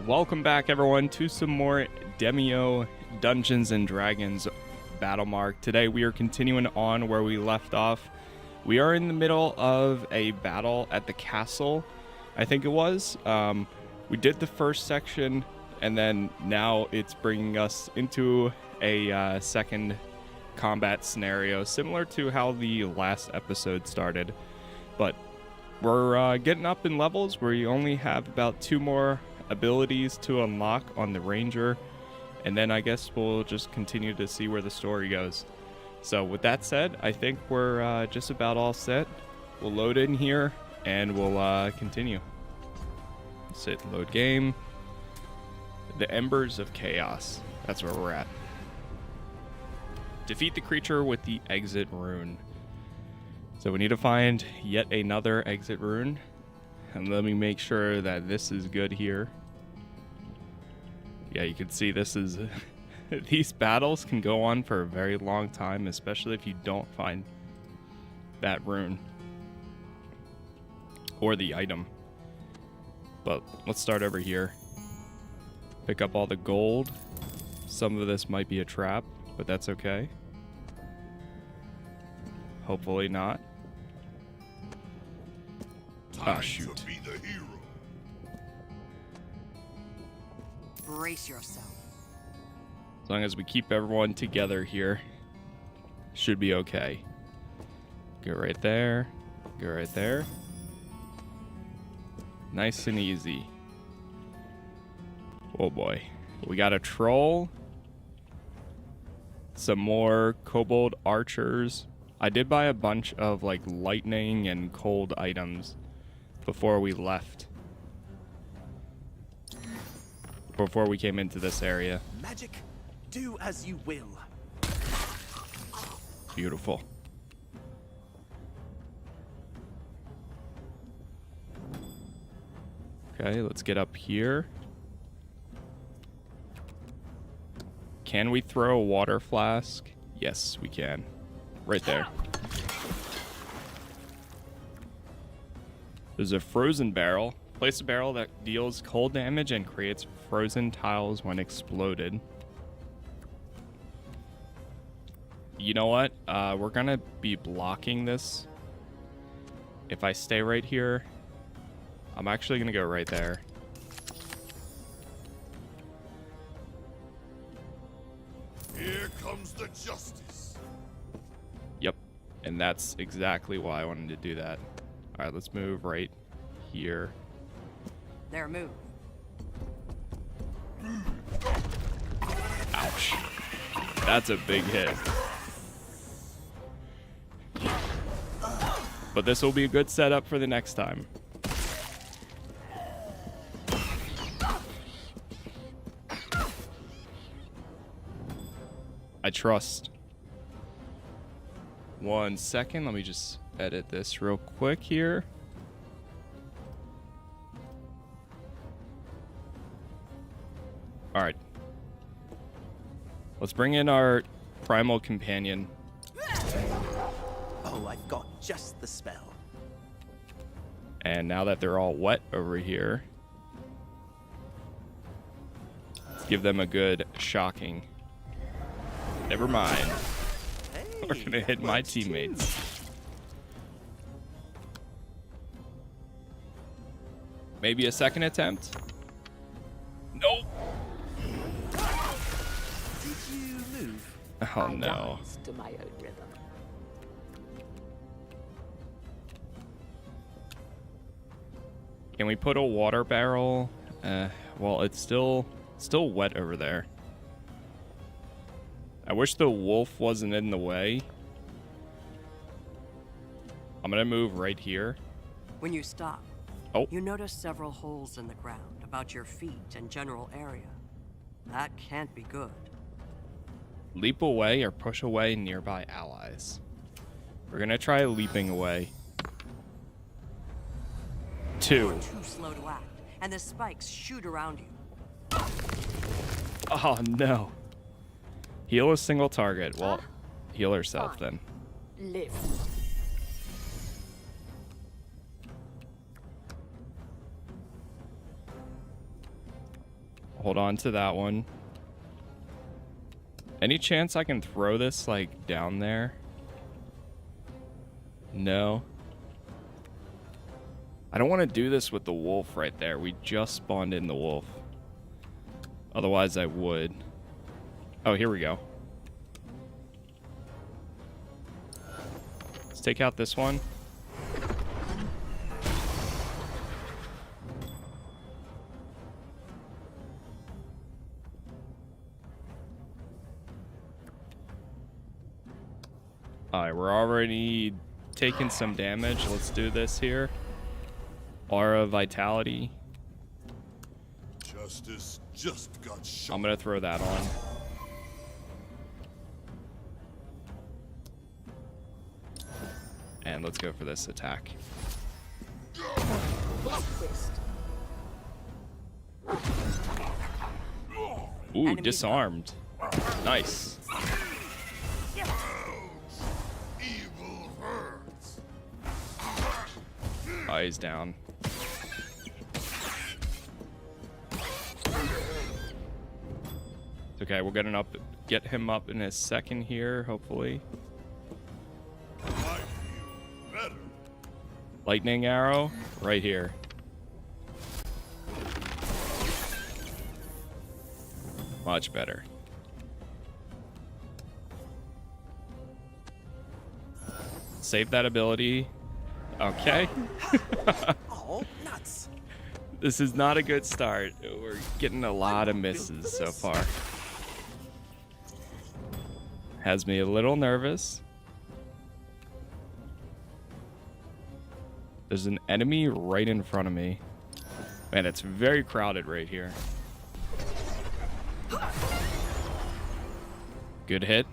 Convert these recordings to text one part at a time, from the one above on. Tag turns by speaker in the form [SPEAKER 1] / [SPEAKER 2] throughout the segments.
[SPEAKER 1] welcome back everyone to some more Demeo Dungeons and Dragons Battlemarked. Today we are continuing on where we left off. We are in the middle of a battle at the castle, I think it was. We did the first section, and then now it's bringing us into a second combat scenario, similar to how the last episode started. But we're getting up in levels where you only have about 2 more abilities to unlock on the ranger, and then I guess we'll just continue to see where the story goes. So with that said, I think we're just about all set. We'll load in here and we'll continue. Let's hit load game. The Embers of Chaos, that's where we're at. Defeat the creature with the exit rune. So we need to find yet another exit rune. And let me make sure that this is good here. Yeah, you can see this is... these battles can go on for a very long time, especially if you don't find that rune. Or the item. But let's start over here. Pick up all the gold. Some of this might be a trap, but that's okay. Hopefully not. Ah, shoot.
[SPEAKER 2] To be the hero.
[SPEAKER 3] Brace yourself.
[SPEAKER 1] As long as we keep everyone together here, should be okay. Go right there. Go right there. Nice and easy. Oh boy. We got a troll. Some more kobold archers. I did buy a bunch of like lightning and cold items before we left. Before we came into this area.
[SPEAKER 4] Magic, do as you will.
[SPEAKER 1] Beautiful. Okay, let's get up here. Can we throw a water flask? Yes, we can. Right there. There's a frozen barrel. Place a barrel that deals cold damage and creates frozen tiles when exploded. You know what? We're gonna be blocking this. If I stay right here, I'm actually gonna go right there.
[SPEAKER 2] Here comes the justice.
[SPEAKER 1] Yep, and that's exactly why I wanted to do that. All right, let's move right here.
[SPEAKER 3] Their move.
[SPEAKER 1] Ouch. That's a big hit. But this will be a good setup for the next time. I trust. 1 second, let me just edit this real quick here. All right. Let's bring in our primal companion.
[SPEAKER 4] Oh, I've got just the spell.
[SPEAKER 1] And now that they're all wet over here, let's give them a good shocking. Never mind.
[SPEAKER 4] Hey,
[SPEAKER 1] We're gonna hit my teammates. Maybe a second attempt? Nope.
[SPEAKER 4] Did you move?
[SPEAKER 1] Oh no.
[SPEAKER 5] To my own rhythm.
[SPEAKER 1] Can we put a water barrel? Well, it's still wet over there. I wish the wolf wasn't in the way. I'm gonna move right here.
[SPEAKER 3] When you stop, you notice several holes in the ground about your feet and general area. That can't be good.
[SPEAKER 1] Leap away or push away nearby allies. We're gonna try leaping away. 2.
[SPEAKER 3] You're too slow to act, and the spikes shoot around you.
[SPEAKER 1] Oh no. Heal a single target. Well, heal herself then.
[SPEAKER 5] Live.
[SPEAKER 1] Hold on to that one. Any chance I can throw this, like, down there? No. I don't want to do this with the wolf right there. We just spawned in the wolf. Otherwise, I would. Oh, here we go. Let's take out this one. Alright, we're already taking some damage. Let's do this here. Aura Vitality.
[SPEAKER 2] Justice just got shot.
[SPEAKER 1] I'm gonna throw that on. And let's go for this attack. Ooh, disarmed. Nice.
[SPEAKER 2] Evil hurts.
[SPEAKER 1] Oh, he's down. It's okay, we'll get him up in a second here, hopefully.
[SPEAKER 2] I feel better.
[SPEAKER 1] Lightning arrow, right here. Much better. Save that ability. Okay.
[SPEAKER 4] Oh, nuts.
[SPEAKER 1] This is not a good start. We're getting a lot of misses so far. Has me a little nervous. There's an enemy right in front of me. Man, it's very crowded right here. Good hit.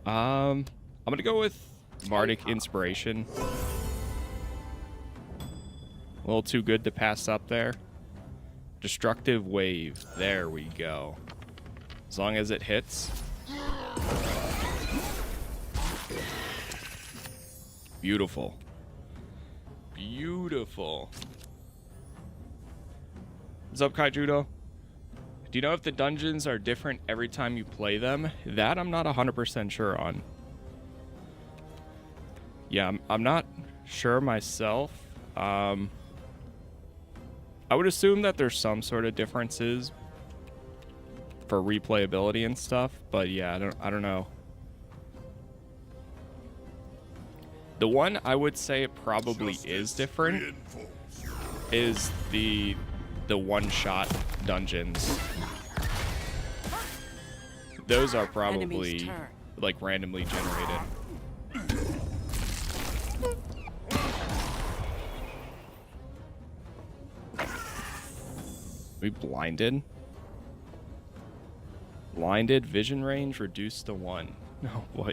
[SPEAKER 1] I'm gonna go with Bardic Inspiration. A little too good to pass up there. Destructive Wave. There we go. As long as it hits. Beautiful. Beautiful. What's up, Kaijudo? Do you know if the dungeons are different every time you play them? That I'm not 100% sure on. Yeah, I'm not sure myself. I would assume that there's some sort of differences for replayability and stuff, but yeah, I don't know. The one I would say it probably is different is the one-shot dungeons. Those are probably like randomly generated. We blinded. Blinded vision range reduced to 1. Oh boy.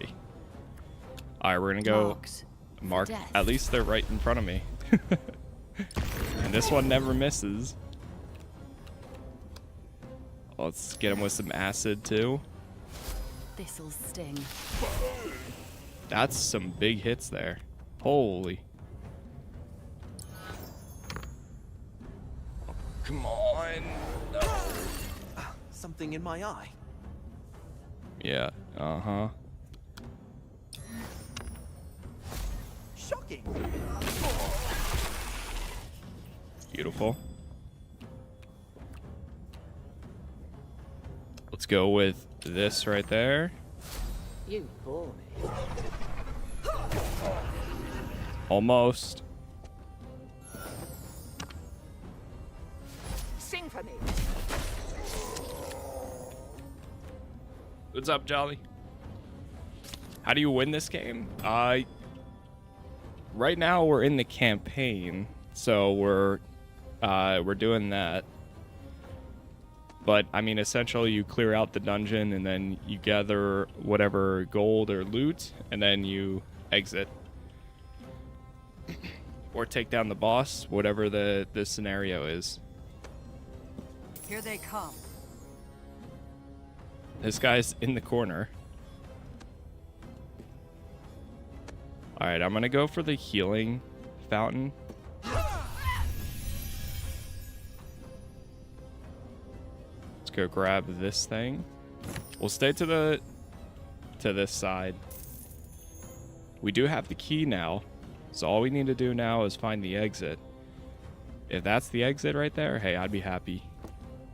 [SPEAKER 1] Alright, we're gonna go mark. At least they're right in front of me. And this one never misses. Let's get him with some acid too.
[SPEAKER 5] This'll sting.
[SPEAKER 1] That's some big hits there. Holy. Come on. No.
[SPEAKER 4] Something in my eye.
[SPEAKER 1] Yeah. Uh-huh.
[SPEAKER 4] Shocking.
[SPEAKER 1] Beautiful. Let's go with this right there.
[SPEAKER 5] You bore me.
[SPEAKER 1] Almost.
[SPEAKER 5] Sing for me.
[SPEAKER 1] What's up, Jolly? How do you win this game? Right now we're in the campaign, so we're doing that. But I mean, essentially, you clear out the dungeon and then you gather whatever gold or loot, and then you exit or take down the boss, whatever the scenario is.
[SPEAKER 3] Here they come.
[SPEAKER 1] This guy's in the corner. All right, I'm gonna go for the healing fountain. Let's go grab this thing. We'll stay to this side. We do have the key now, so all we need to do now is find the exit. If that's the exit right there, hey, I'd be happy.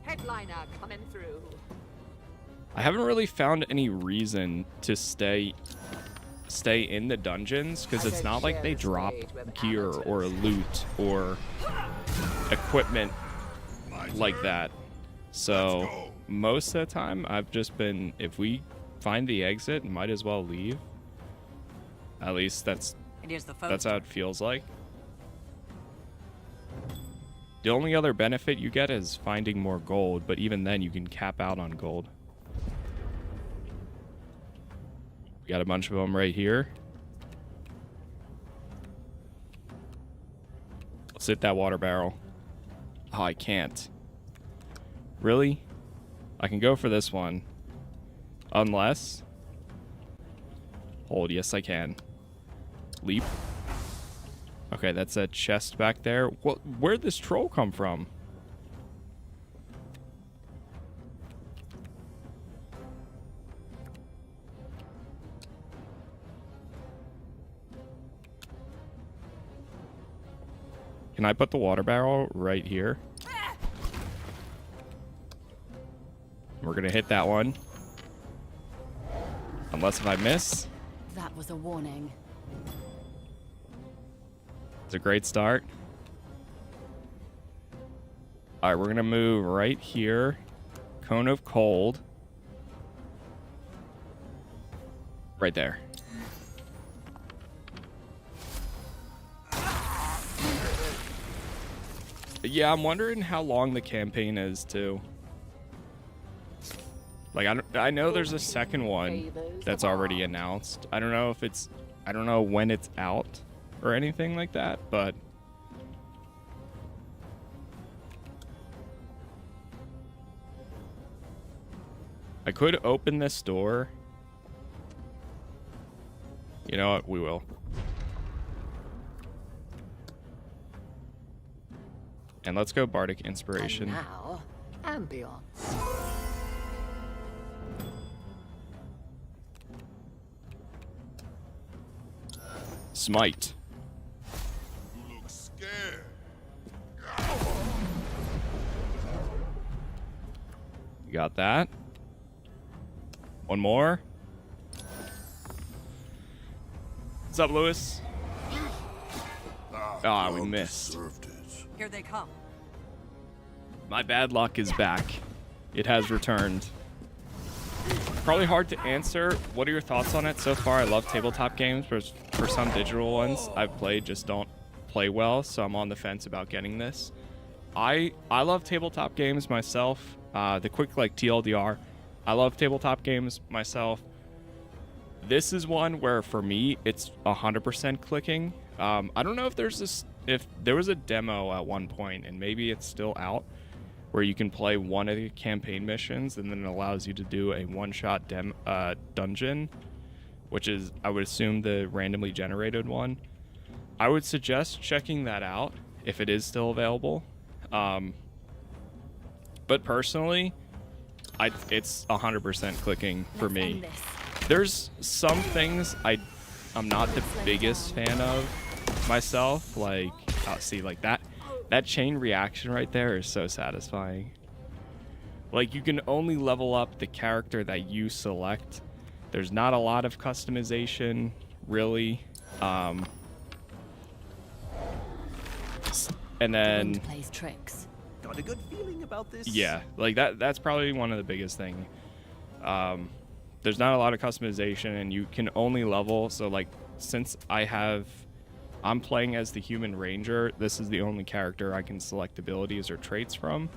[SPEAKER 5] Headliner coming through.
[SPEAKER 1] I haven't really found any reason to stay in the dungeons, because it's not like they drop gear or loot or equipment like that. So most of the time I've just been, if we find the exit, might as well leave. At least that's how it feels like. The only other benefit you get is finding more gold, but even then you can cap out on gold. We got a bunch of them right here. Let's hit that water barrel. Oh, I can't. Really? I can go for this one. Unless... Hold, yes I can. Leap. Okay, that's a chest back there. Where'd this troll come from? Can I put the water barrel right here? We're gonna hit that one. Unless if I miss.
[SPEAKER 5] That was a warning.
[SPEAKER 1] It's a great start. Alright, we're gonna move right here. Cone of cold. Right there. Yeah, I'm wondering how long the campaign is too. Like, I know there's a second one that's already announced. I don't know if it's, I don't know when it's out or anything like that, but I could open this door. You know what? We will. And let's go Bardic Inspiration.
[SPEAKER 5] And now, ambience.
[SPEAKER 1] Smite.
[SPEAKER 2] You look scared.
[SPEAKER 1] You got that. One more. What's up, Lewis? Ah, we missed.
[SPEAKER 2] Deserved it.
[SPEAKER 3] Here they come.
[SPEAKER 1] My bad luck is back. It has returned. Probably hard to answer. What are your thoughts on it so far? I love tabletop games, but for some digital ones I've played just don't play well, so I'm on the fence about getting this. I love tabletop games myself. The quick like TLDR, I love tabletop games myself. This is one where for me it's 100% clicking. I don't know if if there was a demo at one point, and maybe it's still out, where you can play one of the campaign missions and then it allows you to do a one-shot dungeon, which is, I would assume, the randomly generated one. I would suggest checking that out if it is still available. But personally, it's 100% clicking for me. There's some things I'm not the biggest fan of myself, like, see, like that chain reaction right there is so satisfying. Like, you can only level up the character that you select. There's not a lot of customization, really. And then
[SPEAKER 5] Plays tricks.
[SPEAKER 4] Got a good feeling about this.
[SPEAKER 1] yeah, like that's probably one of the biggest thing. There's not a lot of customization, and you can only level, so like, since I'm playing as the human ranger, this is the only character I can select abilities or traits from.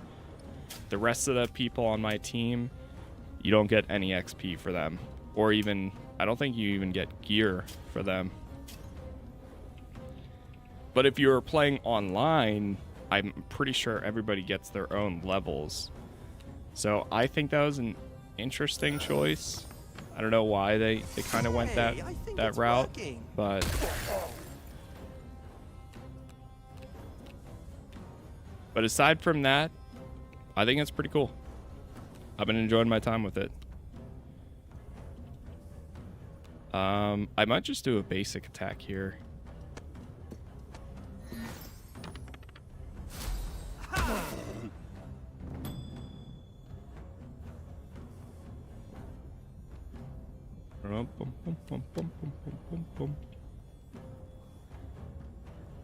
[SPEAKER 1] The rest of the people on my team, you don't get any XP for them, or even, I don't think you even get gear for them. But if you're playing online, I'm pretty sure everybody gets their own levels. So I think that was an interesting choice. I don't know why they kind of went that route, but But aside from that, I think it's pretty cool. I've been enjoying my time with it. I might just do a basic attack here.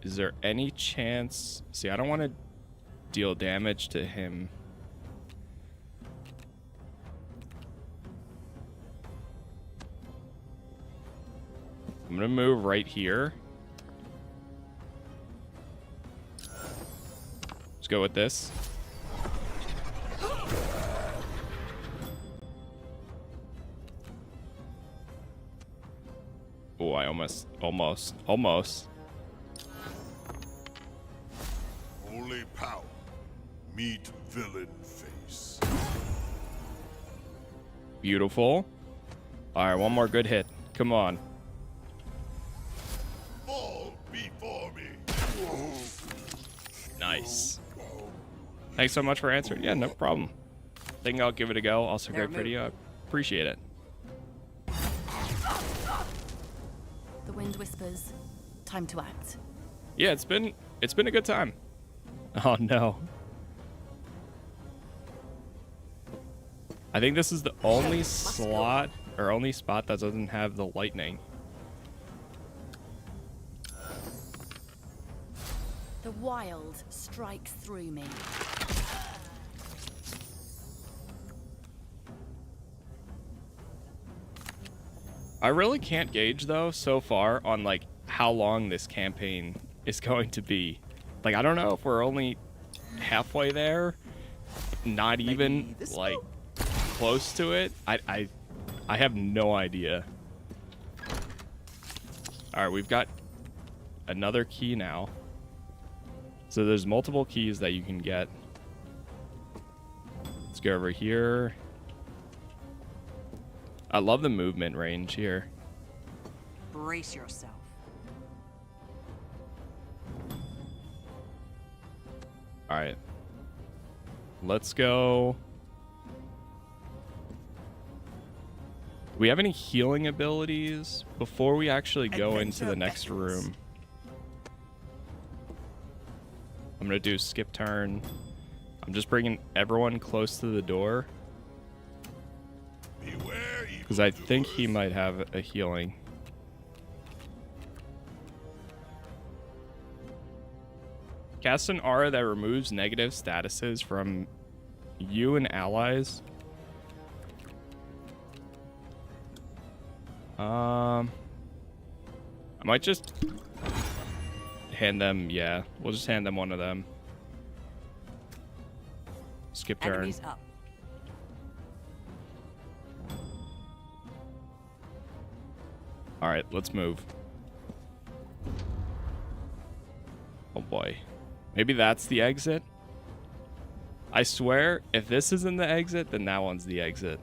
[SPEAKER 1] Is there any chance? See, I don't want to deal damage to him. I'm gonna move right here. Let's go with this. Oh, I almost.
[SPEAKER 2] Holy power. Meet villain face.
[SPEAKER 1] Beautiful. All right, one more good hit. Come on.
[SPEAKER 2] Fall before me.
[SPEAKER 1] Nice. Thanks so much for answering. Yeah, no problem. Think I'll give it a go. Also, great video. Appreciate it.
[SPEAKER 5] The wind whispers. Time to act.
[SPEAKER 1] Yeah, it's been a good time. Oh no. I think this is the only slot or only spot that doesn't have the lightning.
[SPEAKER 5] The wild strikes through me.
[SPEAKER 1] I really can't gauge though so far on like how long this campaign is going to be. Like I don't know if we're only halfway there, not even like close to it. I have no idea. All right, we've got another key now. So there's multiple keys that you can get. Let's go over here. I love the movement range here.
[SPEAKER 3] Brace yourself.
[SPEAKER 1] All right. Let's go. Do we have any healing abilities before we actually go into the next room? I'm going to do skip turn. I'm just bringing everyone close to the door. Because I think he might have a healing. Cast an aura that removes negative statuses from you and allies. I might just hand them, yeah. We'll just hand them one of them. Skip turn.
[SPEAKER 3] Enemies up.
[SPEAKER 1] All right, let's move. Oh boy. Maybe that's the exit. I swear, if this isn't the exit, then that one's the exit.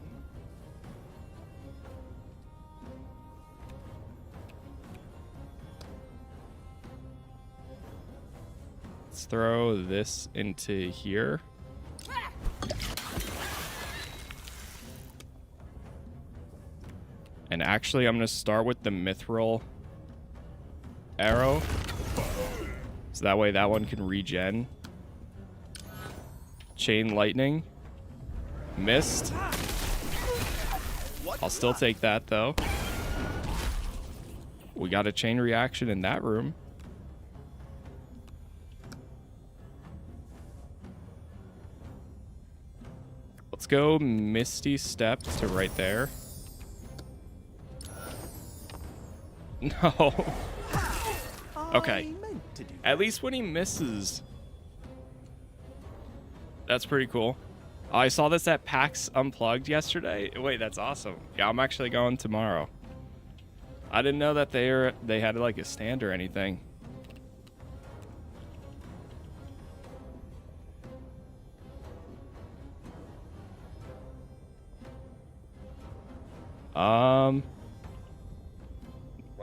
[SPEAKER 1] Let's throw this into here. And actually, I'm going to start with the mithril arrow. So that way that one can regen. Chain lightning. Missed. I'll still take that, though. We got a chain reaction in that room. Let's go Misty Step to right there. No. Okay. At least when he misses. That's pretty cool. Oh, I saw this at PAX Unplugged yesterday. Wait, that's awesome. Yeah, I'm actually going tomorrow. I didn't know that they had like a stand or anything.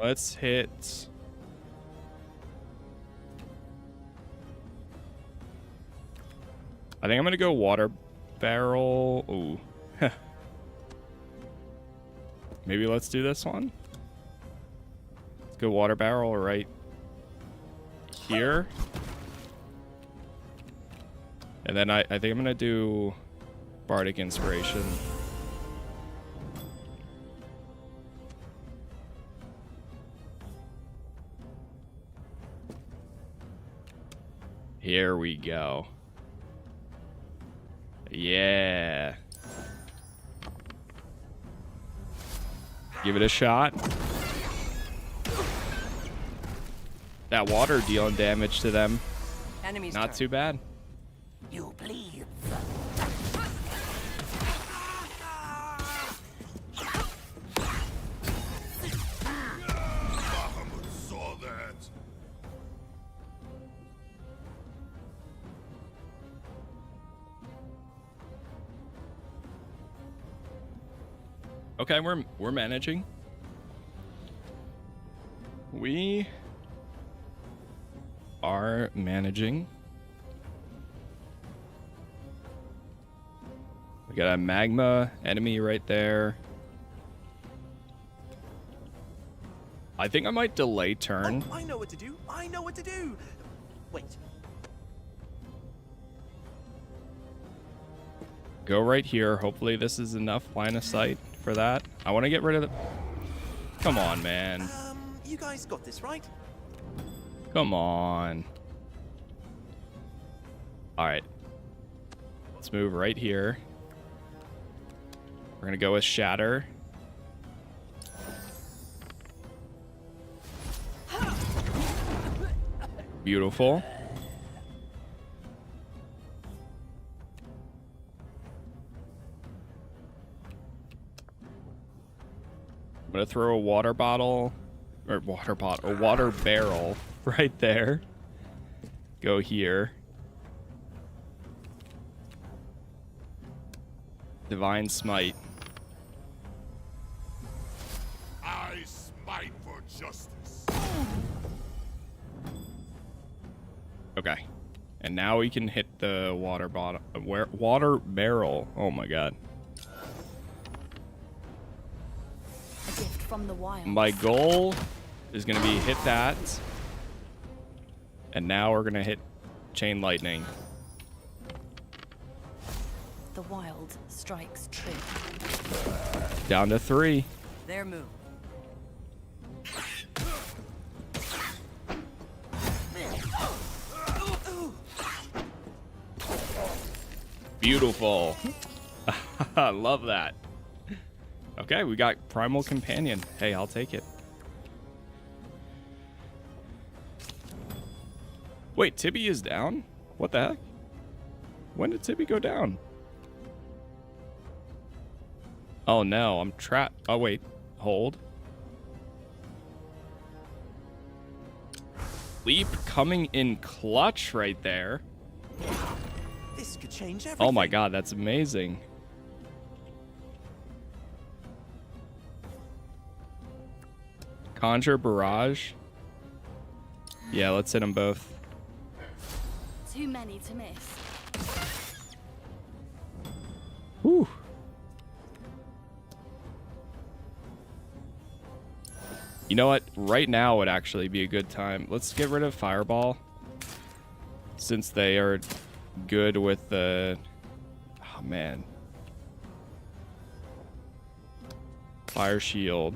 [SPEAKER 1] Let's hit. I think I'm going to go water barrel. Ooh. Maybe let's do this one. Let's go water barrel right here. And then I think I'm going to do Bardic Inspiration. Here we go. Yeah. Give it a shot. That water dealing damage to them.
[SPEAKER 3] Enemy's
[SPEAKER 1] Not
[SPEAKER 3] turn.
[SPEAKER 1] too bad.
[SPEAKER 3] You bleed.
[SPEAKER 2] Bahamut saw that.
[SPEAKER 1] Okay, we're managing. We are managing. We got a magma enemy right there. I think I might delay turn.
[SPEAKER 4] Oh, I know what to do. I know what to do. Wait.
[SPEAKER 1] Go right here. Hopefully this is enough line of sight for that. I want to get rid of the... Come on, man.
[SPEAKER 4] You guys got this, right?
[SPEAKER 1] Come on. Alright. Let's move right here. We're going to go with Shatter. Beautiful. I'm going to throw a water bottle, or water barrel right there. Go here. Divine Smite.
[SPEAKER 2] I smite for justice.
[SPEAKER 1] Okay. And now we can hit the water bottle, water barrel. Oh my god.
[SPEAKER 5] A gift from the wild.
[SPEAKER 1] My goal is going to be hit that. And now we're going to hit Chain Lightning.
[SPEAKER 5] The wild strikes true.
[SPEAKER 1] Down to 3.
[SPEAKER 3] Their move.
[SPEAKER 1] Beautiful. I love that. Okay, we got Primal Companion. Hey, I'll take it. Wait, Tibby is down? What the heck? When did Tibby go down? Oh no, I'm trapped. Oh wait, hold. Leap coming in clutch right there.
[SPEAKER 4] This could change everything.
[SPEAKER 1] Oh my god, that's amazing. Conjure Barrage. Yeah, let's hit them both.
[SPEAKER 5] Too many to miss.
[SPEAKER 1] Whew. You know what? Right now would actually be a good time. Let's get rid of Fireball. Since they are good with the... Oh, man. Fire Shield.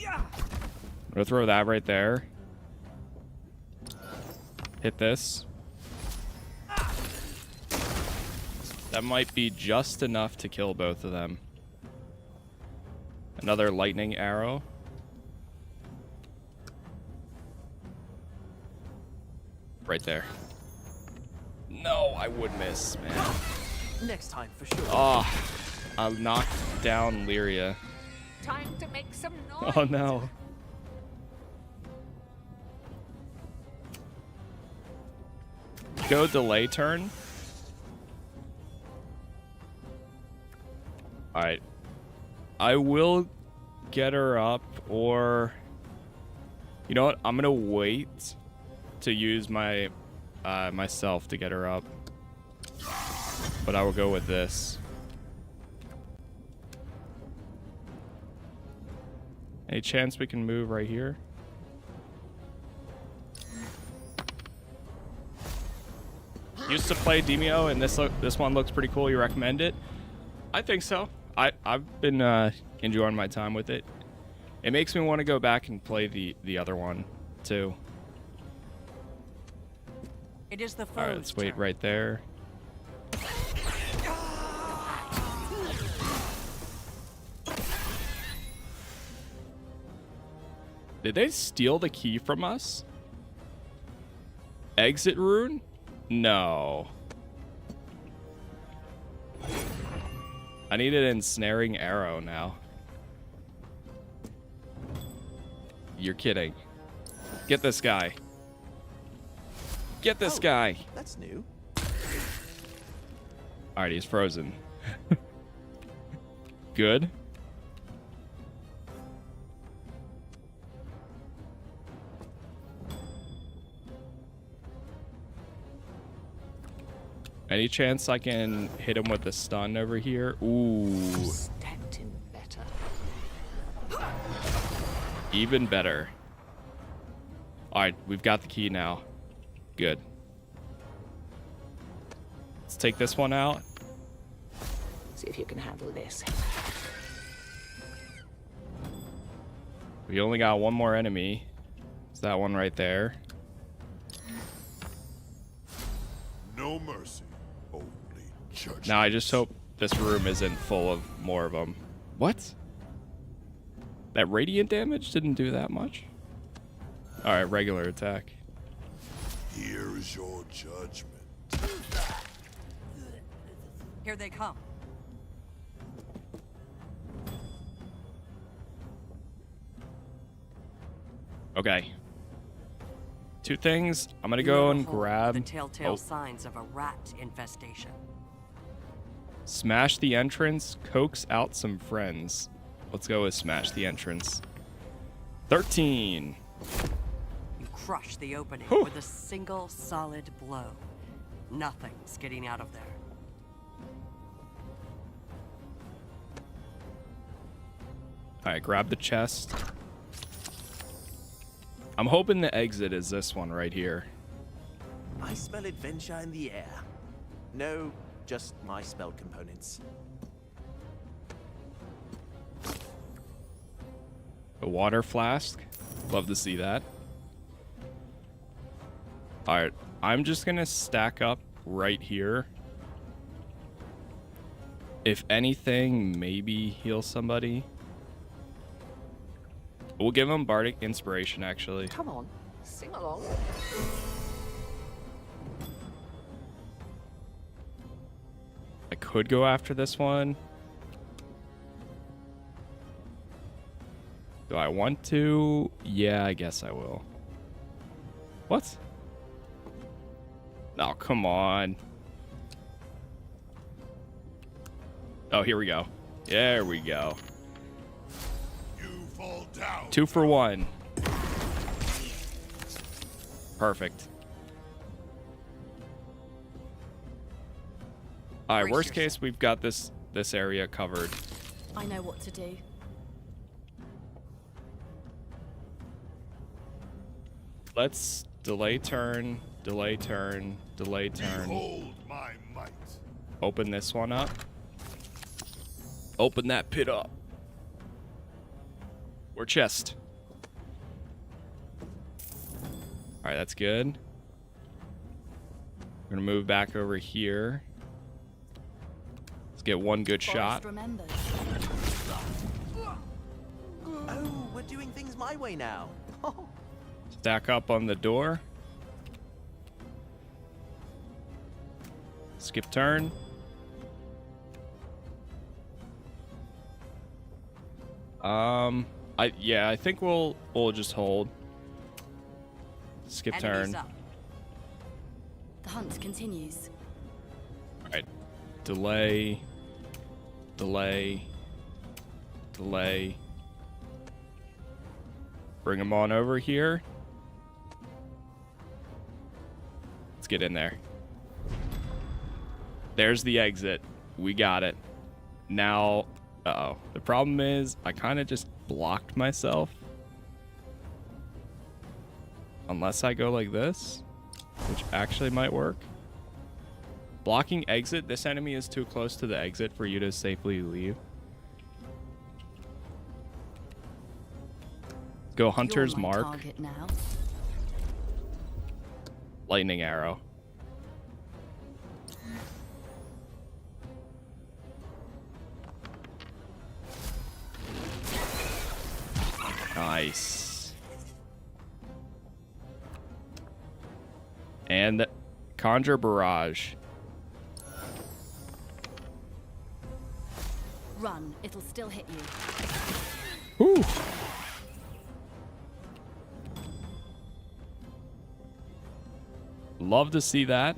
[SPEAKER 1] I'm gonna throw that right there. Hit this. That might be just enough to kill both of them. Another lightning arrow. Right there. No, I would miss, man.
[SPEAKER 4] Next time for sure.
[SPEAKER 1] Oh, I'll knock down Lyria.
[SPEAKER 6] Time to make some noise.
[SPEAKER 1] Oh no. Go delay turn. Alright. I will get her up, or you know what? I'm gonna wait to use my myself to get her up, but I will go with this. Any chance we can move right here? Used to play Demeo, and this one looks pretty cool. You recommend it? I think so. I've been enjoying my time with it. It makes me want to go back and play the other one too.
[SPEAKER 3] It is the
[SPEAKER 1] All right, let's wait right there. Did they steal the key from us? Exit rune? No. I need an ensnaring arrow now. You're kidding. Get this guy. Get this guy.
[SPEAKER 4] That's new.
[SPEAKER 1] Alright, he's frozen. Good. Any chance I can hit him with the stun over here? Ooh.
[SPEAKER 6] Stepped in better.
[SPEAKER 1] Even better. Alright, we've got the key now. Good. Let's take this one out.
[SPEAKER 6] See if you can handle this.
[SPEAKER 1] We only got one more enemy. It's that one right there.
[SPEAKER 2] No mercy, only judgment.
[SPEAKER 1] Now I just hope this room isn't full of more of them. What? That radiant damage didn't do that much? Alright, regular attack.
[SPEAKER 2] Here is your judgment.
[SPEAKER 3] Here they come.
[SPEAKER 1] Okay. Two things. I'm gonna go and grab...
[SPEAKER 3] The telltale signs of a rat infestation.
[SPEAKER 1] Smash the entrance, coax out some friends. Let's go with smash the entrance. 13.
[SPEAKER 3] You crush the opening
[SPEAKER 1] Whew.
[SPEAKER 3] with a single solid blow. Nothing's getting out of there.
[SPEAKER 1] Alright, grab the chest. I'm hoping the exit is this one right here.
[SPEAKER 4] I smell adventure in the air. No, just my spell components.
[SPEAKER 1] A water flask. Love to see that. Alright, I'm just gonna stack up right here. If anything, maybe heal somebody. We'll give him Bardic Inspiration, actually.
[SPEAKER 6] Come on, sing along.
[SPEAKER 1] I could go after this one. Do I want to? Yeah, I guess I will. What? Oh, come on. Oh, here we go. There we go.
[SPEAKER 2] You fall down.
[SPEAKER 1] 2 for 1. Perfect. Alright,
[SPEAKER 3] Brace
[SPEAKER 1] worst
[SPEAKER 3] yourself.
[SPEAKER 1] case, we've got this area covered.
[SPEAKER 5] I know what to do.
[SPEAKER 1] Let's delay turn, delay turn, delay turn.
[SPEAKER 2] Behold my might.
[SPEAKER 1] Open this one up. Open that pit up. Or chest. Alright, that's good. We're gonna move back over here. Let's get one good shot.
[SPEAKER 5] Forest remembers.
[SPEAKER 4] Oh, we're doing things my way now.
[SPEAKER 1] Stack up on the door. Skip turn. I think we'll just hold. Skip
[SPEAKER 3] Enemies
[SPEAKER 1] turn.
[SPEAKER 3] up.
[SPEAKER 5] The hunt continues.
[SPEAKER 1] Alright. Delay. Delay. slay. Bring them on over here. Let's get in there. There's the exit. We got it. Now, uh-oh. The problem is I kind of just blocked myself. Unless I go like this, which actually might work. Blocking exit. This enemy is too close to the exit for you to safely leave. Go Hunter's Mark.
[SPEAKER 5] Target now.
[SPEAKER 1] Lightning arrow. Nice. And conjure barrage.
[SPEAKER 5] Run, it'll still hit you.
[SPEAKER 1] Whew. Love to see that.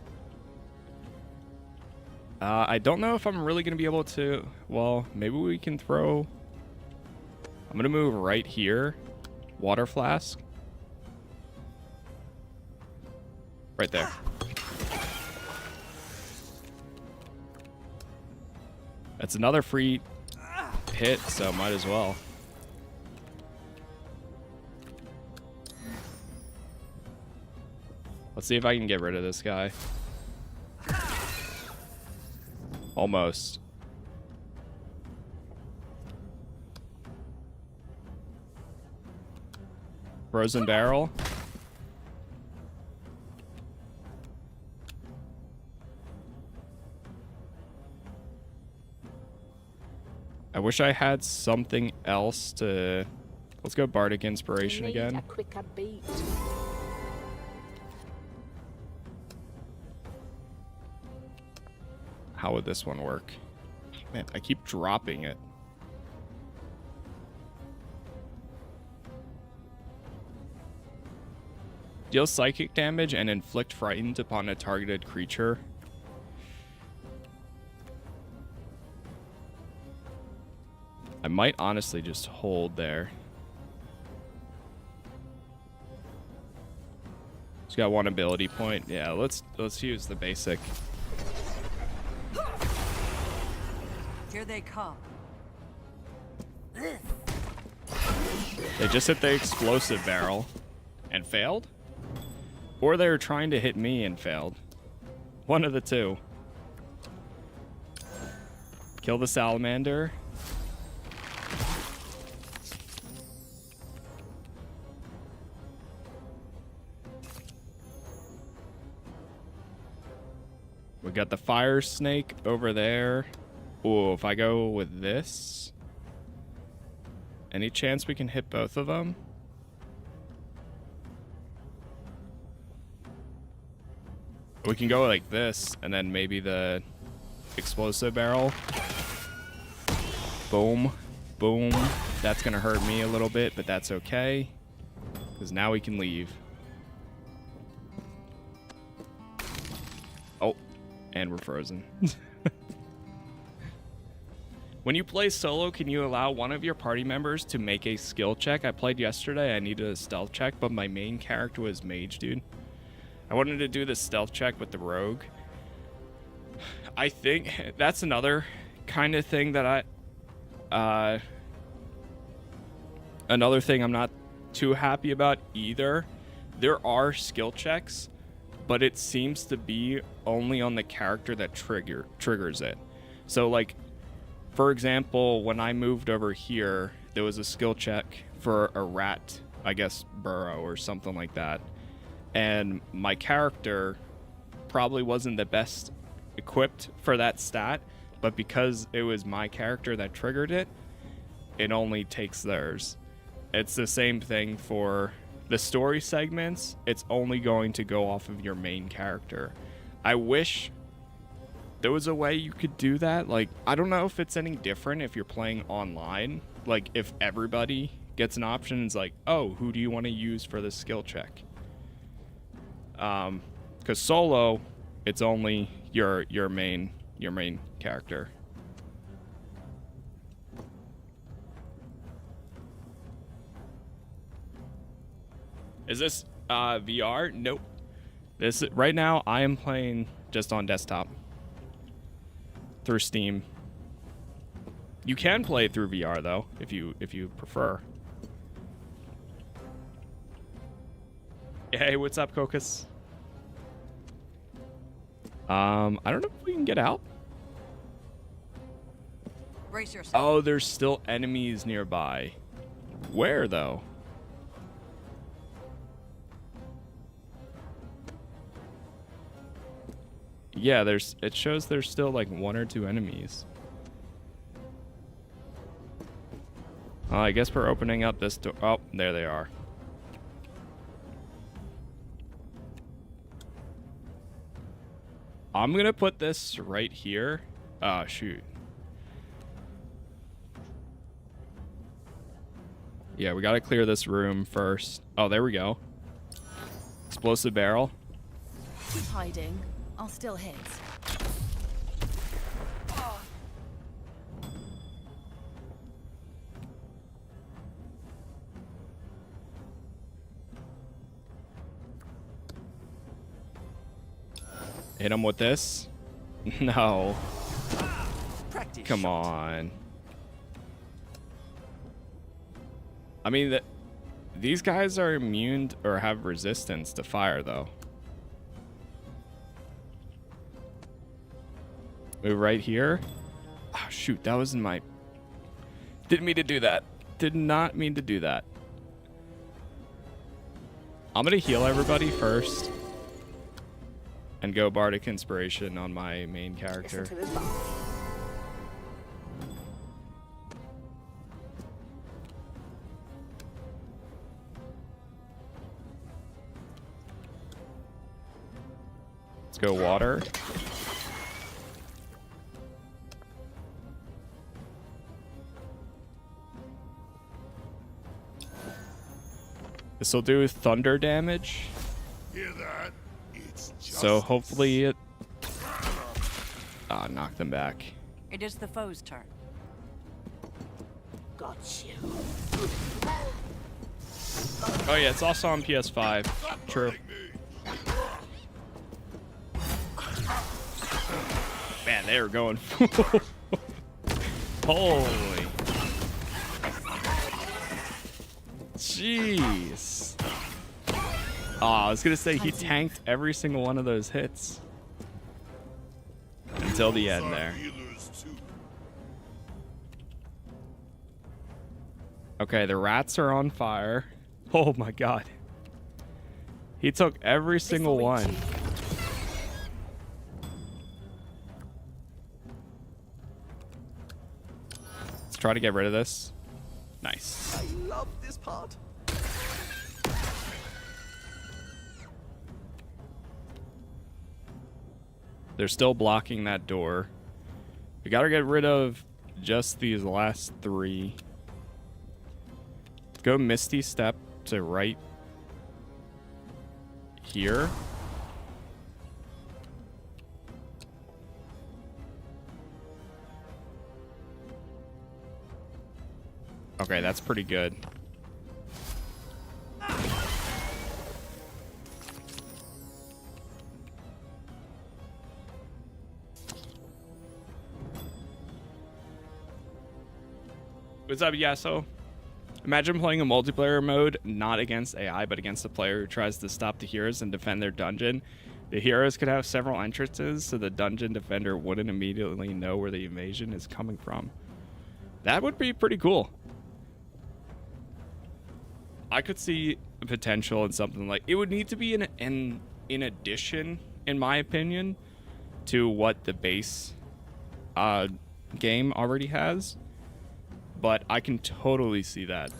[SPEAKER 1] I don't know if I'm really going to be able to... Well, maybe we can throw... I'm going to move right here. Water flask. Right there. That's another free hit, so might as well. Let's see if I can get rid of this guy. Almost. Frozen barrel. I wish I had something else to... Let's go Bardic Inspiration again.
[SPEAKER 6] A quicker beat.
[SPEAKER 1] How would this one work? Man, I keep dropping it. Deal psychic damage and inflict frightened upon a targeted creature. I might honestly just hold there. He's got one ability point. Yeah, let's use the basic.
[SPEAKER 3] Here they come.
[SPEAKER 1] They just hit the explosive barrel and failed? Or they were trying to hit me and failed. One of the two. Kill the salamander. We got the fire snake over there. Ooh, if I go with this, any chance we can hit both of them? We can go like this, and then maybe the explosive barrel. Boom. Boom. That's going to hurt me a little bit, but that's okay. Because now we can leave. Oh, and we're frozen. When you play solo, can you allow one of your party members to make a skill check? I played yesterday, I needed a stealth check, but my main character was mage, dude. I wanted to do the stealth check with the rogue. I think that's another kind of thing that another thing I'm not too happy about either. There are skill checks, but it seems to be only on the character that triggers it. So like, for example, when I moved over here, there was a skill check for a rat, I guess, burrow or something like that. And my character probably wasn't the best equipped for that stat, but because it was my character that triggered it, it only takes theirs. It's the same thing for the story segments. It's only going to go off of your main character. I wish there was a way you could do that. Like, I don't know if it's any different if you're playing online. Like, if everybody gets an option, it's like, oh, who do you want to use for this skill check? Because solo, it's only your main character. Is this VR? Nope. This right now I am playing just on desktop through Steam. You can play it through VR though, if you prefer. Hey, what's up, Cocos? I don't know if we can get out.
[SPEAKER 3] Brace yourself.
[SPEAKER 1] Oh, there's still enemies nearby. Where though? Yeah, it shows there's still like 1 or 2 enemies. I guess we're opening up this door. Oh, there they are. I'm gonna put this right here. Oh, shoot. Yeah, we gotta clear this room first. Oh, there we go. Explosive barrel.
[SPEAKER 5] Keep hiding. I'll still hit.
[SPEAKER 1] Hit him with this. No.
[SPEAKER 4] Practice
[SPEAKER 1] Come
[SPEAKER 4] shot.
[SPEAKER 1] on. I mean, these guys are immune or have resistance to fire, though. Move right here. Oh, shoot. That was in my... Didn't mean to do that. Did not mean to do that. I'm going to heal everybody first. And go Bardic Inspiration on my main character.
[SPEAKER 6] Listen to this bell.
[SPEAKER 1] Let's go water. This will do thunder damage.
[SPEAKER 2] Hear that? It's just
[SPEAKER 1] So hopefully it... knock them back.
[SPEAKER 3] It is the foe's turn.
[SPEAKER 6] Got you.
[SPEAKER 1] Oh yeah, it's also on PS5. True. Man, they were going... Holy... Jeez. Oh, I was gonna say he tanked every single one of those hits. Until the end there.
[SPEAKER 2] healers too.
[SPEAKER 1] Okay, the rats are on fire. Oh my god. He took every single
[SPEAKER 5] This'll reach
[SPEAKER 1] one.
[SPEAKER 5] you.
[SPEAKER 1] Let's try to get rid of this. Nice.
[SPEAKER 4] I love this part.
[SPEAKER 1] They're still blocking that door. We gotta get rid of just these last 3. Let's go Misty Step to right here. Okay, that's pretty good. What's up, Yasso? Imagine playing a multiplayer mode not against AI, but against a player who tries to stop the heroes and defend their dungeon. The heroes could have several entrances, so the dungeon defender wouldn't immediately know where the invasion is coming from. That would be pretty cool. I could see potential in something like... It would need to be in addition, in my opinion, to what the base game already has. But I can totally see that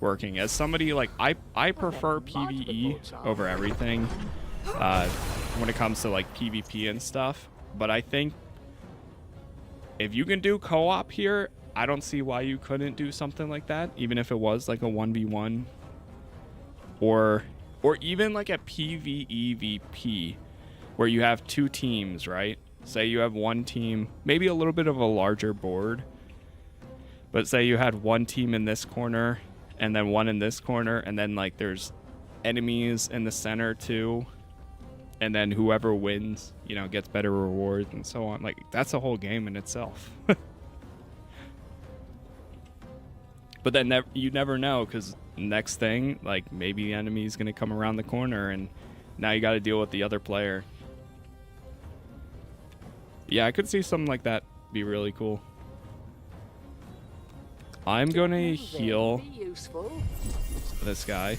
[SPEAKER 1] working. As somebody like I prefer PvE over everything when it comes to like PvP and stuff. But I think if you can do co-op here, I don't see why you couldn't do something like that, even if it was like a 1v1 or even like a PvEVP where you have 2 teams, right? Say you have one team, maybe a little bit of a larger board. But say you had one team in this corner and then one in this corner, and then like there's enemies in the center too, and then whoever wins, you know, gets better rewards and so on. Like, that's a whole game in itself. But then you never know, because next thing, like, maybe the enemy's gonna come around the corner and now you got to deal with the other player. Yeah, I could see something like that be really cool. I'm gonna heal this guy.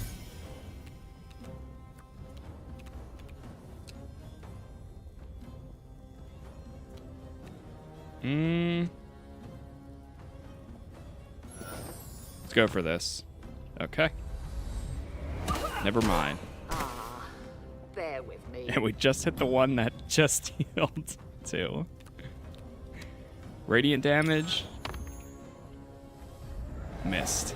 [SPEAKER 1] Let's go for this. Okay. Never mind.
[SPEAKER 6] Bear with me.
[SPEAKER 1] And we just hit the one that just healed too. Radiant damage. Missed.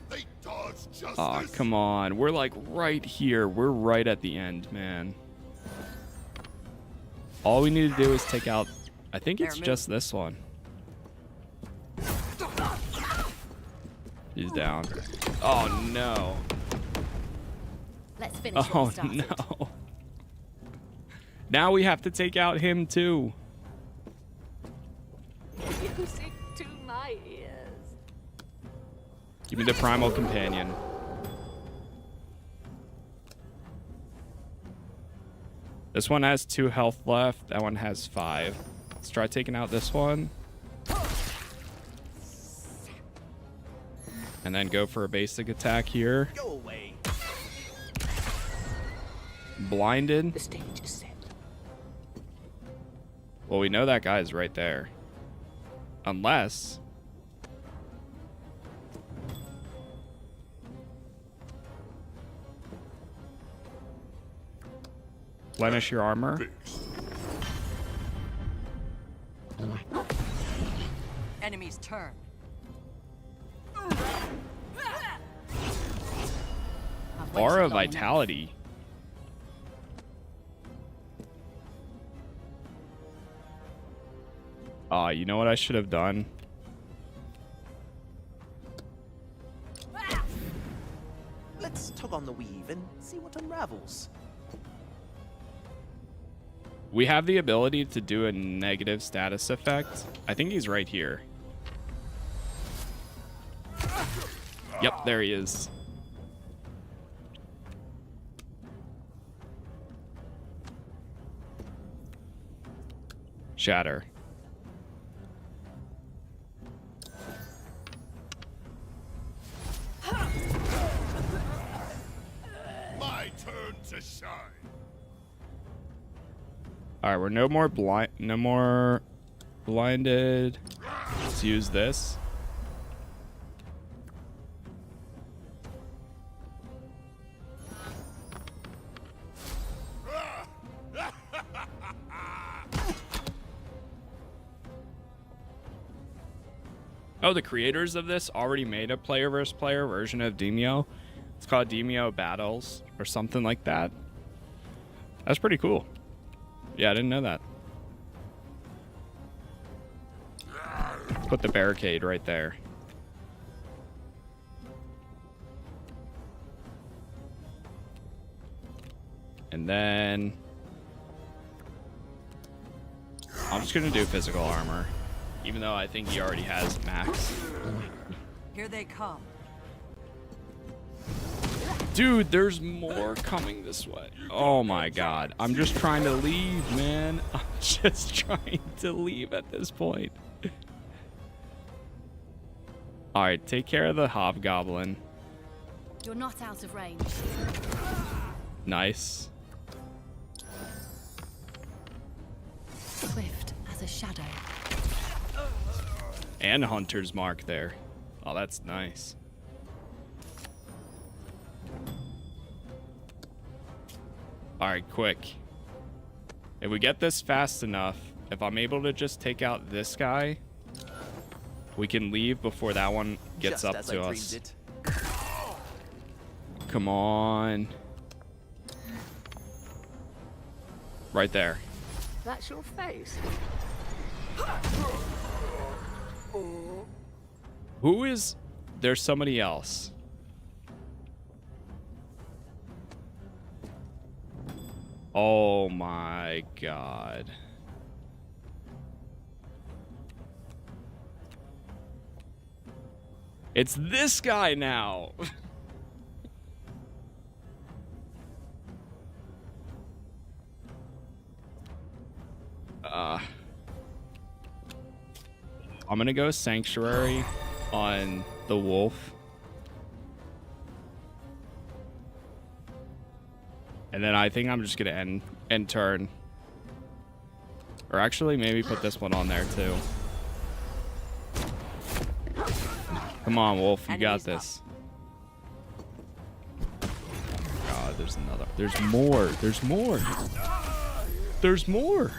[SPEAKER 2] They dodged justice.
[SPEAKER 1] Aw, come on. We're like right here. We're right at the end, man. All we need to do is take out... I think it's just this one. He's down. Oh, no.
[SPEAKER 5] Let's finish.
[SPEAKER 1] Oh, no. Now we have to take out him, too.
[SPEAKER 6] Music to my ears.
[SPEAKER 1] Give me the primal companion. This one has 2 health left. That one has 5. Let's try taking out this one. And then go for a basic attack here.
[SPEAKER 4] Go away.
[SPEAKER 1] Blinded.
[SPEAKER 6] The stage is set.
[SPEAKER 1] Well, we know that guy's right there. Unless... Replenish your armor.
[SPEAKER 3] Enemy's turn.
[SPEAKER 1] Aura Vitality. You know what I should have done?
[SPEAKER 4] Let's tug on the weave and see what unravels.
[SPEAKER 1] We have the ability to do a negative status effect. I think he's right here. Yep, there he is. Shatter.
[SPEAKER 2] My turn to shine.
[SPEAKER 1] All right, we're no more blinded. Let's use this. Oh, the creators of this already made a player versus player version of Demeo. It's called Demeo Battles or something like that. That's pretty cool. Yeah, I didn't know that. Put the barricade right there. And then I'm just gonna do physical armor, even though I think he already has max.
[SPEAKER 3] Here they come.
[SPEAKER 1] Dude, there's more coming this way. Oh my god. I'm just trying to leave, man. I'm just trying to leave at this point. Alright, take care of the hobgoblin.
[SPEAKER 5] You're not out of range.
[SPEAKER 1] Nice.
[SPEAKER 5] Swift as a shadow.
[SPEAKER 1] And Hunter's Mark there. Oh, that's nice. Alright, quick. If we get this fast enough, if I'm able to just take out this guy, we can leave before that one gets up to us. Come on. Right there.
[SPEAKER 6] That's your face.
[SPEAKER 1] Who is... There's somebody else. Oh my god. It's this guy now. I'm gonna go Sanctuary on the wolf. And then I think I'm just gonna end turn. Or actually maybe put this one on there too. Come on, Wolf, you got this. God, there's another. There's more. There's more. There's more.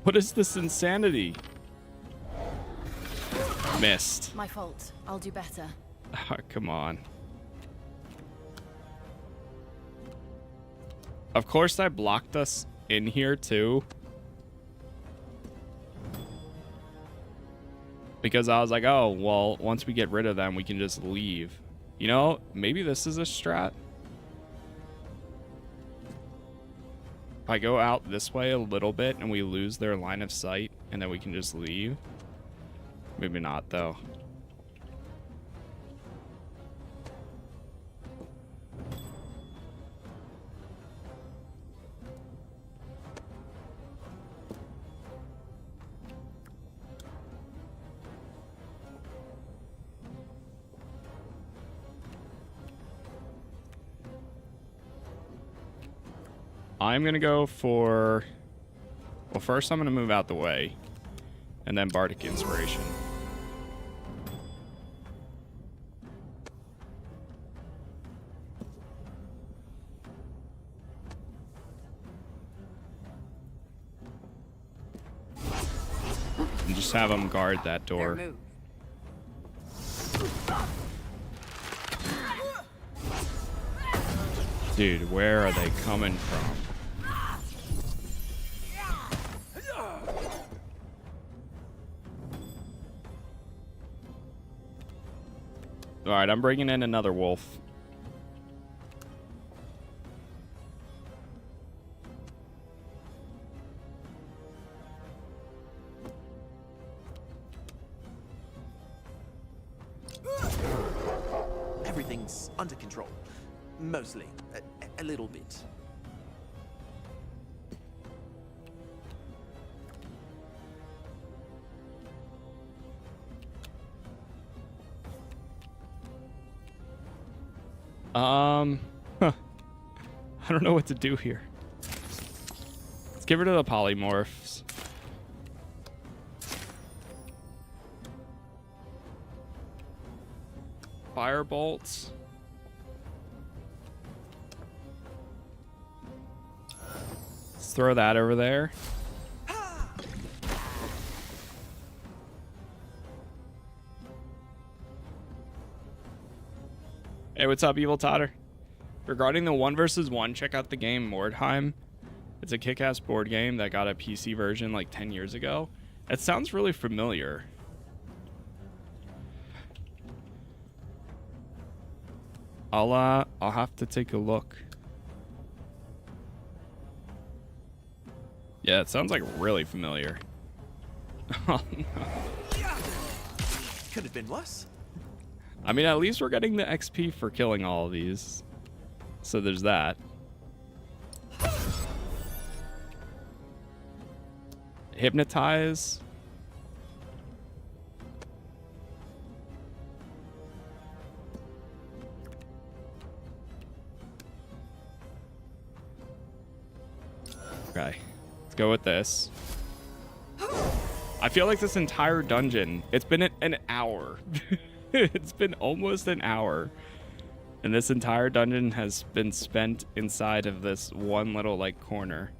[SPEAKER 1] What is this insanity? Missed.
[SPEAKER 5] My fault. I'll do better.
[SPEAKER 1] Oh, come on. Of course I blocked us in here too. Because I was like, oh, well, once we get rid of them, we can just leave. You know, maybe this is a strat. If I go out this way a little bit and we lose their line of sight and then we can just leave. Maybe not, though. I'm going to go for... Well, first I'm going to move out the way. And then Bardic Inspiration. And just have them guard that door. Dude, where are they coming from? Alright, I'm bringing in another wolf.
[SPEAKER 4] Everything's under control. Mostly. A little bit.
[SPEAKER 1] I don't know what to do here. Let's get rid of the polymorphs. Fire bolts. Let's throw that over there. Hey, what's up, Evil Totter? Regarding the 1 versus 1, check out the game Mordheim. It's a kick-ass board game that got a PC version like 10 years ago. It sounds really familiar. I'll have to take a look. Yeah, it sounds like really familiar. Oh, no.
[SPEAKER 4] Could have been worse.
[SPEAKER 1] I mean, at least we're getting the XP for killing all of these. So there's that. Hypnotize. Okay, let's go with this. I feel like this entire dungeon, it's been an hour. It's been almost an hour. And this entire dungeon has been spent inside of this one little, like, corner.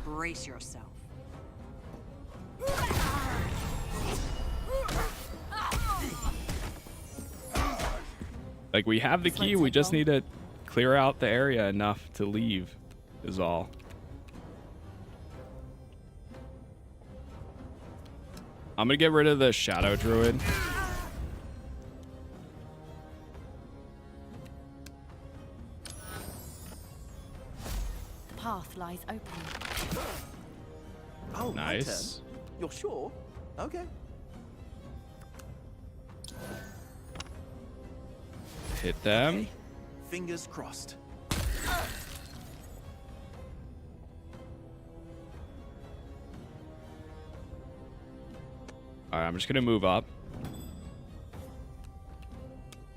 [SPEAKER 3] Brace yourself.
[SPEAKER 1] Like, we have the key, we just need to clear out the area enough to leave is all. I'm gonna get rid of the Shadow Druid.
[SPEAKER 5] The path lies open.
[SPEAKER 4] Oh, my
[SPEAKER 1] Nice.
[SPEAKER 4] turn. You're sure? Okay.
[SPEAKER 1] Hit them.
[SPEAKER 4] Okay. Fingers crossed.
[SPEAKER 1] All right, I'm just gonna move up.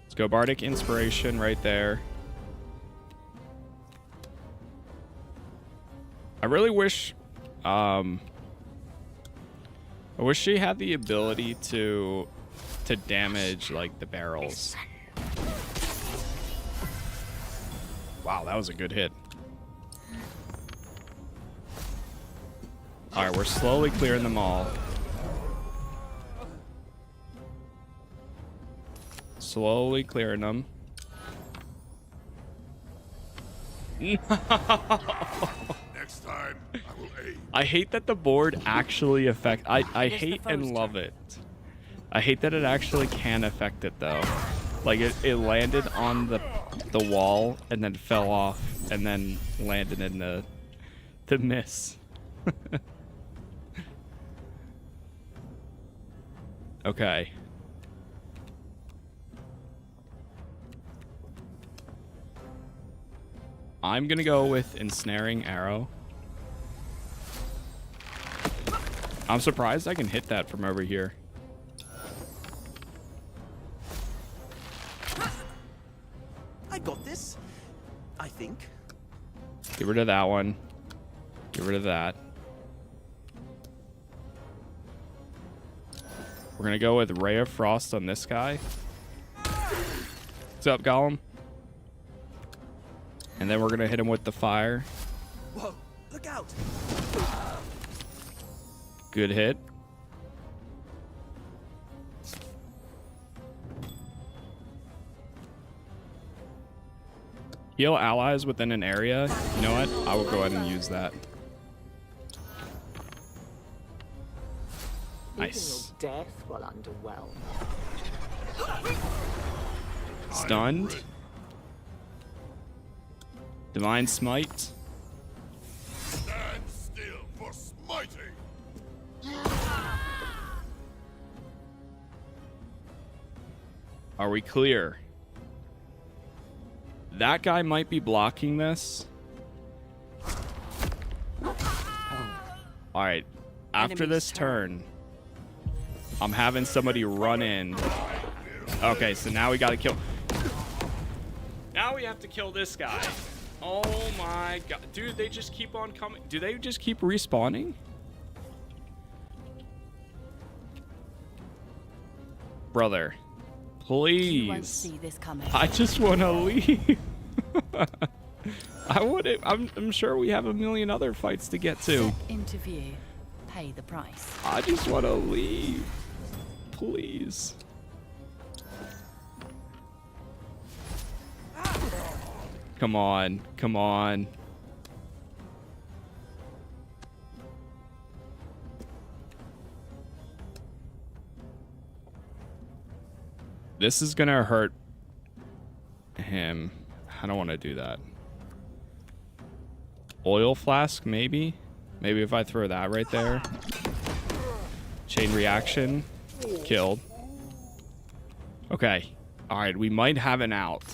[SPEAKER 1] Let's go Bardic Inspiration right there. I really wish, I wish she had the ability to damage like the barrels. Wow, that was a good hit. All right, we're slowly clearing them all. Slowly clearing them.
[SPEAKER 2] Next time, I will aim.
[SPEAKER 1] I hate that the board actually affect. I
[SPEAKER 3] It is
[SPEAKER 1] hate
[SPEAKER 3] the
[SPEAKER 1] and
[SPEAKER 3] foe's
[SPEAKER 1] love
[SPEAKER 3] turn.
[SPEAKER 1] it. I hate that it actually can affect it though. Like it landed on the wall and then fell off and then landed in the miss. Okay. I'm gonna go with Ensnaring Arrow. I'm surprised I can hit that from over here.
[SPEAKER 4] I got this. I think.
[SPEAKER 1] Get rid of that one. Get rid of that. We're gonna go with Ray of Frost on this guy. What's up, Gollum? And then we're gonna hit him with the fire.
[SPEAKER 4] Whoa! Look out!
[SPEAKER 1] Good hit. Heal allies within an area. You know what? I will go ahead and use that. Nice.
[SPEAKER 6] Even your death will underwhelm.
[SPEAKER 1] Stunned. Divine Smite.
[SPEAKER 2] Stand still for smiting.
[SPEAKER 1] Are we clear? That guy might be blocking this. Alright. After
[SPEAKER 3] Enemy's
[SPEAKER 1] this turn, I'm having somebody run in. Okay, so now we gotta kill. Now we have to kill this guy. Oh my god. Dude, they just keep on coming. Do they just keep respawning? Brother,
[SPEAKER 5] You won't
[SPEAKER 1] please.
[SPEAKER 5] see this coming.
[SPEAKER 1] I just want to leave. I would. I'm sure we have a million other fights to get to.
[SPEAKER 5] Step into view. Pay the price.
[SPEAKER 1] I just want to leave. Please. Come on. Come on. This is gonna hurt him. I don't want to do that. Oil flask, maybe? Maybe if I throw that right there. Chain reaction. Killed. Okay. Alright, we might have an out.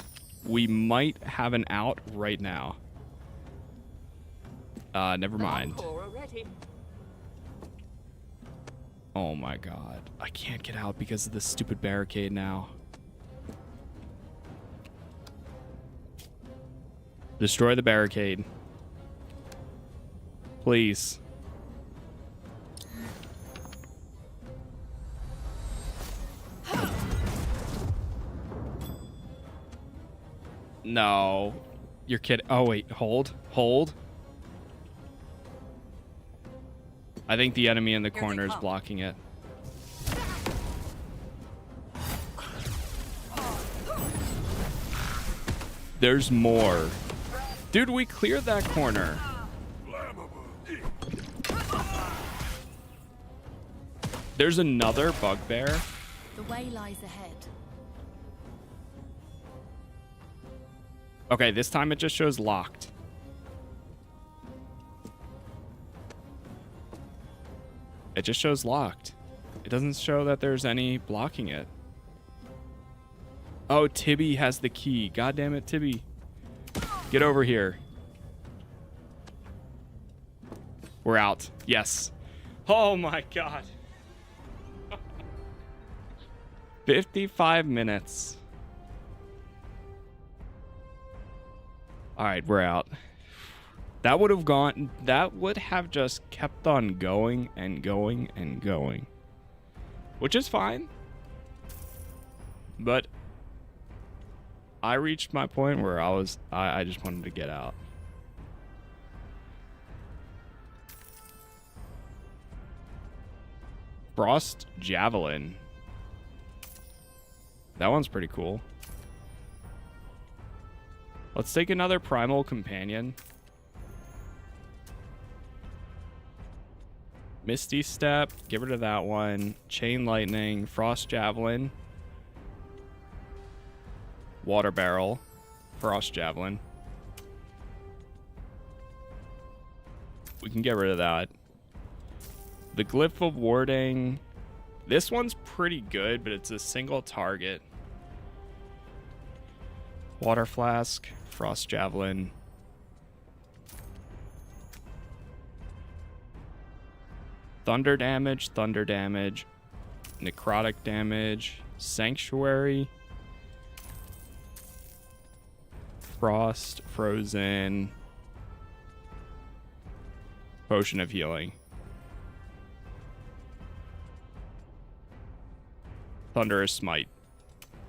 [SPEAKER 1] We might have an out right now. Never mind.
[SPEAKER 6] Encore already.
[SPEAKER 1] Oh my god. I can't get out because of this stupid barricade now. Destroy the barricade. Please. No. You're kidding. Oh, wait. Hold. Hold. I think the enemy in the
[SPEAKER 3] Here they
[SPEAKER 1] corner is
[SPEAKER 3] come.
[SPEAKER 1] blocking it. There's more. Dude, we cleared that corner. There's another bugbear.
[SPEAKER 5] The way lies ahead.
[SPEAKER 1] Okay, this time it just shows locked. It just shows locked. It doesn't show that there's any blocking it. Oh, Tibby has the key. God damn it, Tibby. Get over here. We're out. Yes. Oh my god. 55 minutes. All right, we're out. That would have just kept on going and going and going, which is fine. But I reached my point where I just wanted to get out. Frost Javelin. That one's pretty cool. Let's take another Primal Companion. Misty Step, get rid of that one. Chain Lightning, Frost Javelin. Water Barrel, Frost Javelin. We can get rid of that. The Glyph of Warding. This one's pretty good, but it's a single target. Water Flask, Frost Javelin. Thunder damage, necrotic damage, Sanctuary, Frost, Frozen, Potion of Healing. Thunderous Smite,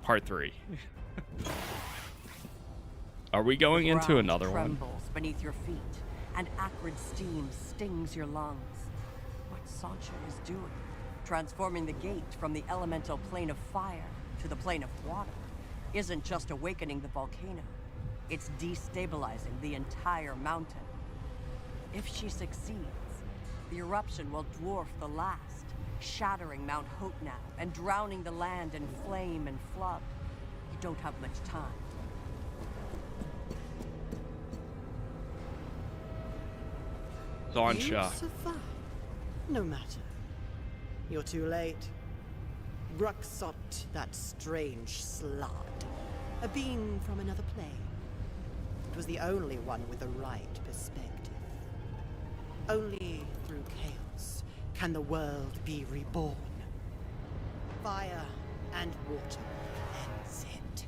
[SPEAKER 1] Part 3. Are we going into another one?
[SPEAKER 3] Trembles beneath your feet, and acrid steam stings your lungs. What Sancha is doing, transforming the gate from the elemental plane of fire to the plane of water, isn't just awakening the volcano. It's destabilizing the entire mountain. If she succeeds, the eruption will dwarf the last, shattering Mount Hotnau and drowning the land in flame and flood. You don't have much time.
[SPEAKER 1] Sancha.
[SPEAKER 7] You survive. No matter. You're too late. Ruxot, that strange slud. A being from another plane. It was the only one with the right perspective. Only through chaos can the world be reborn. Fire and water ends it.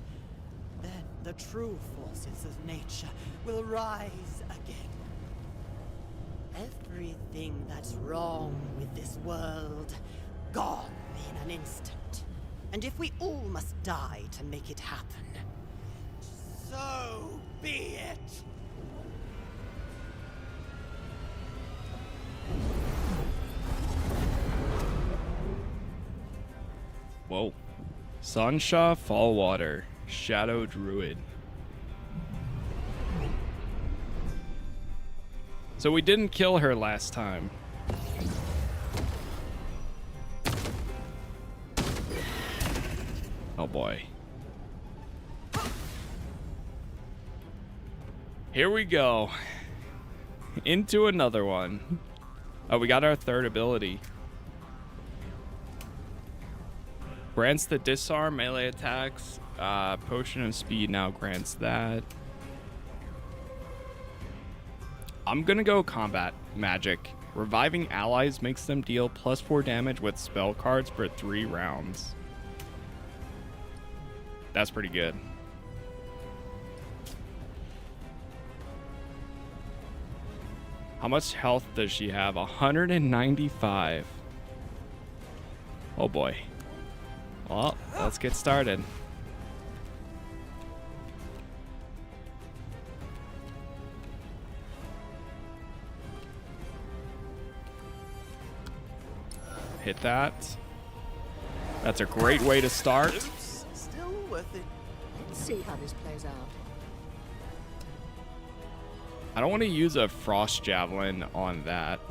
[SPEAKER 7] Then the true forces of nature will rise again. Everything that's wrong with this world, gone in an instant. And if we all must die to make it happen, so be it!
[SPEAKER 1] Whoa. Sancha Fallwater, Shadow Druid. So we didn't kill her last time. Oh boy. Here we go. Into another one. Oh, we got our third ability. Grants the disarm melee attacks. Potion of Speed now grants that. I'm gonna go combat magic. Reviving allies makes them deal +4 damage with spell cards for 3 rounds. That's pretty good. How much health does she have? 195. Oh boy. Well, let's get started. Hit that. That's a great way to start.
[SPEAKER 7] Still worth it.
[SPEAKER 6] Let's see how this plays out.
[SPEAKER 1] I don't want to use a frost javelin on that.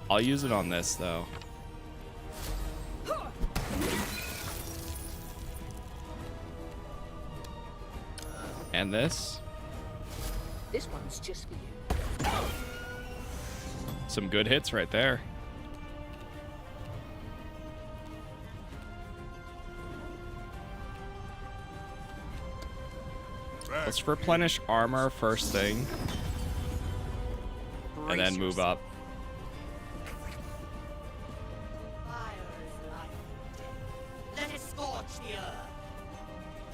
[SPEAKER 1] I'll use it on this though. And this.
[SPEAKER 6] This one's just for you.
[SPEAKER 1] Some good hits right there. Let's replenish armor first thing. And then move up.
[SPEAKER 7] Fire is life. Let it scorch the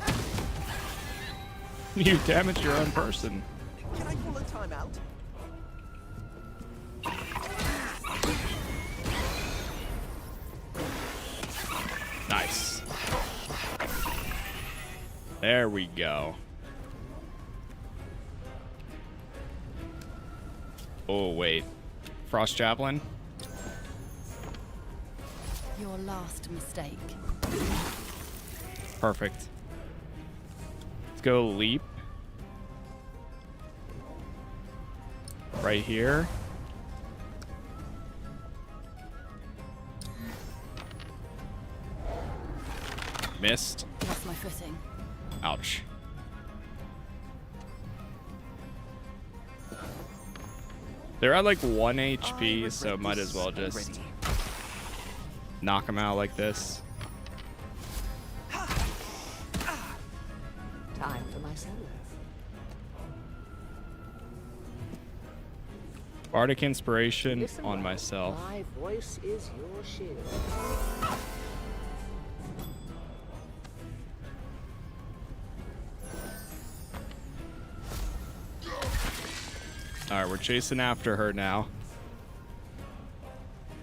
[SPEAKER 7] earth.
[SPEAKER 1] You damage your own person.
[SPEAKER 4] Can I call a timeout?
[SPEAKER 1] Nice. There we go. Oh, wait. Frost Javelin?
[SPEAKER 5] Your last mistake.
[SPEAKER 1] Perfect. Let's go leap. Right here. Missed.
[SPEAKER 5] Lost my footing.
[SPEAKER 1] Ouch. They're at like 1 HP, so might as well just knock them out like this.
[SPEAKER 6] Time for myself.
[SPEAKER 1] Bardic Inspiration
[SPEAKER 6] Listen
[SPEAKER 1] on
[SPEAKER 6] well.
[SPEAKER 1] myself.
[SPEAKER 6] My voice is your shield.
[SPEAKER 1] Alright, we're chasing after her now.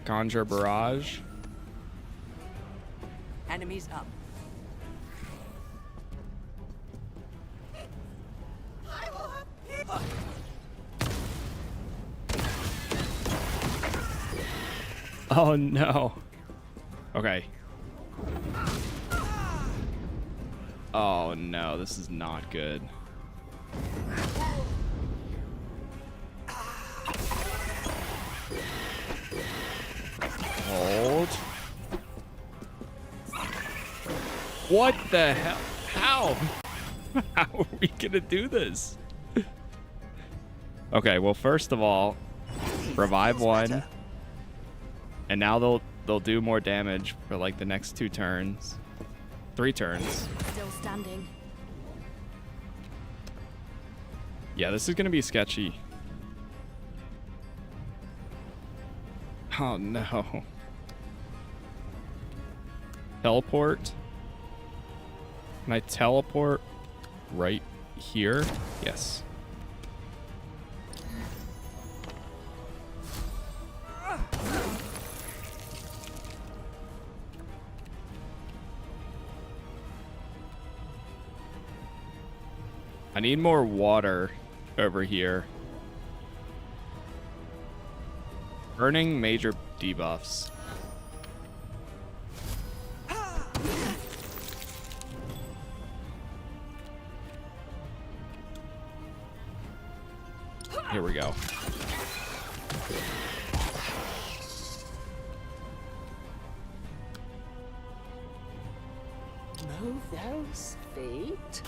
[SPEAKER 1] Conjure Barrage.
[SPEAKER 3] Enemies up.
[SPEAKER 1] Oh no. Okay. Oh no, this is not good. Hold. What the hell? How? How are we gonna do this? Okay, well, first of all, revive one, and now they'll do more damage for like the next 2 turns, 3 turns.
[SPEAKER 5] Still standing.
[SPEAKER 1] Yeah, this is gonna be sketchy. Oh no. Teleport. Can I teleport right here? Yes. I need more water over here. Burning major debuffs. Here we go.
[SPEAKER 6] Move those feet.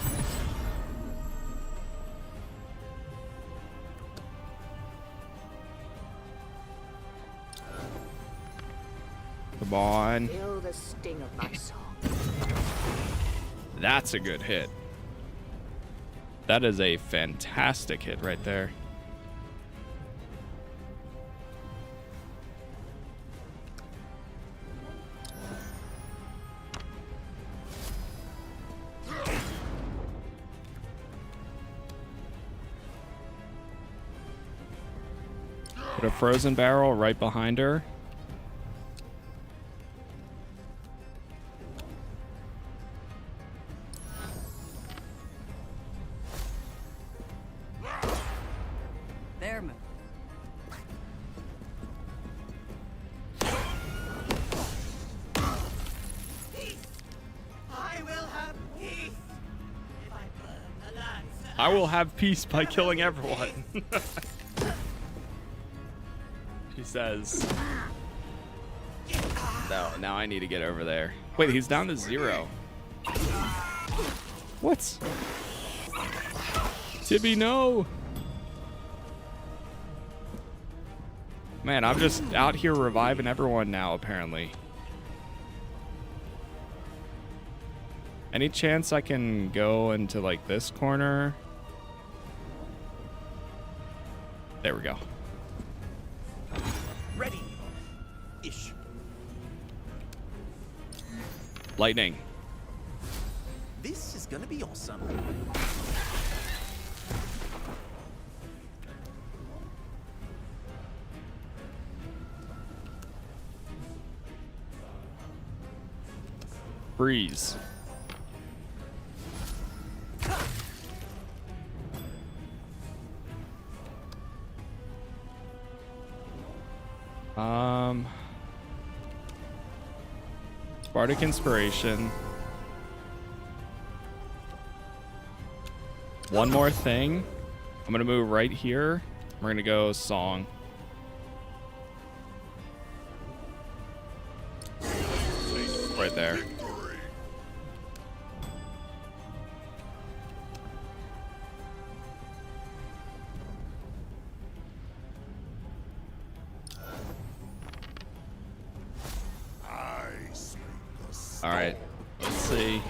[SPEAKER 1] Come on.
[SPEAKER 6] Feel the sting of my song.
[SPEAKER 1] That's a good hit. That is a fantastic hit right there. Put a frozen barrel right behind her.
[SPEAKER 3] Their move.
[SPEAKER 7] I will have peace.
[SPEAKER 1] I will have peace by killing everyone. She says. No, now I need to get over there. Wait, he's down to 0. What? Tibby, no. Man, I'm just out here reviving everyone now, apparently. Any chance I can go into, like, this corner? There we go.
[SPEAKER 4] Ready. Ish.
[SPEAKER 1] Lightning.
[SPEAKER 4] This is gonna be awesome.
[SPEAKER 1] Breeze. Bardic Inspiration. One more thing. I'm gonna move right here. We're gonna go Song. Right there. All right, let's see.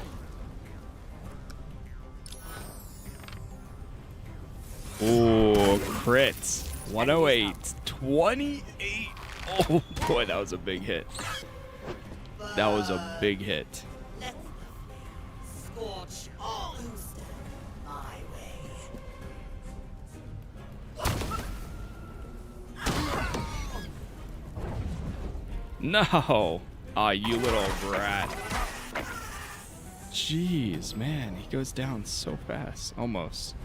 [SPEAKER 1] Ooh, crits. 108. 28. Oh, boy, that was a big hit. That was a big hit.
[SPEAKER 7] Scorch all who stand my way.
[SPEAKER 1] No. Ah, you little brat. Jeez, man, he goes down so fast. Almost.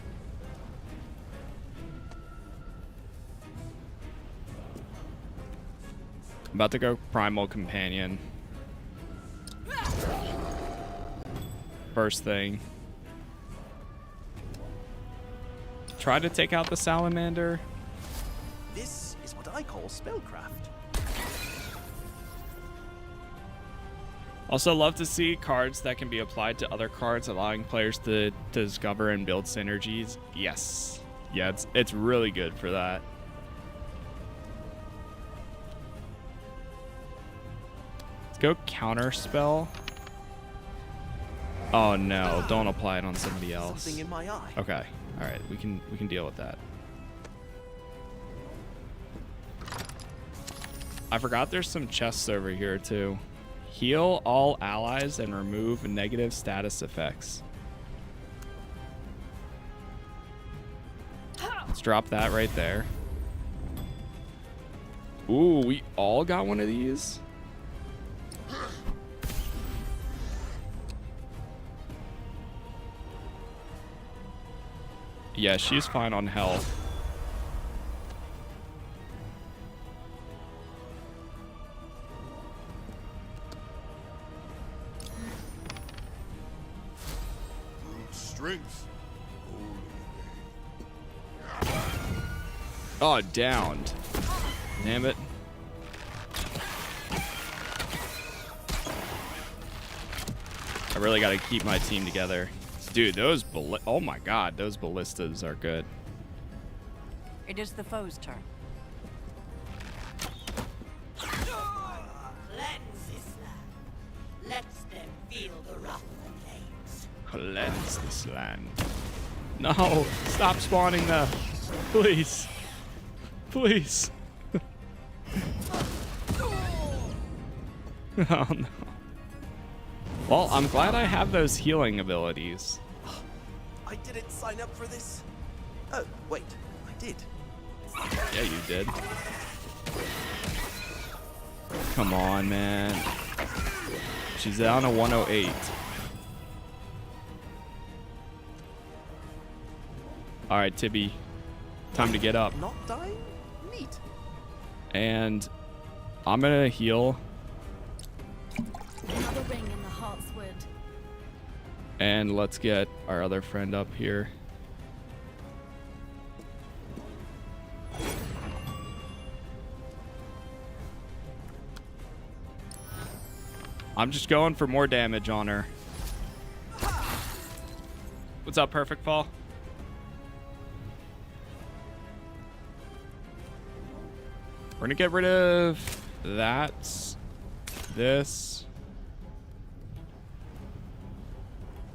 [SPEAKER 1] I'm about to go Primal Companion. First thing. Try to take out the Salamander.
[SPEAKER 4] This is what I call spellcraft.
[SPEAKER 1] Also love to see cards that can be applied to other cards, allowing players to discover and build synergies. Yes. Yeah, it's really good for that. Let's go counter spell. Oh no, don't apply it on somebody else.
[SPEAKER 4] Something in my eye.
[SPEAKER 1] Okay. All right, we can deal with that. I forgot there's some chests over here too. Heal all allies and remove negative status effects. Let's drop that right there. Ooh, we all got one of these? Yeah, she's fine on health.
[SPEAKER 2] Strength.
[SPEAKER 1] Oh, downed. Damn it. I really got to keep my team together. Dude, those oh my god, those ballistas are good.
[SPEAKER 3] It is the foe's turn.
[SPEAKER 7] Let them feel the wrath of the flames.
[SPEAKER 1] Cleanse this land. No, stop spawning them. Please. Please. Oh no. Well, I'm glad I have those healing abilities.
[SPEAKER 4] I didn't sign up for this. Oh, wait, I did.
[SPEAKER 1] Yeah, you did. Come on, man. She's down to 108. All right, Tibby. Time to get up.
[SPEAKER 4] Not dying? Neat.
[SPEAKER 1] And I'm going to heal.
[SPEAKER 5] Another ring in the Heartswood.
[SPEAKER 1] And let's get our other friend up here. I'm just going for more damage on her. What's up, Perfect Fall? We're gonna get rid of that. This.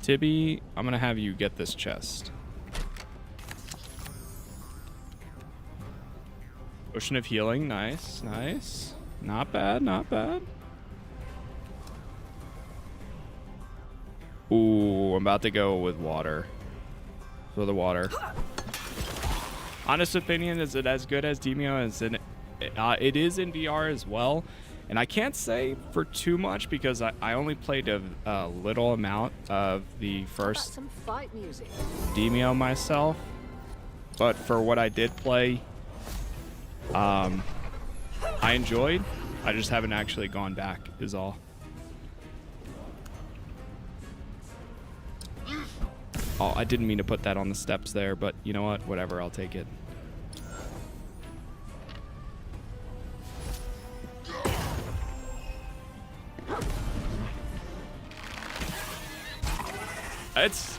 [SPEAKER 1] Tibby, I'm gonna have you get this chest. Ocean of Healing, nice, nice. Not bad, not bad. Ooh, I'm about to go with water. For the water. Honest opinion, is it as good as Demeo? It is in VR as well. And I can't say for too much because I only played a little amount of the first
[SPEAKER 6] Some fight music.
[SPEAKER 1] Demeo myself. But for what I did play, I enjoyed. I just haven't actually gone back is all. Oh, I didn't mean to put that on the steps there, but you know what? Whatever, I'll take it.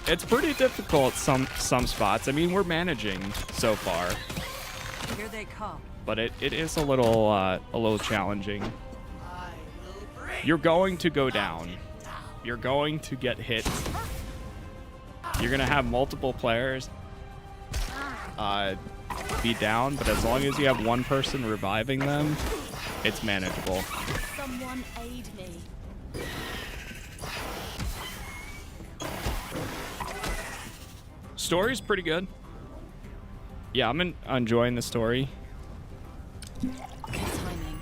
[SPEAKER 1] It's pretty difficult some spots. I mean, we're managing so far,
[SPEAKER 3] Here they come.
[SPEAKER 1] but it is a little challenging. You're going to go down. You're going to get hit. You're gonna have multiple players be down, but as long as you have one person reviving them, it's manageable.
[SPEAKER 5] Someone aid me.
[SPEAKER 1] Story's pretty good. Yeah, I'm enjoying the story.
[SPEAKER 5] Good timing.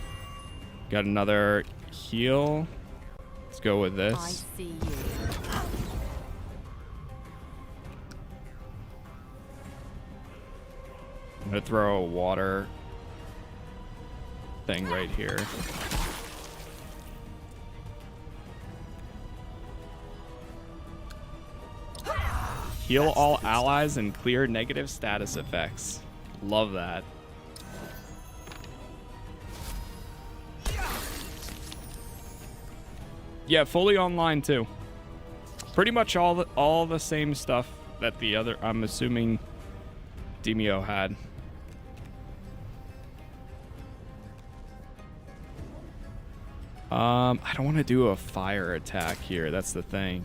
[SPEAKER 1] Got another heal. Let's go with
[SPEAKER 5] I
[SPEAKER 1] this.
[SPEAKER 5] see you.
[SPEAKER 1] I'm gonna throw a water thing right here. Heal all allies and clear negative status effects. Love that. Yeah, fully online too. Pretty much all the same stuff that the other, I'm assuming, Demeo had. I don't want to do a fire attack here. That's the thing.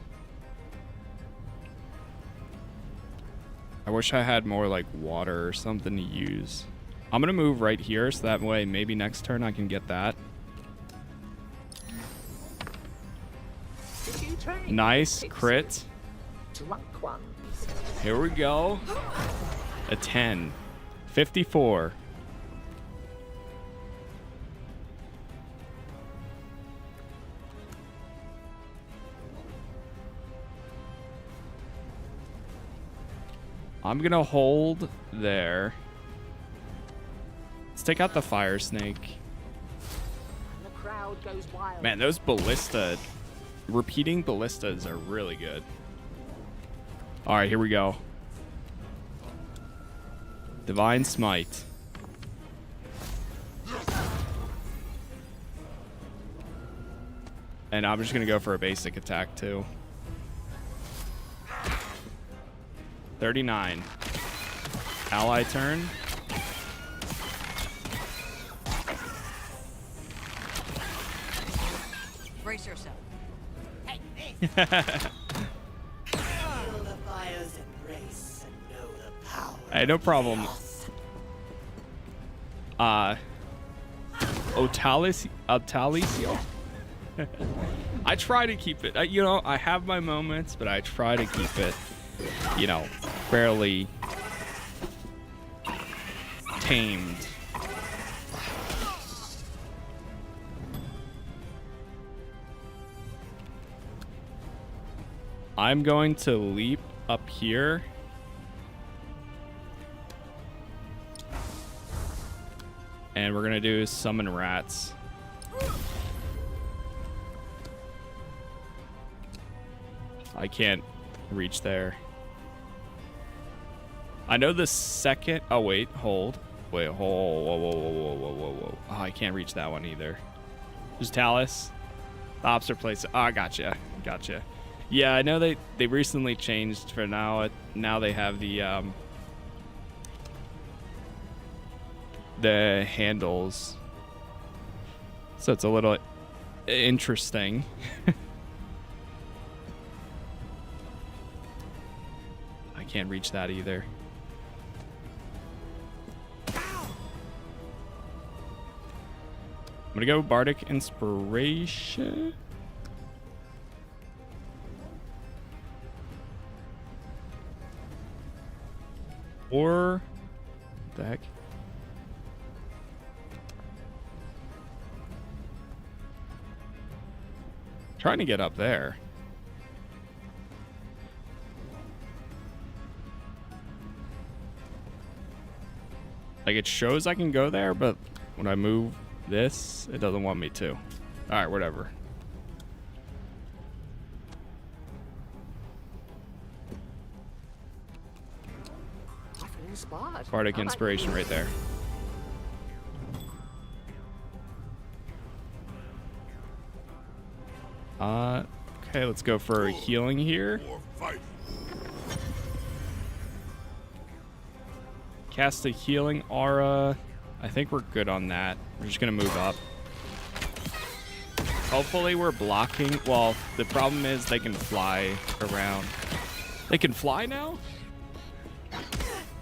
[SPEAKER 1] I wish I had more like water or something to use. I'm gonna move right here so that way maybe next turn I can get that.
[SPEAKER 6] Did you train?
[SPEAKER 1] Nice
[SPEAKER 6] Fix
[SPEAKER 1] crit.
[SPEAKER 6] it. Drunk ones.
[SPEAKER 1] Here we go. A 10. 54. I'm gonna hold there. Let's take out the fire snake.
[SPEAKER 6] And the crowd goes wild.
[SPEAKER 1] Man, those ballista, repeating ballistas are really good. All right, here we go. Divine Smite. And I'm just gonna go for a basic attack too. 39. Ally turn.
[SPEAKER 3] Brace yourself.
[SPEAKER 7] Feel the fire's embrace and know the power.
[SPEAKER 1] Hey, no problem. Otalisio. I try to keep it. You know, I have my moments, but I try to keep it, you know, fairly tamed. I'm going to leap up here. And we're gonna do summon rats. I can't reach there. I know the second. Oh wait, hold. Wait, hold. Whoa, whoa, whoa, whoa, whoa, whoa, whoa. Oh, I can't reach that one either. There's Talus. The opposite place. Oh, gotcha. Gotcha. Yeah, I know they recently changed for now. Now they have the handles. So it's a little interesting. I can't reach that either. I'm gonna go Bardic Inspiration. Or what the heck? Trying to get up there. Like it shows I can go there, but when I move this, it doesn't want me to. All right, whatever.
[SPEAKER 6] I feel inspired.
[SPEAKER 1] Bardic
[SPEAKER 6] I like
[SPEAKER 1] Inspiration right there. Okay, let's go for healing here.
[SPEAKER 2] Or fight.
[SPEAKER 1] Cast a healing aura. I think we're good on that. We're just gonna move up. Hopefully we're blocking. Well, the problem is they can fly around. They can fly now?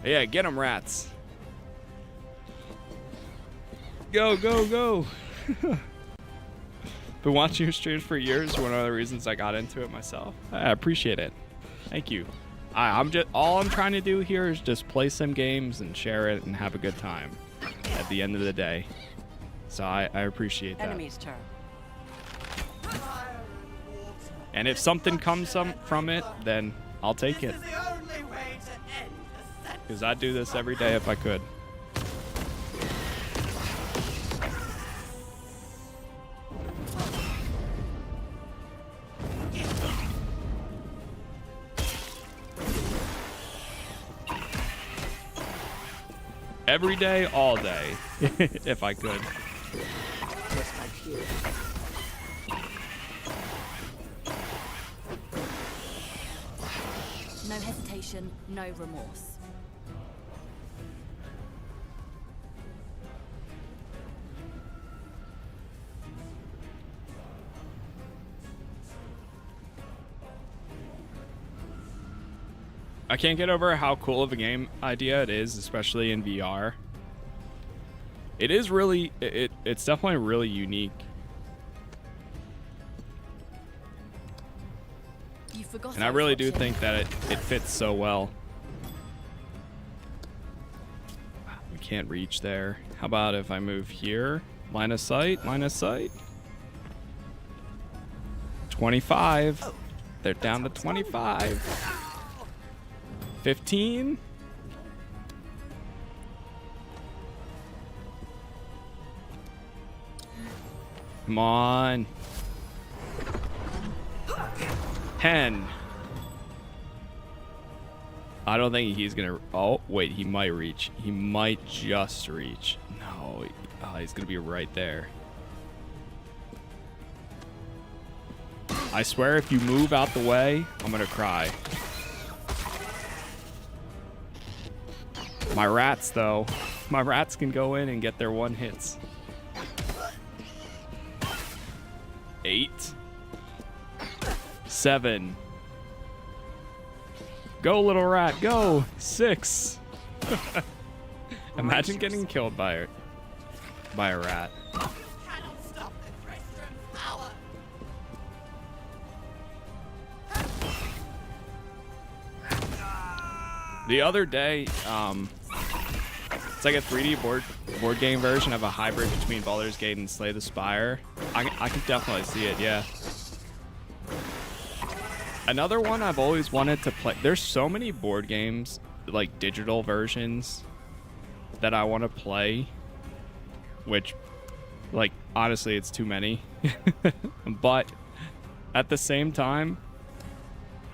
[SPEAKER 1] Yeah, get them, rats. Go, go, go. Been watching your streams for years. One of the reasons I got into it myself. I appreciate it. Thank you. I'm just all I'm trying to do here is just play some games and share it and have a good time at the end of the day. So I appreciate that.
[SPEAKER 3] Enemy's turn.
[SPEAKER 1] And if something comes from it, then I'll take it. Because I'd do this every day if I could. Every day, all day, if I could.
[SPEAKER 6] Yes, thank you.
[SPEAKER 5] No hesitation, no remorse.
[SPEAKER 1] I can't get over how cool of a game idea it is, especially in VR. It is really, it's definitely really unique.
[SPEAKER 5] You forgot.
[SPEAKER 1] And I really do think that it fits so well. We can't reach there. How about if I move here? Line of sight, line of sight. 25. They're down to 25. 15. Come on. 10. I don't think he's gonna. Oh, wait, he might reach. He might just reach. No, he's gonna be right there. I swear if you move out the way, I'm gonna cry. My rats, though. My rats can go in and get their one hits. 8. 7. Go, little rat, go. 6. Imagine getting killed by a rat. The other day, it's like a 3D board game version of a hybrid between Baldur's Gate and Slay the Spire. I can definitely see it, yeah. Another one I've always wanted to play. There's so many board games, like digital versions, that I want to play. Which, like, honestly, it's too many. But at the same time,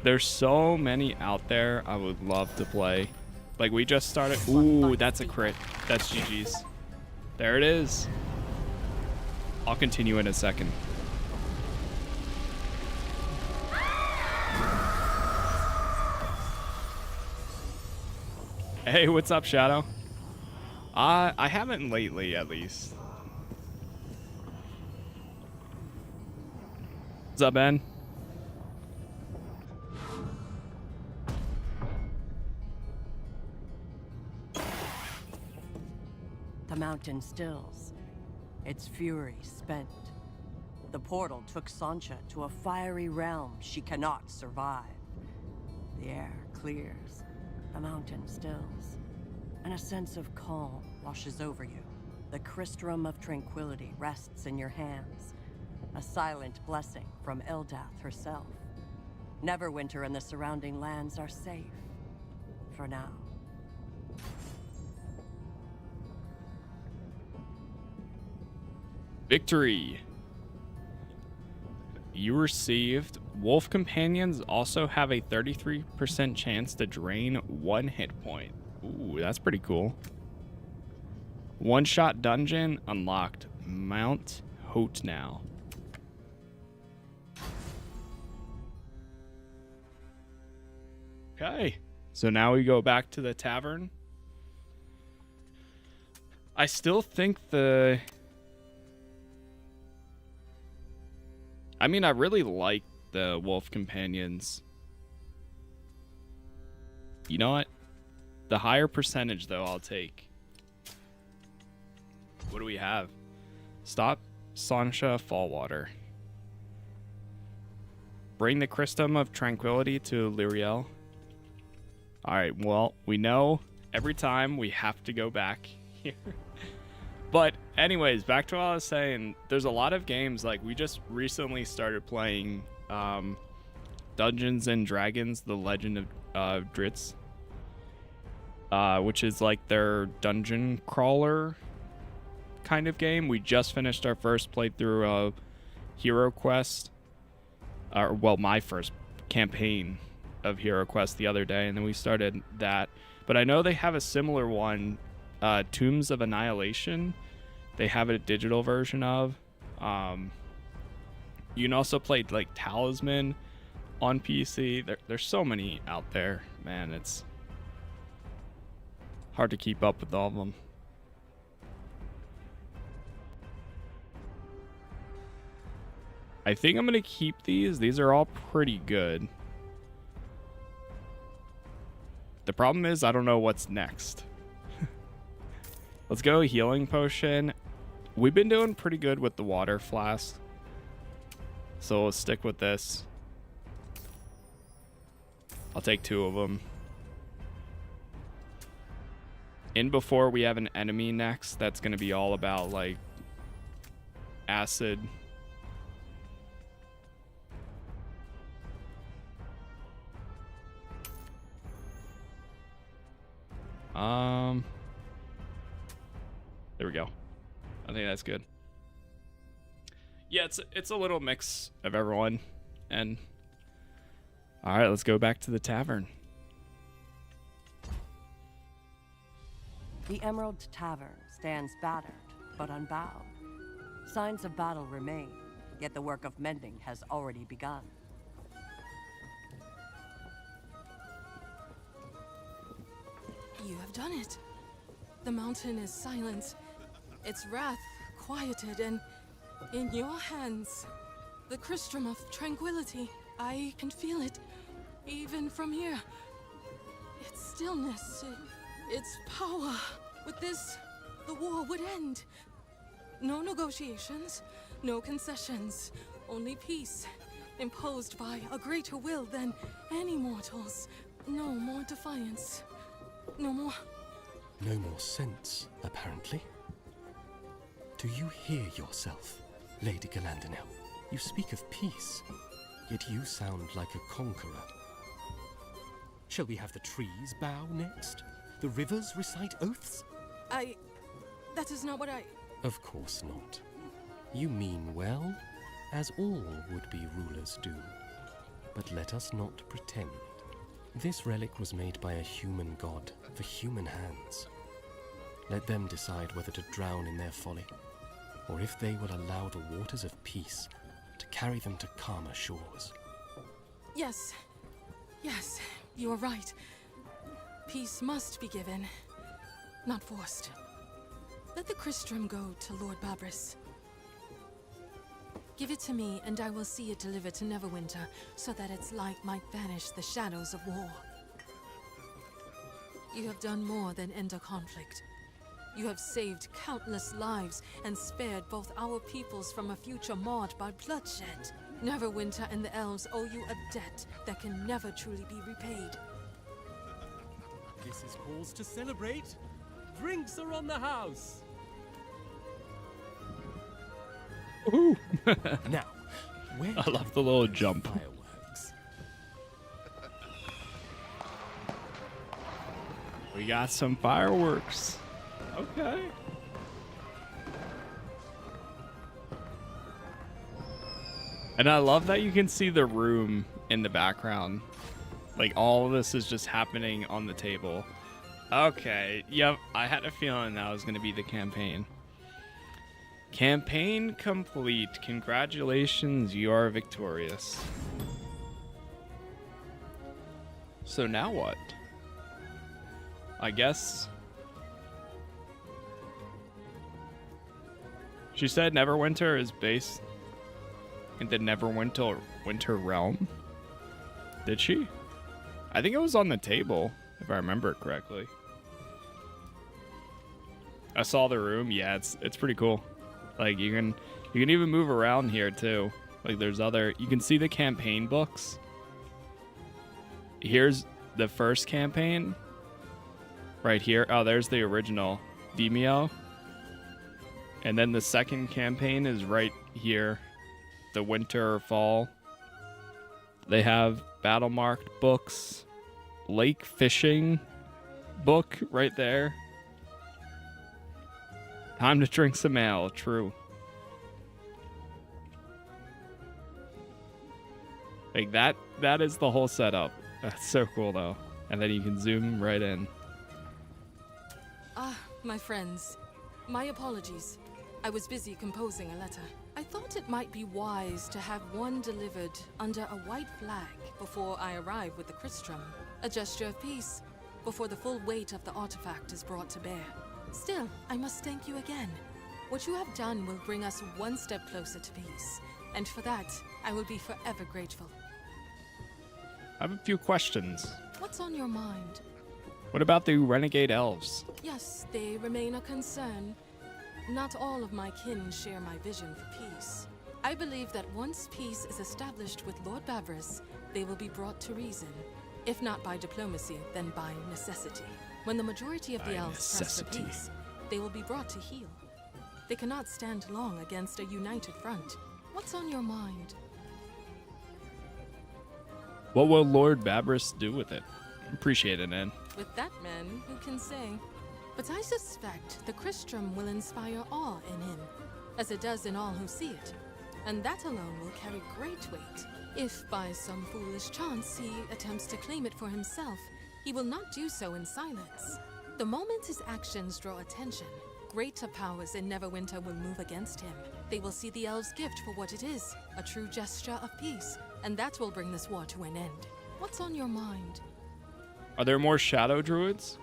[SPEAKER 1] there's so many out there I would love to play. Like, we just started. Ooh, that's a crit. That's GG's. There it is. I'll continue in a second. Hey, what's up, Shadow? I haven't lately, at least. What's up, Ben?
[SPEAKER 3] The mountain stills, its fury spent. The portal took Sancha to a fiery realm she cannot survive. The air clears, the mountain stills, and a sense of calm washes over you. The Crystrum of Tranquility rests in your hands, a silent blessing from Eldath herself. Neverwinter and the surrounding lands are safe, for now.
[SPEAKER 1] Victory. You received. Wolf companions also have a 33% chance to drain 1 hit point. Ooh, that's pretty cool. One-shot dungeon unlocked. Mount Hote now. Okay, so now we go back to the tavern. I still think I mean, I really like the wolf companions. You know what? The higher percentage, though, I'll take. What do we have? Stop Sancha Fallwater. Bring the Crystrum of Tranquility to Lyriel. Alright, well, we know every time we have to go back here. But anyways, back to what I was saying. There's a lot of games, like we just recently started playing Dungeons and Dragons, The Legend of Dritz, which is like their dungeon crawler kind of game. We just finished our first playthrough of Hero Quest, or well, my first campaign of Hero Quest the other day, and then we started that. But I know they have a similar one, Tombs of Annihilation. They have a digital version of. You can also play like Talisman on PC. There's so many out there, man. It's hard to keep up with all of them. I think I'm gonna keep these. These are all pretty good. The problem is I don't know what's next. Let's go healing potion. We've been doing pretty good with the water flask, so we'll stick with this. I'll take 2 of them. In before we have an enemy next, that's going to be all about like acid. There we go. I think that's good. Yeah, it's a little mix of everyone. And all right, let's go back to the tavern.
[SPEAKER 3] The Emerald Tavern stands battered, but unbowed. Signs of battle remain, yet the work of mending has already begun.
[SPEAKER 5] You have done it. The mountain is silent. Its wrath quieted, and in your hands, the Crystrum of Tranquility. I can feel it, even from here. Its stillness, its power. With this, the war would end. No negotiations, no concessions, only peace, imposed by a greater will than any mortals. No more defiance. No more.
[SPEAKER 8] No more sense, apparently. Do you hear yourself, Lady Galandinel? You speak of peace, yet you sound like a conqueror. Shall we have the trees bow next? The rivers recite oaths?
[SPEAKER 5] That is not what I...
[SPEAKER 8] Of course not. You mean well, as all would-be rulers do. But let us not pretend. This relic was made by a human god for human hands. Let them decide whether to drown in their folly, or if they will allow the waters of peace to carry them to calmer shores.
[SPEAKER 5] Yes, you are right. Peace must be given, not forced. Let the Crystrum go to Lord Babris. Give it to me, and I will see it delivered to Neverwinter, so that its light might banish the shadows of war. You have done more than end a conflict. You have saved countless lives and spared both our peoples from a future marred by bloodshed. Neverwinter and the elves owe you a debt that can never truly be repaid.
[SPEAKER 8] This is cause to celebrate. Drinks are on the house.
[SPEAKER 1] Ooh.
[SPEAKER 8] Now, where
[SPEAKER 1] I love the little jump.
[SPEAKER 8] fireworks?
[SPEAKER 1] We got some fireworks. Okay. And I love that you can see the room in the background. Like, all of this is just happening on the table. Okay, yep, I had a feeling that was going to be the campaign. Campaign complete. Congratulations, you are victorious. So now what? I guess... She said Neverwinter is based in the Winter realm. Did she? I think it was on the table, if I remember it correctly. I saw the room. Yeah, it's pretty cool. Like you can even move around here too. Like there's other. You can see the campaign books. Here's the first campaign. Right here. Oh, there's the original Demeo. And then the second campaign is right here. The winter or fall. They have Battlemarked books. Lake fishing book right there. Time to drink some ale. True. Like that is the whole setup. That's so cool though. And then you can zoom right in.
[SPEAKER 5] Ah, my friends. My apologies. I was busy composing a letter. I thought it might be wise to have one delivered under a white flag before I arrive with the Crystrum. A gesture of peace before the full weight of the artifact is brought to bear. Still, I must thank you again. What you have done will bring us one step closer to peace, and for that, I will be forever grateful.
[SPEAKER 1] I have a few questions.
[SPEAKER 5] What's on your mind?
[SPEAKER 1] What about the renegade elves?
[SPEAKER 5] Yes, they remain a concern. Not all of my kin share my vision for peace. I believe that once peace is established with Lord Babris, they will be brought to reason. If not by diplomacy, then by necessity. When the majority of the elves press for peace, they will be brought to heel. They cannot stand long against a united front. What's on your mind?
[SPEAKER 1] What will Lord Babris do with it? Appreciate it, Ed.
[SPEAKER 5] With that man, who can say? But I suspect the Crystrum will inspire awe in him, as it does in all who see it. And that alone will carry great weight. If by some foolish chance he attempts to claim it for himself, he will not do so in silence. The moment his actions draw attention, greater powers in Neverwinter will move against him. They will see the elves' gift for what it is, a true gesture of peace, and that will bring this war to an end. What's on your mind?
[SPEAKER 1] Are there more shadow druids?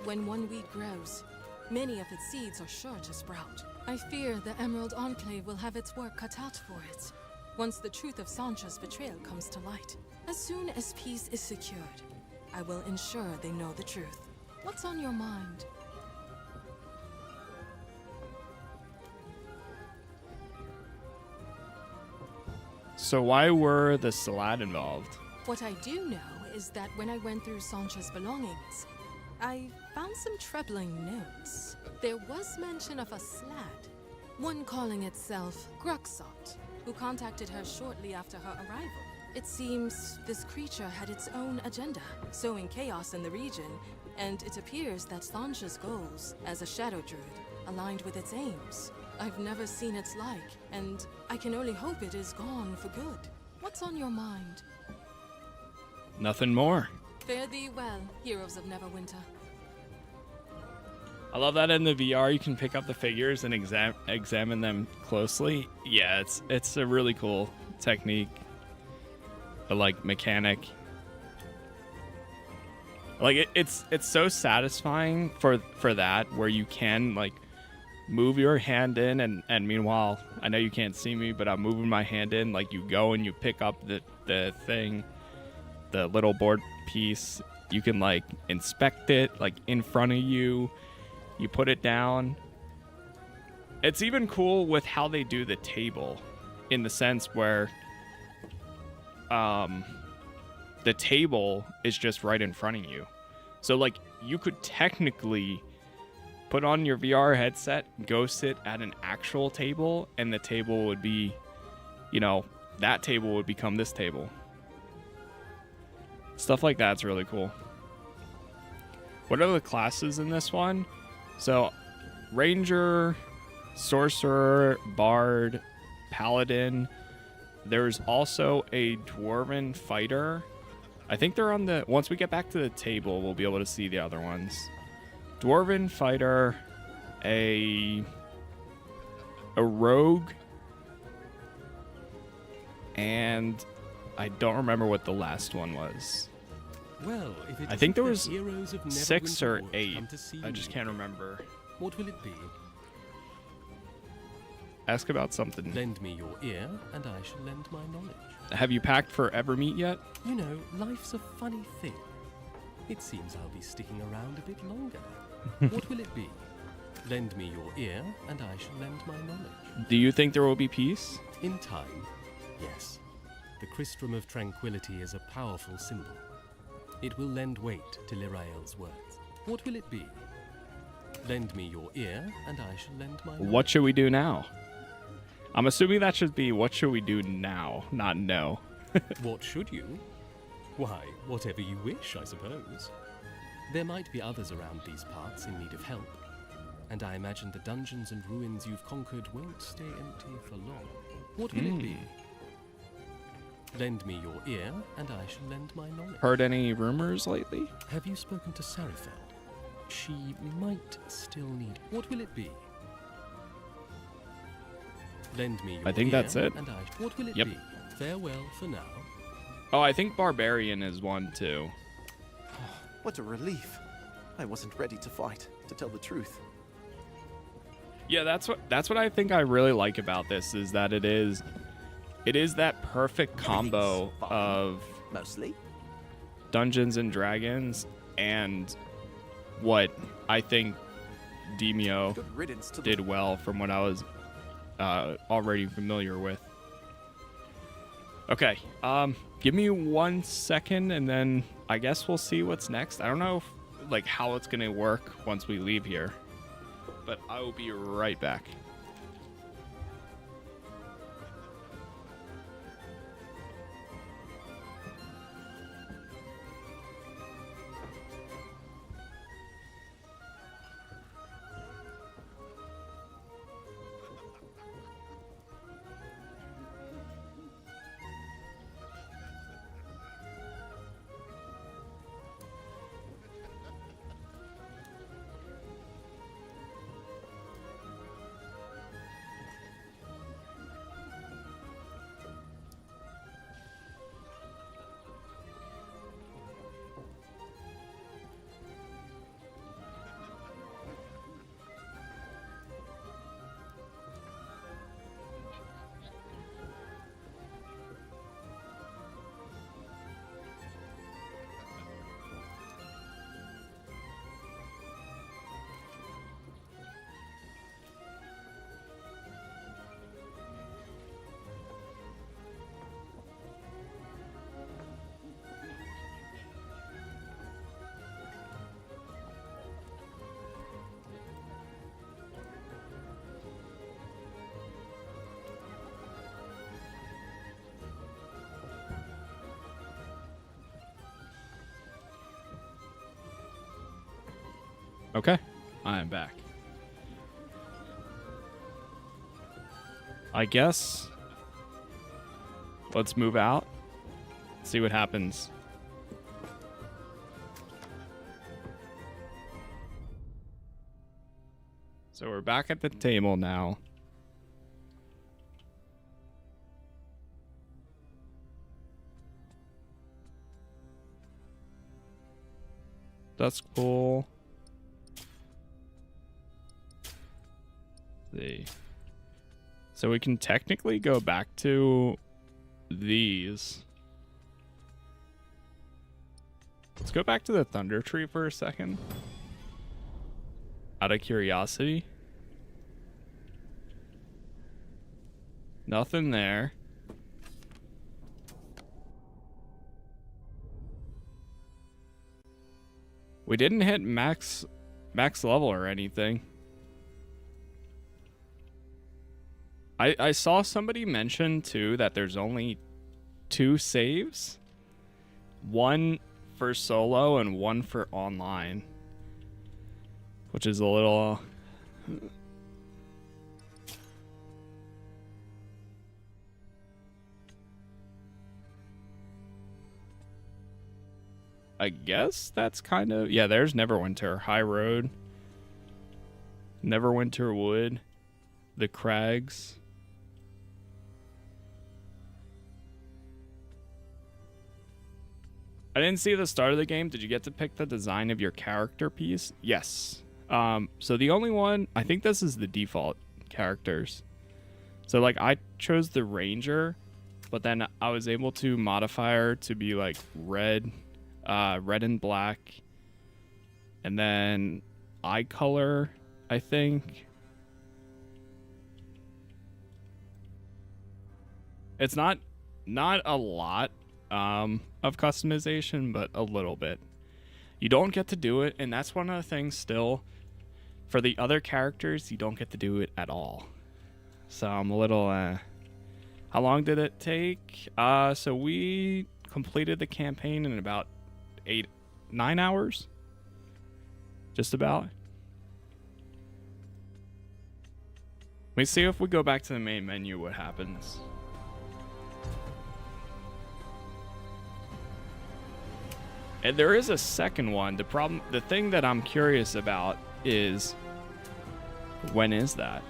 [SPEAKER 5] When one weed grows, many of its seeds are sure to sprout. I fear the Emerald Enclave will have its work cut out for it, once the truth of Sancha's betrayal comes to light. As soon as peace is secured, I will ensure they know the truth. What's on your mind?
[SPEAKER 1] So why were the Salad involved?
[SPEAKER 5] What I do know is that when I went through Sancha's belongings, I found some troubling notes. There was mention of a Slad, one calling itself Gruxot, who contacted her shortly after her arrival. It seems this creature had its own agenda, sowing chaos in the region, and it appears that Sancha's goals as a Shadow Druid aligned with its aims. I've never seen its like, and I can only hope it is gone for good. What's on your mind?
[SPEAKER 1] Nothing more.
[SPEAKER 5] Fare thee well, heroes of Neverwinter.
[SPEAKER 1] I love that in the VR you can pick up the figures and examine them closely. Yeah, it's a really cool technique. Like mechanic. Like it's so satisfying for that, where you can like move your hand in, and meanwhile, I know you can't see me, but I'm moving my hand in. Like you go and you pick up the thing, the little board piece. You can like inspect it like in front of you. You put it down. It's even cool with how they do the table, in the sense where the table is just right in front of you. So like you could technically put on your VR headset, go sit at an actual table, and the table would be, you know, that table would become this table. Stuff like that's really cool. What are the classes in this one? So Ranger, Sorcerer, Bard, Paladin. There's also a Dwarven Fighter. I think they're on the... Once we get back to the table, we'll be able to see the other ones. Dwarven Fighter, a Rogue, and I don't remember what the last one was.
[SPEAKER 8] Well, if it
[SPEAKER 1] I think there
[SPEAKER 8] isn't
[SPEAKER 1] was
[SPEAKER 8] the heroes of
[SPEAKER 1] 6
[SPEAKER 8] Neverwinter
[SPEAKER 1] or
[SPEAKER 8] Wood
[SPEAKER 1] 8.
[SPEAKER 8] come to see
[SPEAKER 1] I just
[SPEAKER 8] me.
[SPEAKER 1] can't remember.
[SPEAKER 8] What will it be?
[SPEAKER 1] Ask about something.
[SPEAKER 8] Lend me your ear, and I shall lend my knowledge.
[SPEAKER 1] Have you packed for Evermeet yet?
[SPEAKER 8] You know, life's a funny thing. It seems I'll be sticking around a bit longer. What will it be? Lend me your ear, and I shall lend my knowledge.
[SPEAKER 1] Do you think there will be peace?
[SPEAKER 8] In time, yes. The Crystrum of Tranquility is a powerful symbol. It will lend weight to Lirael's words. What will it be? Lend me your ear, and I shall lend my knowledge.
[SPEAKER 1] What should we do now? I'm assuming that should be what should we do now, not no.
[SPEAKER 8] What should you? Why, whatever you wish, I suppose. There might be others around these parts in need of help, and I imagine the dungeons and ruins you've conquered won't stay empty for long. What will it be? Lend me your ear, and I shall lend my knowledge.
[SPEAKER 1] Heard any rumors lately?
[SPEAKER 8] Have you spoken to Sarifel? She might still need... What will it be? Lend me your
[SPEAKER 1] I think
[SPEAKER 8] ear,
[SPEAKER 1] that's it.
[SPEAKER 8] And I... What will it
[SPEAKER 1] Yep.
[SPEAKER 8] be? Farewell for now.
[SPEAKER 1] Oh, I think Barbarian is one too.
[SPEAKER 4] What a relief. I wasn't ready to fight, to tell the truth.
[SPEAKER 1] Yeah, that's what I think I really like about this, is that it is that perfect combo
[SPEAKER 4] Everything's fine.
[SPEAKER 1] of
[SPEAKER 4] Mostly.
[SPEAKER 1] Dungeons and Dragons and what I think Demeo
[SPEAKER 4] Good riddance to
[SPEAKER 1] did well from what I was already familiar with. Okay, give me 1 second, and then I guess we'll see what's next. I don't know like how it's gonna work once we leave here, but I will be right back. Okay, I am back. I guess let's move out, see what happens. So we're back at the table now. That's cool. See. So we can technically go back to these. Let's go back to the Thunder Tree for a second. Out of curiosity. Nothing there. We didn't hit max level or anything. I saw somebody mention too that there's only 2 saves. One for solo and one for online. Which is a little I guess that's kind of... Yeah, there's Neverwinter. High Road. Neverwinter Wood. The Crags. I didn't see the start of the game. Did you get to pick the design of your character piece? Yes. So the only one... I think this is the default characters. So, like, I chose the Ranger, but then I was able to modify her to be, like, red and black, and then eye color, I think. It's not a lot of customization, but a little bit. You don't get to do it, and that's one of the things still. For the other characters, you don't get to do it at all. So I'm a little... How long did it take? So we completed the campaign in about 9 hours, just about. Let me see if we go back to the main menu what happens. And there is a second one. The thing that I'm curious about is, when is that?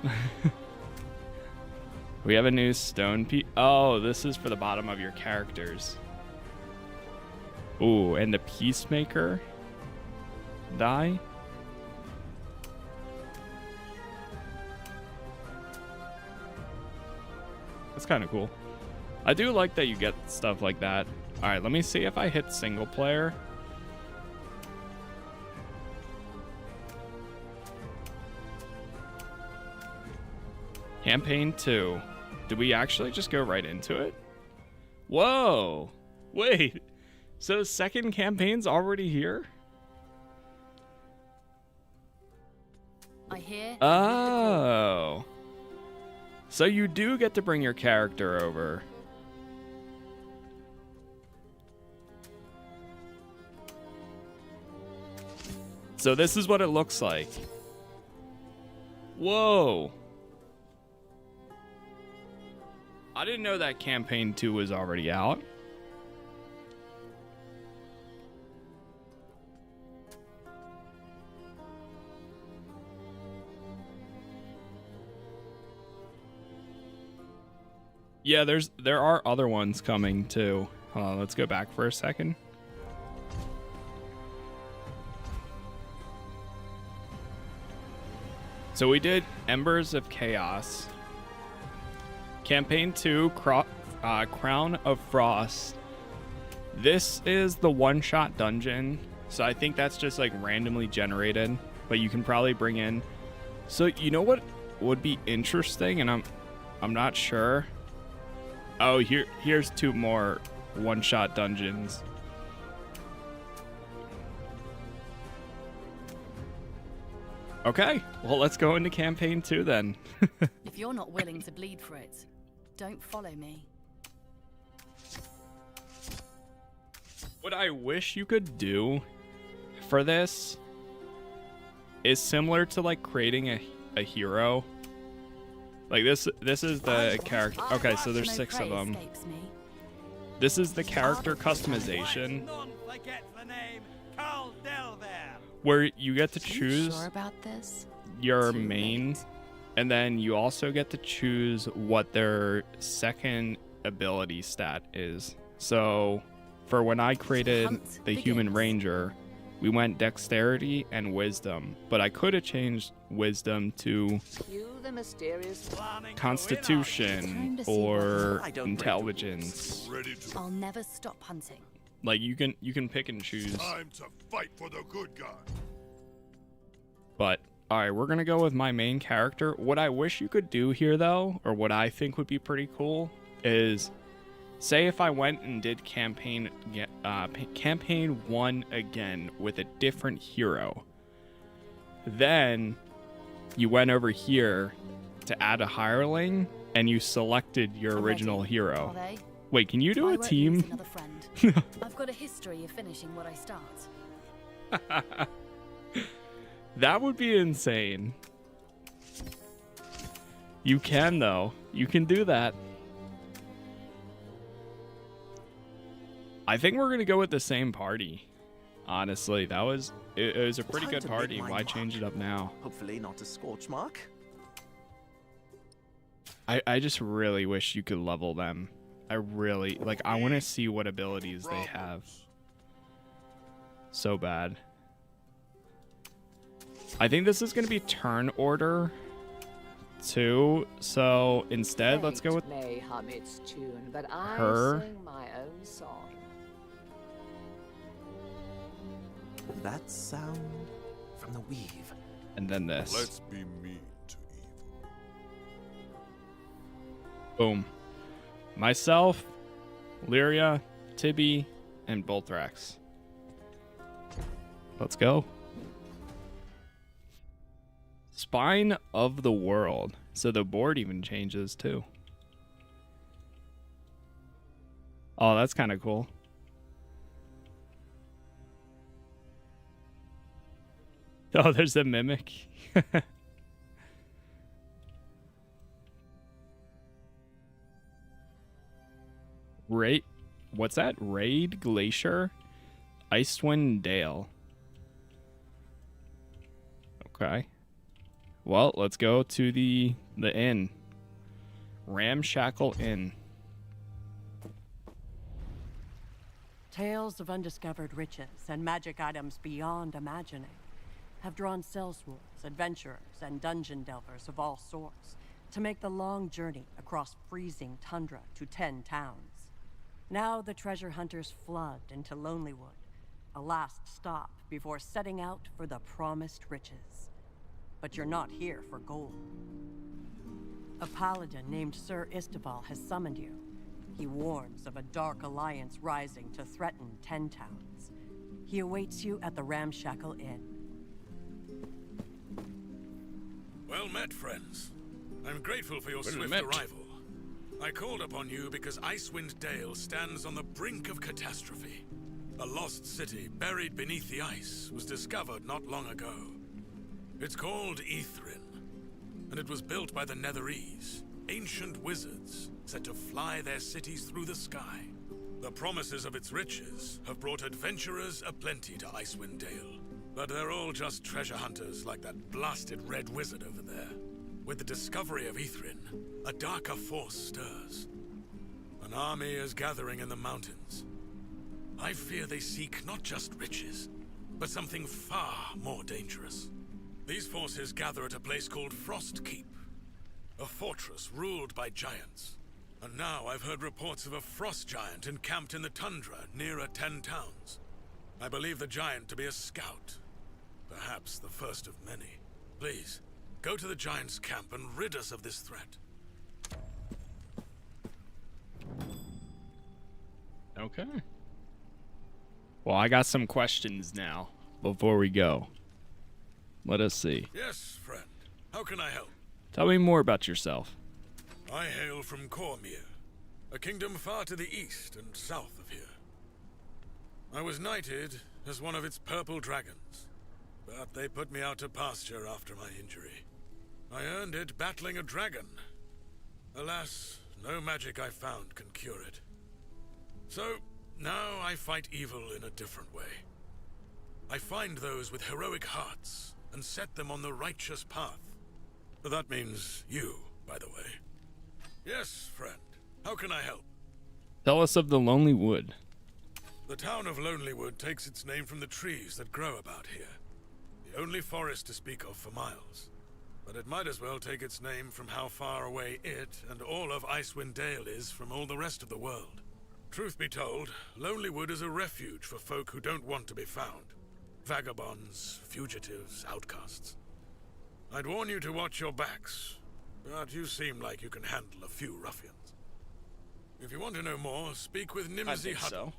[SPEAKER 1] We have a new stone piece. Oh, this is for the bottom of your characters. Ooh, and the Peacemaker die. That's kind of cool. I do like that you get stuff like that. All right, let me see if I hit single player. Campaign 2. Did we actually just go right into it? Whoa. Wait. So the second campaign's already here?
[SPEAKER 9] I hear.
[SPEAKER 1] Oh. So you do get to bring your character over. So this is what it looks like. Whoa. I didn't know that campaign 2 was already out. Yeah, there are other ones coming too. Hold on, let's go back for a second. So we did Embers of Chaos. Campaign 2, Crown of Frost. This is the one-shot dungeon. So I think that's just like randomly generated, but you can probably bring in. So you know what would be interesting, and I'm not sure. Oh, here's 2 more one-shot dungeons. Okay, well, let's go into campaign 2 then.
[SPEAKER 9] If you're not willing to bleed for it, don't follow me.
[SPEAKER 1] What I wish you could do for this is similar to like creating a hero. Like this is the character. Okay, so there's 6 of them. This is the character customization, where you get to choose your main, and then you also get to choose what their second ability stat is. So for when I created the Human Ranger, We went dexterity and wisdom, but I could have changed wisdom to
[SPEAKER 6] Cue the mysterious
[SPEAKER 1] constitution or intelligence.
[SPEAKER 2] Ready to
[SPEAKER 9] I'll never stop hunting.
[SPEAKER 1] Like you can pick and choose.
[SPEAKER 2] time to fight for the good guy.
[SPEAKER 1] But all right, we're gonna go with my main character. What I wish you could do here, though, or what I think would be pretty cool, is say if I went and did campaign 1 again with a different hero. Then you went over here to add a hireling, and you selected your
[SPEAKER 9] I'm
[SPEAKER 1] original
[SPEAKER 9] ready.
[SPEAKER 1] hero.
[SPEAKER 9] Are they?
[SPEAKER 1] Wait, can you do
[SPEAKER 9] I
[SPEAKER 1] a
[SPEAKER 9] won't
[SPEAKER 1] team?
[SPEAKER 9] lose another friend. I've got a history of finishing what I start.
[SPEAKER 1] That would be insane. You can, though. You can do that. I think we're gonna go with the same party. Honestly, it was a pretty
[SPEAKER 4] Time
[SPEAKER 1] good
[SPEAKER 4] to make
[SPEAKER 1] party.
[SPEAKER 4] my
[SPEAKER 1] Why
[SPEAKER 4] mark.
[SPEAKER 1] change it up now?
[SPEAKER 4] Hopefully not a scorch mark.
[SPEAKER 1] I just really wish you could level them. I really I want to see what abilities they have. So bad. I think this is gonna be turn order too. So instead, let's go with
[SPEAKER 6] Fate may hum its tune, but I
[SPEAKER 1] her.
[SPEAKER 6] sing my own song.
[SPEAKER 4] That sound from the weave.
[SPEAKER 1] and then this.
[SPEAKER 2] Let's be mean to evil.
[SPEAKER 1] Boom. Myself, Lyria, Tibby, and Bolthrax. Let's go. Spine of the World. So the board even changes too. Oh, that's kind of cool. Oh, there's a mimic. What's that? Raid Glacier? Icewind Dale. Okay. Well, let's go to the inn. Ramshackle Inn.
[SPEAKER 3] Tales of undiscovered riches and magic items beyond imagining have drawn sellswords, adventurers, and dungeon delvers of all sorts to make the long journey across freezing tundra to 10 towns. Now the treasure hunters flood into Lonelywood, a last stop before setting out for the promised riches. But you're not here for gold. A paladin named Sir Isteval has summoned you. He warns of a dark alliance rising to threaten 10 towns. He awaits you at the Ramshackle Inn.
[SPEAKER 10] Well met, friends. I'm grateful for your
[SPEAKER 1] Well
[SPEAKER 10] swift
[SPEAKER 1] met.
[SPEAKER 10] arrival. I called upon you because Icewind Dale stands on the brink of catastrophe. A lost city buried beneath the ice was discovered not long ago. It's called Ithrin, and it was built by the Netherese, ancient wizards set to fly their cities through the sky. The promises of its riches have brought adventurers aplenty to Icewind Dale, but they're all just treasure hunters like that blasted red wizard over there. With the discovery of Ithrin, a darker force stirs. An army is gathering in the mountains. I fear they seek not just riches, but something far more dangerous. These forces gather at a place called Frost Keep, a fortress ruled by giants. And now I've heard reports of a frost giant encamped in the tundra nearer 10 towns. I believe the giant to be a scout, perhaps the first of many. Please, go to the giant's camp and rid us of this threat.
[SPEAKER 1] Okay. Well, I got some questions now before we go. Let us see.
[SPEAKER 10] Yes, friend. How can I help?
[SPEAKER 1] Tell me more about yourself.
[SPEAKER 10] I hail from Cormyr, a kingdom far to the east and south of here. I was knighted as one of its purple dragons, but they put me out to pasture after my injury. I earned it battling a dragon. Alas, no magic I found can cure it. So, now I fight evil in a different way. I find those with heroic hearts and set them on the righteous path. That means you, by the way. Yes, friend. How can I help?
[SPEAKER 1] Tell us of the Lonely Wood.
[SPEAKER 10] The town of Lonelywood takes its name from the trees that grow about here. The only forest to speak of for miles. But it might as well take its name from how far away it and all of Icewind Dale is from all the rest of the world. Truth be told, Lonelywood is a refuge for folk who don't want to be found. Vagabonds, fugitives, outcasts. I'd warn you to watch your backs, but you seem like you can handle a few ruffians. If you want to know more, speak with Nimsy Huddle.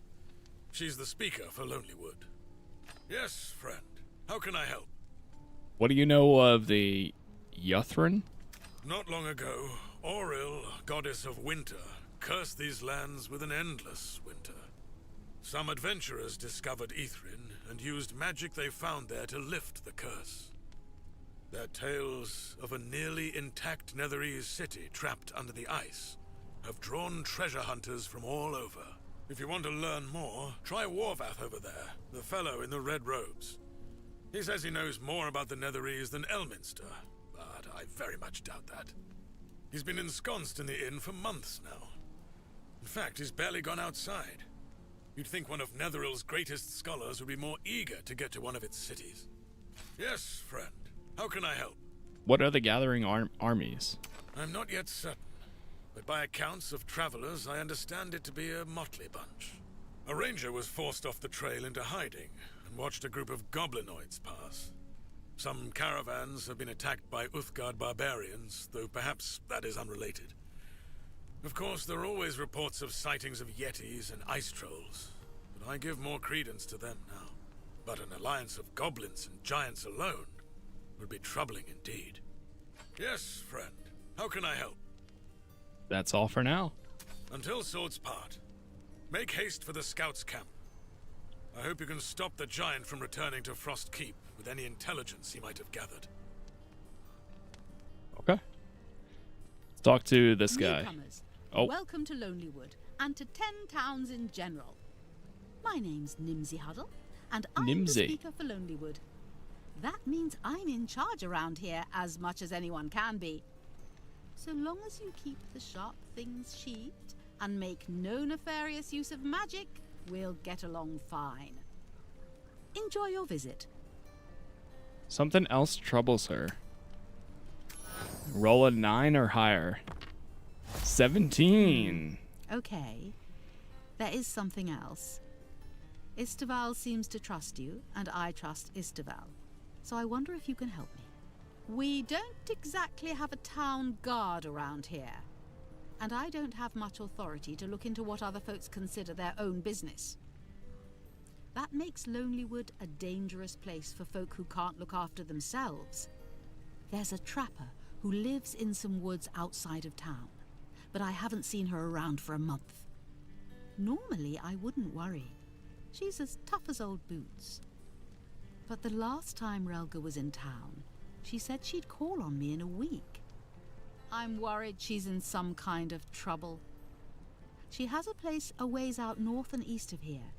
[SPEAKER 10] She's the speaker for Lonelywood. Yes, friend. How can I help?
[SPEAKER 1] What do you know of the Yuthrin?
[SPEAKER 10] Not long ago, Auril, goddess of winter, cursed these lands with an endless winter. Some adventurers discovered Ithrin and used magic they found there to lift the curse. Their tales of a nearly intact Netherese city trapped under the ice have drawn treasure hunters from all over. If you want to learn more, try Warvath over there, the fellow in the red robes. He says he knows more about the Netherese than Elminster, but I very much doubt that. He's been ensconced in the inn for months now. In fact, he's barely gone outside. You'd think one of Netheril's greatest scholars would be more eager to get to one of its cities. Yes, friend. How can I help?
[SPEAKER 1] What are the gathering armies?
[SPEAKER 10] I'm not yet certain, but by accounts of travelers, I understand it to be a motley bunch. A ranger was forced off the trail into hiding and watched a group of goblinoids pass. Some caravans have been attacked by Uthgard barbarians, though perhaps that is unrelated. Of course, there are always reports of sightings of yetis and ice trolls, but I give more credence to them now. But an alliance of goblins and giants alone would be troubling indeed. Yes, friend. How can I help?
[SPEAKER 1] That's all for now.
[SPEAKER 10] Until swords part, make haste for the scouts' camp. I hope you can stop the giant from returning to Frost Keep with any intelligence he might have gathered.
[SPEAKER 1] Okay. Let's talk to this guy.
[SPEAKER 11] Newcomers,
[SPEAKER 1] Oh.
[SPEAKER 11] welcome to Lonelywood, and to 10 towns in general. My name's Nimsy Huddle, and I'm the speaker for Lonelywood. That means I'm in charge around here as much as anyone can be. So long as you keep the sharp things sheathed and make no nefarious use of magic, we'll get along fine. Enjoy your visit.
[SPEAKER 1] Something else troubles her. Roll a 9 or higher. 17.
[SPEAKER 11] Okay. There is something else. Istaval seems to trust you, and I trust Istaval. So I wonder if you can help me. We don't exactly have a town guard around here, and I don't have much authority to look into what other folks consider their own business. That makes Lonelywood a dangerous place for folk who can't look after themselves. There's a trapper who lives in some woods outside of town, but I haven't seen her around for a month. Normally, I wouldn't worry. She's as tough as old boots. But the last time Relga was in town, she said she'd call on me in a week. I'm worried she's in some kind of trouble. She has a place a ways out north and east of here.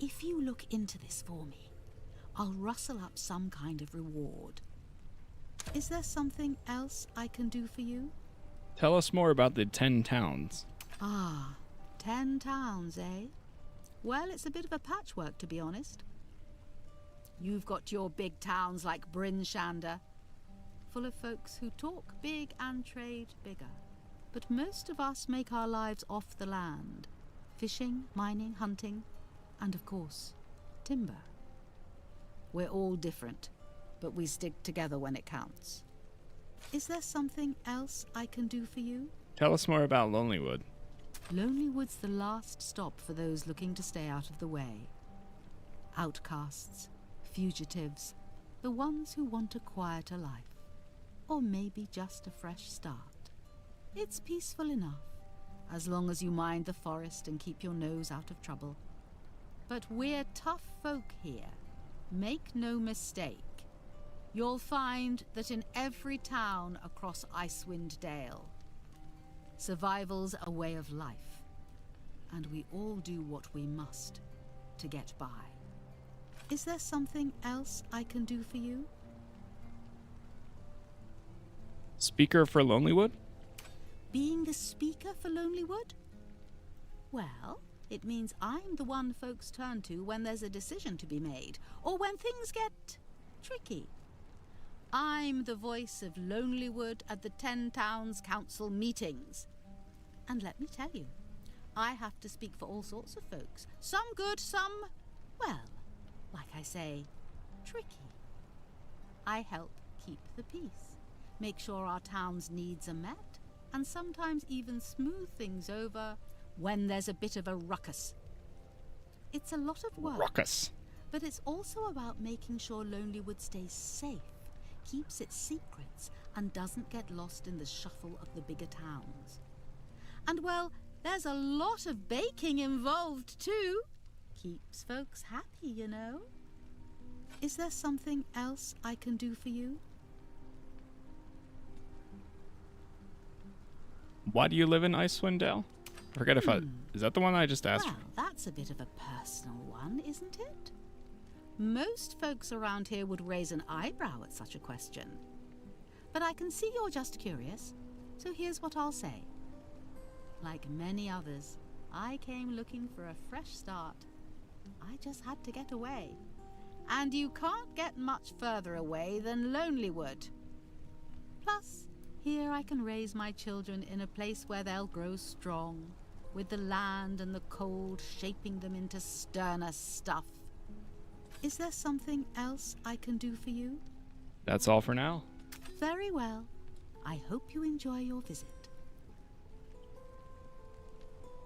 [SPEAKER 11] If you look into this for me, I'll rustle up some kind of reward. Is there something else I can do for you?
[SPEAKER 1] Tell us more about the 10 towns.
[SPEAKER 11] Ah, 10 towns, eh? Well, it's a bit of a patchwork, to be honest. You've got your big towns like Bryn Shander, full of folks who talk big and trade bigger. But most of us make our lives off the land. Fishing, mining, hunting, and of course, timber. We're all different, but we stick together when it counts. Is there something else I can do for you?
[SPEAKER 1] Tell us more about Lonelywood.
[SPEAKER 11] Lonelywood's the last stop for those looking to stay out of the way. Outcasts, fugitives, the ones who want a quieter life, or maybe just a fresh start. It's peaceful enough, as long as you mind the forest and keep your nose out of trouble. But we're tough folk here. Make no mistake. You'll find that in every town across Icewind Dale, survival's a way of life, and we all do what we must to get by. Is there something else I can do for you?
[SPEAKER 1] Speaker for Lonelywood?
[SPEAKER 11] Being the speaker for Lonelywood? Well, It means I'm the one folks turn to when there's a decision to be made, or when things get tricky. I'm the voice of Lonelywood at the 10 Towns Council meetings. And let me tell you, I have to speak for all sorts of folks. Some good, some, well, like I say, tricky. I help keep the peace, make sure our town's needs are met, and sometimes even smooth things over when there's a bit of a ruckus. It's a lot of work.
[SPEAKER 1] Ruckus.
[SPEAKER 11] But it's also about making sure Lonelywood stays safe, keeps its secrets, and doesn't get lost in the shuffle of the bigger towns. And well, there's a lot of baking involved too. Keeps folks happy, you know. Is there something else I can do for you?
[SPEAKER 1] Why do you live in Icewind Dale? I forget if is that the one I just asked?
[SPEAKER 11] Well, that's a bit of a personal one, isn't it? Most folks around here would raise an eyebrow at such a question. But I can see you're just curious, so here's what I'll say. Like many others, I came looking for a fresh start. I just had to get away. And you can't get much further away than Lonelywood. Plus, here I can raise my children in a place where they'll grow strong, with the land and the cold shaping them into sterner stuff. Is there something else I can do for you?
[SPEAKER 1] That's all for now.
[SPEAKER 11] Very well. I hope you enjoy your visit.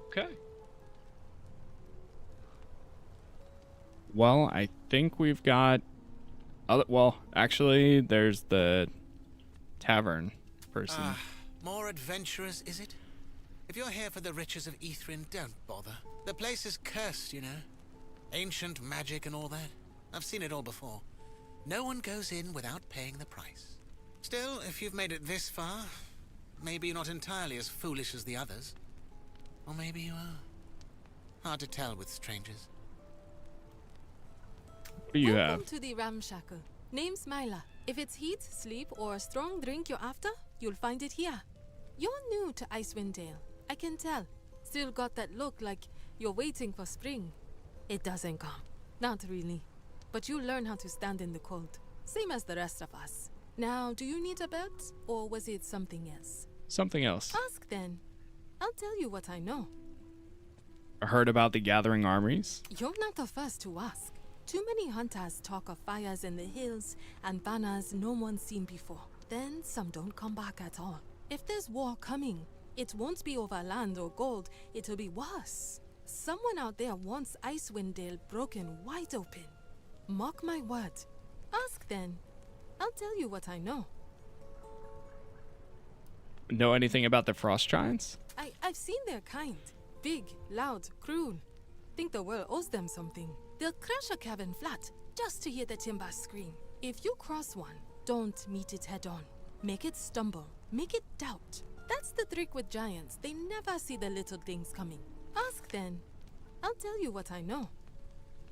[SPEAKER 1] Okay. Well, I think we've got well, actually, there's the tavern person.
[SPEAKER 12] More adventurous, is it? If you're here for the riches of Ithrin, don't bother. The place is cursed, you know. Ancient magic and all that. I've seen it all before. No one goes in without paying the price. Still, if you've made it this far, maybe you're not entirely as foolish as the others. Or maybe you are. Hard to tell with strangers.
[SPEAKER 1] What do you have?
[SPEAKER 5] Welcome to the Ramshackle. Name's Myla. If it's heat, sleep, or a strong drink you're after, you'll find it here. You're new to Icewind Dale. I can tell. Still got that look like you're waiting for spring. It doesn't come. Not really. But you'll learn how to stand in the cold. Same as the rest of us. Now, do you need a bed? Or was it something else?
[SPEAKER 1] Something else.
[SPEAKER 5] Ask then. I'll tell you what I know.
[SPEAKER 1] I heard about the gathering armies.
[SPEAKER 5] You're not the first to ask. Too many hunters talk of fires in the hills and banners no one's seen before. Then some don't come back at all. If there's war coming, it won't be over land or gold. It'll be worse. Someone out there wants Icewind Dale broken wide open. Mark my word. Ask then. I'll tell you what I know.
[SPEAKER 1] Know anything about the frost giants?
[SPEAKER 5] I've seen their kind. Big, loud, cruel. Think the world owes them something. They'll crash a cabin flat just to hear the timber scream. If you cross one, don't meet it head on. Make it stumble. Make it doubt. That's the trick with giants. They never see the little things coming. Ask then. I'll tell you what I know.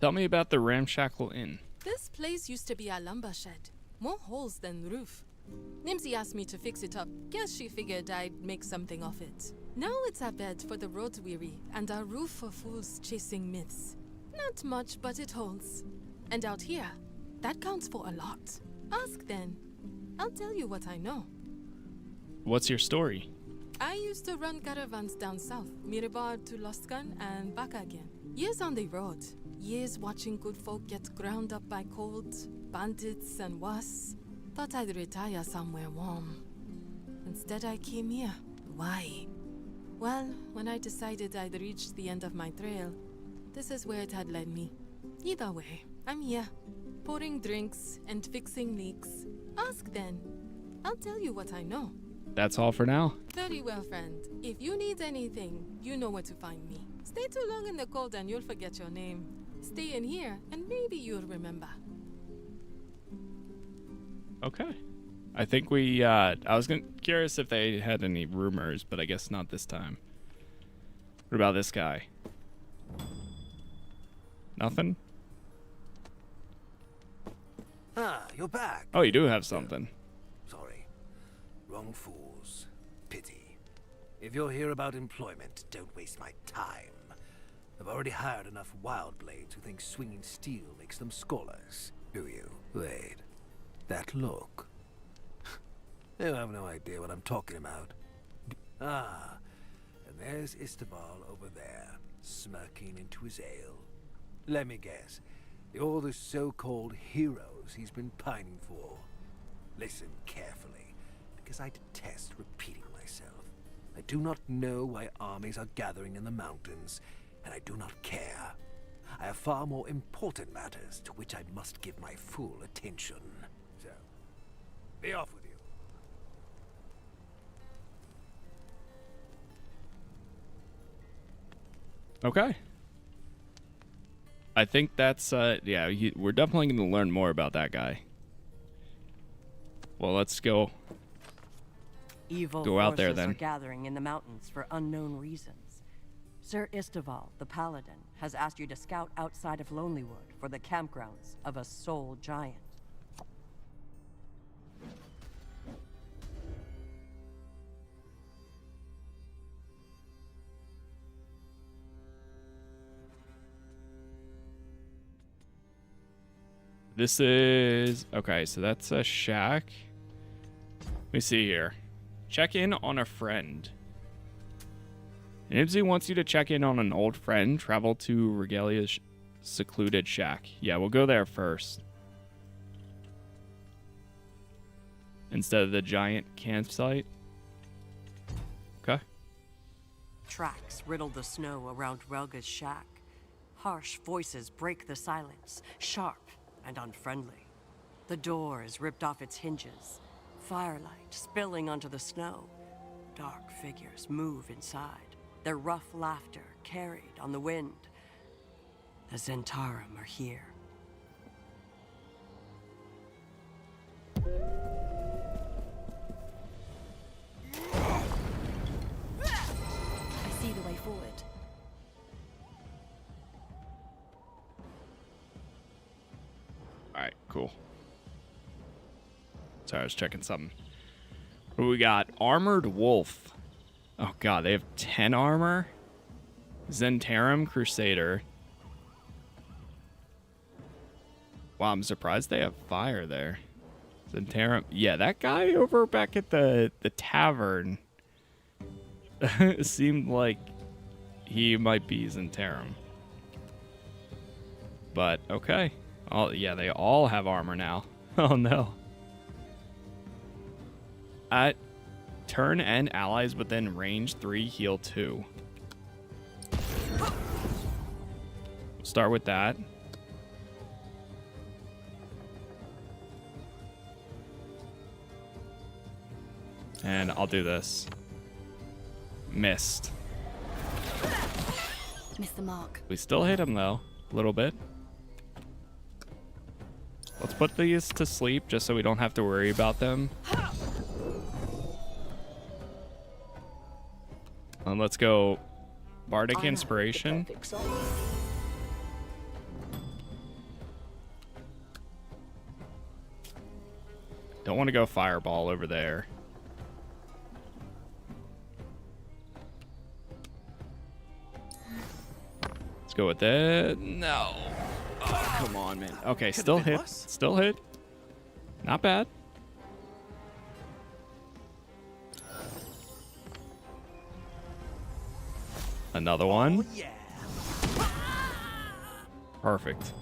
[SPEAKER 1] Tell me about the Ramshackle Inn.
[SPEAKER 5] This place used to be a lumber shed. More holes than roof. Nimsy asked me to fix it up. Guess she figured I'd make something of it. Now it's a bed for the road weary and a roof for fools chasing myths. Not much, but it holds. And out here, that counts for a lot. Ask then. I'll tell you what I know.
[SPEAKER 1] What's your story?
[SPEAKER 5] I used to run caravans down south, Mirabar to Lostgun and back again. Years on the road. Years watching good folk get ground up by cold, bandits and worse. Thought I'd retire somewhere warm. Instead I came here. Why? Well, when I decided I'd reached the end of my trail, this is where it had led me. Either way, I'm here. Pouring drinks and fixing leaks. Ask then. I'll tell you what I know.
[SPEAKER 1] That's all for now.
[SPEAKER 5] Very well, friend. If you need anything, you know where to find me. Stay too long in the cold and you'll forget your name. Stay in here and maybe you'll remember.
[SPEAKER 1] Okay. I think we, I was curious if they had any rumors, but I guess not this time. What about this guy? Nothing?
[SPEAKER 13] Ah, you're back.
[SPEAKER 1] Oh, you do have something.
[SPEAKER 13] Sorry. Wrong fools. Pity. If you're here about employment, don't waste my time. I've already hired enough wild blades who think swinging steel makes them scholars. Do you? Wait. That look. You have no idea what I'm talking about. Ah, and there's Isteval over there, smirking into his ale. Let me guess. You're the so-called heroes he's been pining for. Listen carefully, because I detest repeating myself. I do not know why armies are gathering in the mountains, and I do not care. I have far more important matters to which I must give my full attention. So, be off with you.
[SPEAKER 1] Okay. I think that's, yeah, we're definitely going to learn more about that guy. Well, let's go.
[SPEAKER 3] Evil
[SPEAKER 1] Go out there
[SPEAKER 3] forces
[SPEAKER 1] then.
[SPEAKER 3] are gathering in the mountains for unknown reasons. Sir Isteval, the Paladin, has asked you to scout outside of Lonelywood for the campgrounds of a soul giant.
[SPEAKER 1] This is... Okay, so that's a shack. Let me see here. Check in on a friend. Nibsy wants you to check in on an old friend. Travel to Regalia's secluded shack. Yeah, we'll go there first. Instead of the giant campsite. Okay.
[SPEAKER 3] Tracks riddle the snow around Relga's shack. Harsh voices break the silence, sharp and unfriendly. The door is ripped off its hinges, firelight spilling onto the snow. Dark figures move inside, their rough laughter carried on the wind. The Zentarum are here.
[SPEAKER 9] I see the way forward.
[SPEAKER 1] Alright, cool. Sorry, I was checking something. What do we got? Armored Wolf. Oh god, they have 10 armor? Zentarum Crusader. Wow, I'm surprised they have fire there. Zentarum. Yeah, that guy over back at the tavern seemed like he might be Zentarum. But, okay. Oh, yeah, they all have armor now. Oh, no. At turn and allies within range 3 heal 2. We'll start with that. And I'll do this. Missed.
[SPEAKER 9] Missed the mark.
[SPEAKER 1] We still hit him, though. A little bit. Let's put these to sleep just so we don't have to worry about them. And let's go Bardic Inspiration. Don't want to go Fireball over there. Let's go with that. No. Oh, come on, man. Okay, still hit. Still hit. Not bad. Another one.
[SPEAKER 4] Oh, yeah.
[SPEAKER 1] Perfect.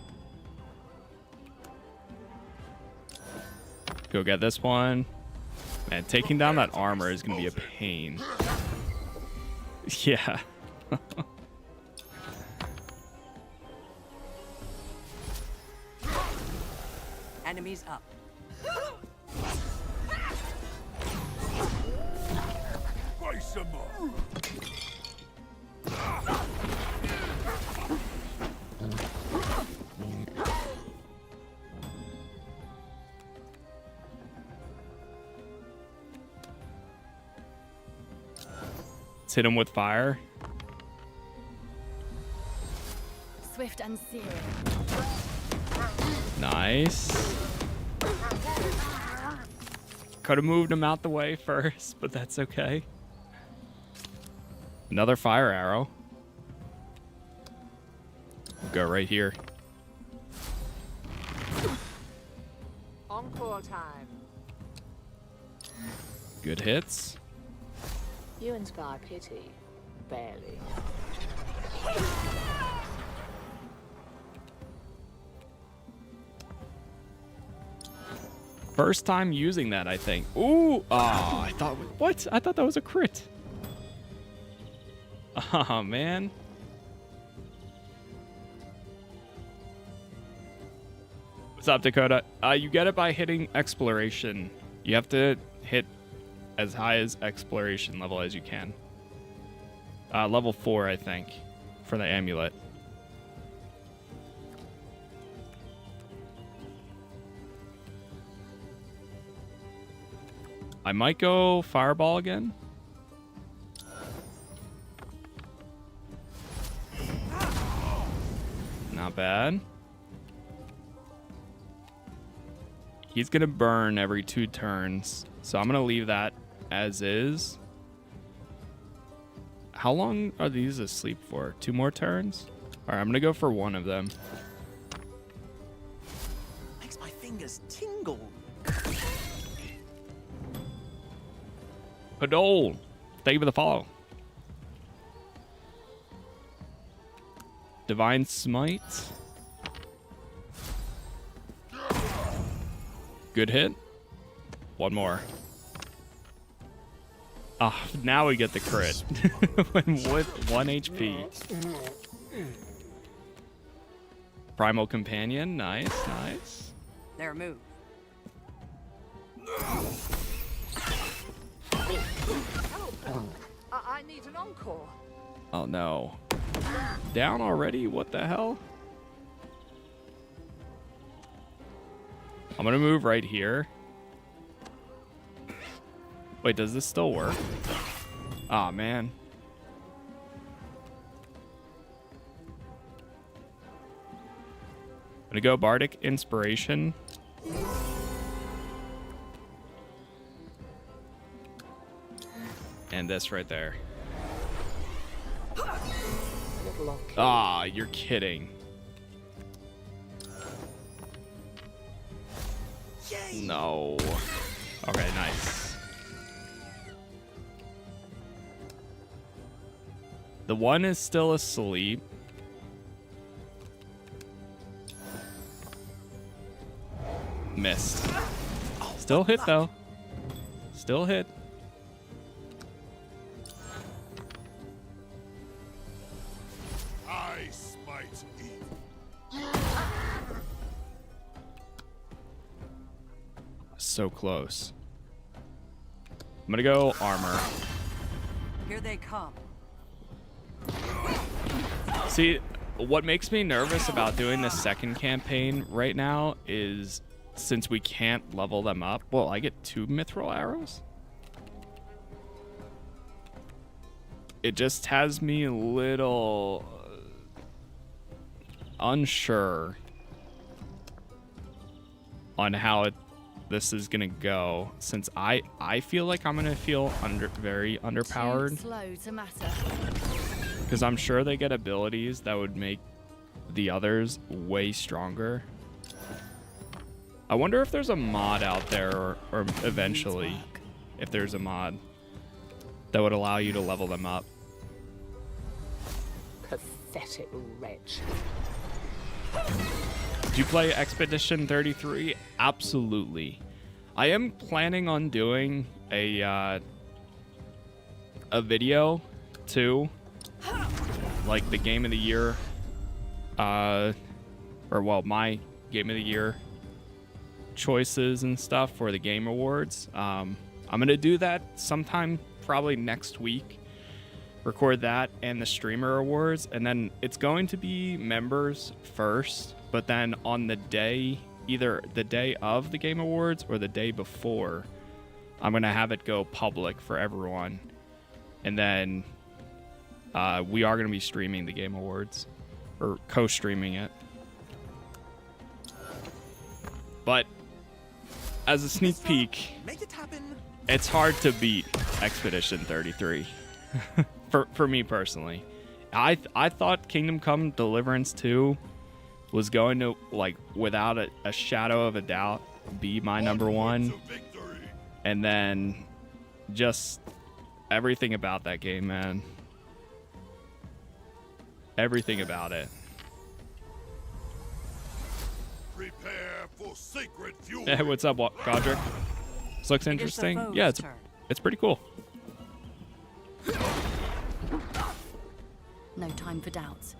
[SPEAKER 1] Go get this one. Man, taking down that armor is going to be a pain. Yeah.
[SPEAKER 3] Enemies up.
[SPEAKER 2] Face them up.
[SPEAKER 1] Let's hit him with fire.
[SPEAKER 9] Swift and searing.
[SPEAKER 1] Nice. Could have moved him out the way first, but that's okay. Another fire arrow. Go right here.
[SPEAKER 6] Encore time.
[SPEAKER 1] Good hits.
[SPEAKER 6] You inspire pity. Barely.
[SPEAKER 1] First time using that, I think. Ooh! Oh, I thought... What? I thought that was a crit. Oh, man. What's up, Dakota? You get it by hitting exploration. You have to hit as high as exploration level as you can. Level 4, I think, for the amulet. I might go fireball again. Not bad. He's gonna burn every 2 turns, so I'm gonna leave that as is. How long are these asleep for? 2 more turns? All right, I'm gonna go for 1 of them.
[SPEAKER 4] Makes my fingers tingle.
[SPEAKER 1] Padol, thank you for the follow. Divine Smite. Good hit. 1 more. Ah, now we get the crit. With 1 HP. Primal Companion, nice, nice.
[SPEAKER 3] Their move.
[SPEAKER 6] I need an encore.
[SPEAKER 1] Oh no. Down already? What the hell? I'm gonna move right here. Wait, does this still work? Aw, man. I'm gonna go Bardic Inspiration. And this right there. Ah, you're kidding. No. Okay, nice. The 1 is still asleep. Missed. Still hit though. Still hit.
[SPEAKER 2] I smite evil.
[SPEAKER 1] So close. I'm gonna go armor.
[SPEAKER 3] Here they come.
[SPEAKER 1] See, what makes me nervous about doing the second campaign right now is since we can't level them up. Well, I get 2 mithril arrows. It just has me a little unsure on how this is gonna go, since I feel like I'm gonna feel very underpowered.
[SPEAKER 9] Too slow to matter.
[SPEAKER 1] Because I'm sure they get abilities that would make the others way stronger. I wonder if there's a mod out there, or eventually, if there's a mod that would allow you to level them up.
[SPEAKER 6] Pathetic wretch.
[SPEAKER 1] Do you play Expedition 33? Absolutely. I am planning on doing a video too, like the game of the year, or well, my game of the year choices and stuff for the Game Awards. I'm gonna do that sometime probably next week. Record that and the Streamer Awards, and then it's going to be members first, but then on the day, either the day of the Game Awards or the day before, I'm gonna have it go public for everyone, and then we are gonna be streaming the Game Awards, or co-streaming it. But as a sneak peek, it's hard to beat Expedition 33 for me personally. I thought Kingdom Come Deliverance 2 was going to, like, without a shadow of a doubt, be my number one. And then just everything about that game, man. Everything about it.
[SPEAKER 2] Prepare for sacred fury.
[SPEAKER 1] Hey, what's up, Godric? This looks interesting. Yeah, it's pretty cool.
[SPEAKER 9] No time for doubts.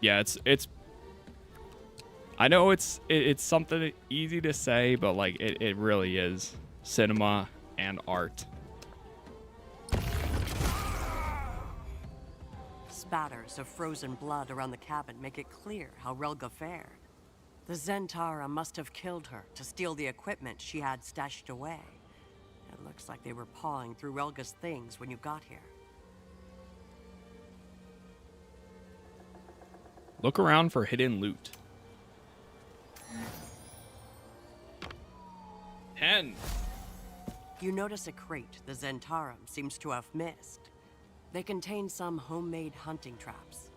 [SPEAKER 1] Yeah, it's I know it's something easy to say, but like it really is cinema and art.
[SPEAKER 3] Spatters of frozen blood around the cabin make it clear how Relga fared. The Zentara must have killed her to steal the equipment she had stashed away. It looks like they were pawing through Relga's things when you got here.
[SPEAKER 1] Look around for hidden loot. 10.
[SPEAKER 3] You notice a crate the Zentarum seems to have missed. They contain some homemade hunting traps.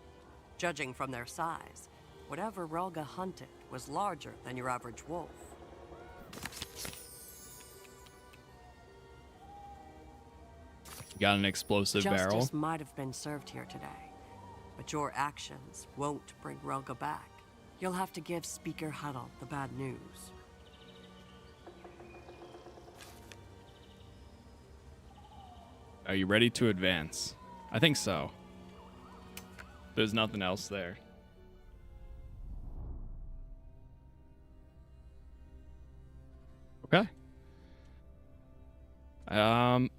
[SPEAKER 3] Judging from their size, whatever Relga hunted was larger than your average wolf.
[SPEAKER 1] Got an explosive barrel.
[SPEAKER 3] Justice might have been served here today, but your actions won't bring Relga back. You'll have to give Speaker Huddle the bad news.
[SPEAKER 1] Are you ready to advance? I think so. There's nothing else there. Okay. I'm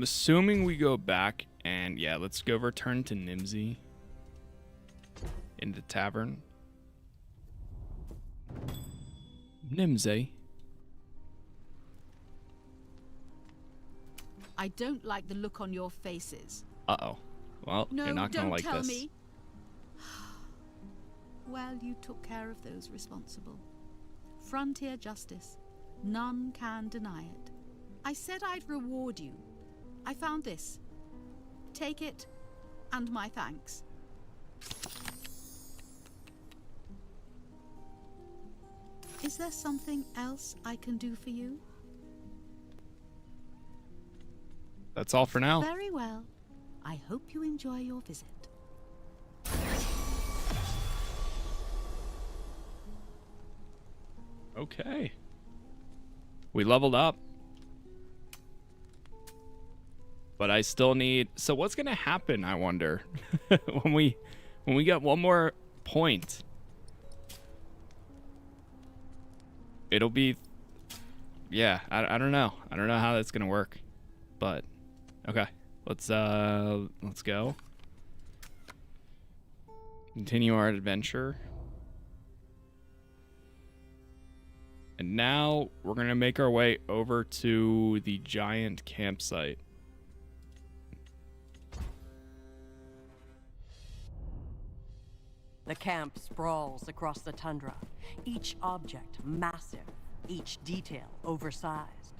[SPEAKER 1] assuming we go back and yeah, let's go return to Nimsy in the tavern. Nimsy.
[SPEAKER 11] I don't like the look on your faces.
[SPEAKER 1] Uh-oh. Well,
[SPEAKER 11] No,
[SPEAKER 1] you're not gonna
[SPEAKER 11] don't
[SPEAKER 1] like
[SPEAKER 11] tell
[SPEAKER 1] this.
[SPEAKER 11] me. Well, you took care of those responsible. Frontier justice. None can deny it. I said I'd reward you. I found this. Take it, and my thanks. Is there something else I can do for you?
[SPEAKER 1] That's all for now.
[SPEAKER 11] Very well. I hope you enjoy your visit.
[SPEAKER 1] Okay. We leveled up. But I still need... So what's going to happen, I wonder, when we get one more point? It'll be... Yeah, I don't know. I don't know how that's going to work. But, okay. Let's go. Continue our adventure. And now we're going to make our way over to the giant campsite.
[SPEAKER 3] The camp sprawls across the tundra, each object massive, each detail oversized.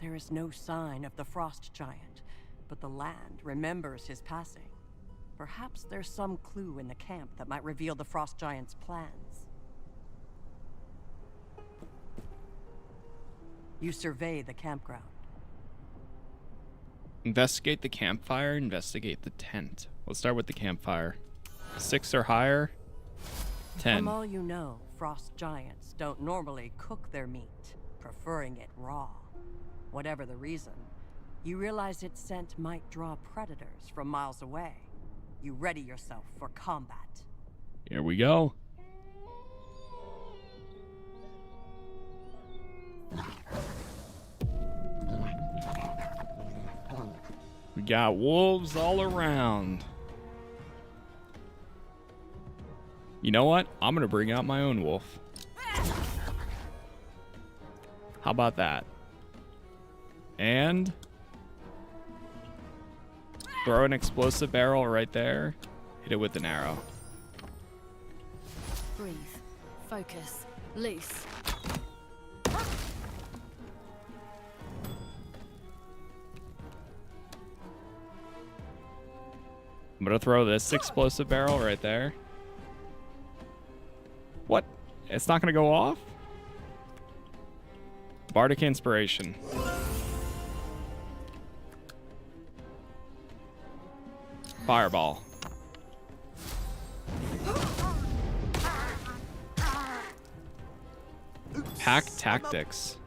[SPEAKER 3] There is no sign of the frost giant, but the land remembers his passing. Perhaps there's some clue in the camp that might reveal the frost giant's plans. You survey the campground.
[SPEAKER 1] Investigate the campfire, investigate the tent. Let's start with the campfire. 6 or higher. 10.
[SPEAKER 3] From all you know, frost giants don't normally cook their meat, preferring it raw. Whatever the reason, you realize its scent might draw predators from miles away. You ready yourself for combat.
[SPEAKER 1] Here we go. We got wolves all around. You know what? I'm gonna bring out my own wolf. How about that? And throw an explosive barrel right there. Hit it with an arrow.
[SPEAKER 9] Breathe. Focus. Loose.
[SPEAKER 1] I'm gonna throw this explosive barrel right there. What? It's not gonna go off? Bardic Inspiration. Fireball. Pack Tactics.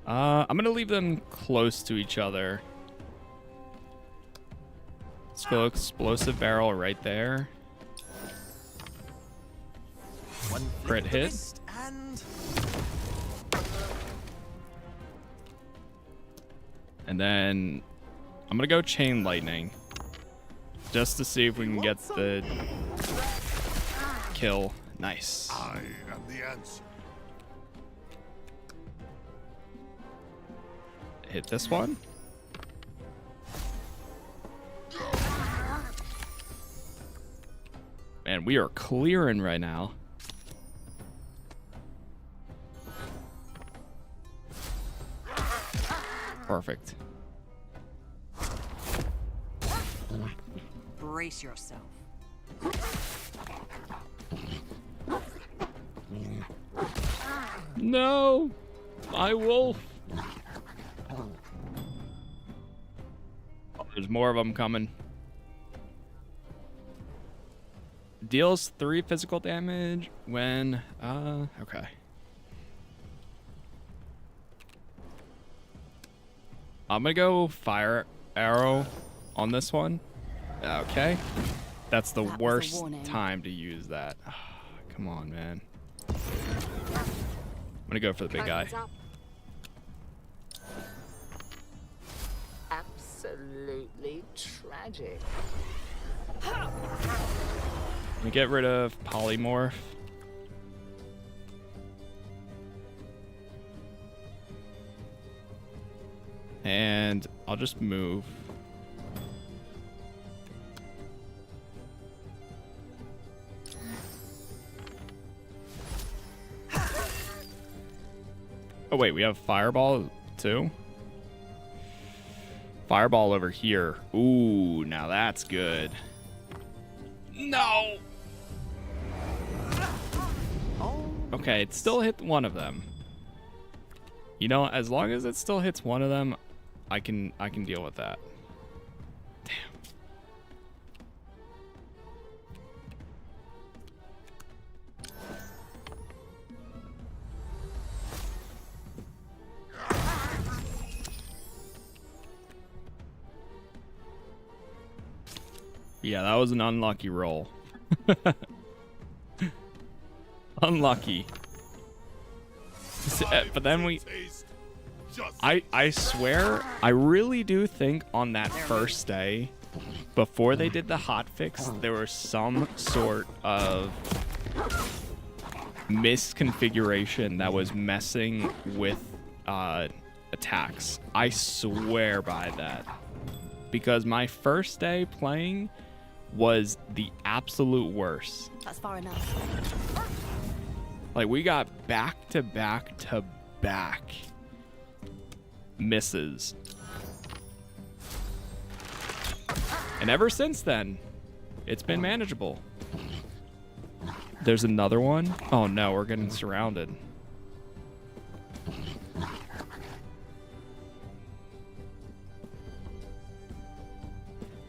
[SPEAKER 1] I'm gonna leave them close to each other. Let's go explosive barrel right there. Crit hit. And then I'm gonna go chain lightning just to see if we can get the kill. Nice.
[SPEAKER 2] I am the answer.
[SPEAKER 1] Hit this one. Man, we are clearing right now. Perfect.
[SPEAKER 3] Brace yourself.
[SPEAKER 1] No, my wolf. Oh, there's more of them coming. Deals 3 physical damage when, okay. I'm gonna go fire arrow on this one. Okay. That's the worst time to use that. Oh, come on, man. I'm gonna go for the big guy.
[SPEAKER 6] Absolutely tragic.
[SPEAKER 1] Let me get rid of polymorph. And I'll just move. Oh wait, we have fireball too? Fireball over here. Ooh, now that's good. No! Okay, it still hit one of them. You know, as long as it still hits one of them, I can deal with that. Damn. Yeah, that was an unlucky roll. Unlucky. But then I swear, I really do think on that first day, before they did the hotfix, there was some sort of misconfiguration that was messing with attacks. I swear by that. Because my first day playing was the absolute worst.
[SPEAKER 9] That's far enough.
[SPEAKER 1] Like, we got back to back to back misses. And ever since then, it's been manageable. There's another one. Oh no, we're getting surrounded.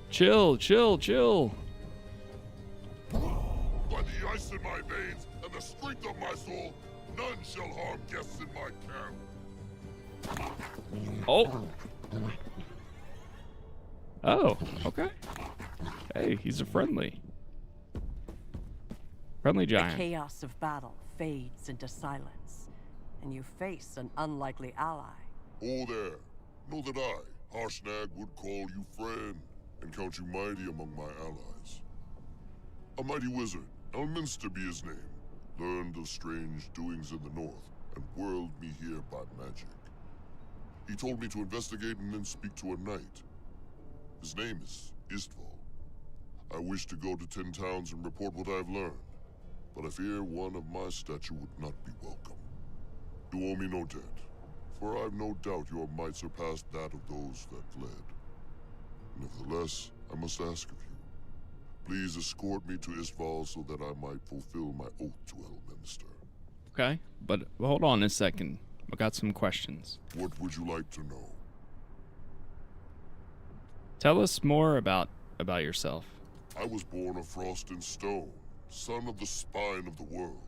[SPEAKER 1] Chill, chill, chill.
[SPEAKER 2] By the ice in my veins and the strength of my soul, none shall harm guests in my camp.
[SPEAKER 1] Oh. Oh, okay. Hey, he's a friendly giant.
[SPEAKER 3] The chaos of battle fades into silence, and you face an unlikely ally.
[SPEAKER 2] Oh there, know that I, Harshnag, would call you friend, and count you mighty among my allies. A mighty wizard, Elminster be his name, learned of strange doings in the north, and whirled me here by magic. He told me to investigate and then speak to a knight. His name is Istval. I wish to go to 10 towns and report what I've learned, but I fear one of my stature would not be welcome. You owe me no debt. for I've no doubt your might surpassed that of those that fled. Nevertheless, I must ask of you, please escort me to Istval so that I might fulfill my oath to Elminster.
[SPEAKER 1] Okay, but hold on a second. I got some questions.
[SPEAKER 2] What would you like to know?
[SPEAKER 1] Tell us more about yourself.
[SPEAKER 2] I was born of frost and stone, son of the spine of the world.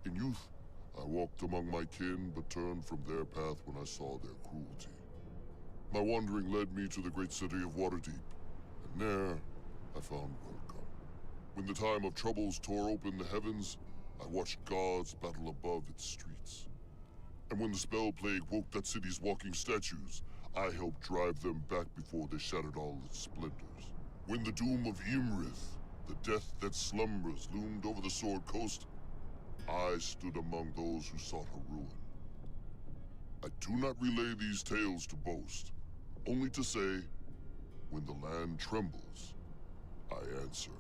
[SPEAKER 2] In youth, I walked among my kin, but turned from their path when I saw their cruelty. My wandering led me to the great city of Waterdeep, and there I found welcome. When the time of troubles tore open the heavens, I watched gods battle above its streets. And when the spell plague woke that city's walking statues, I helped drive them back before they shattered all its splendors. When the doom of Ymrith, the death that slumbers, loomed over the Sword Coast, I stood among those who sought her ruin. I do not relay these tales to boast, only to say, when the land trembles, I answer.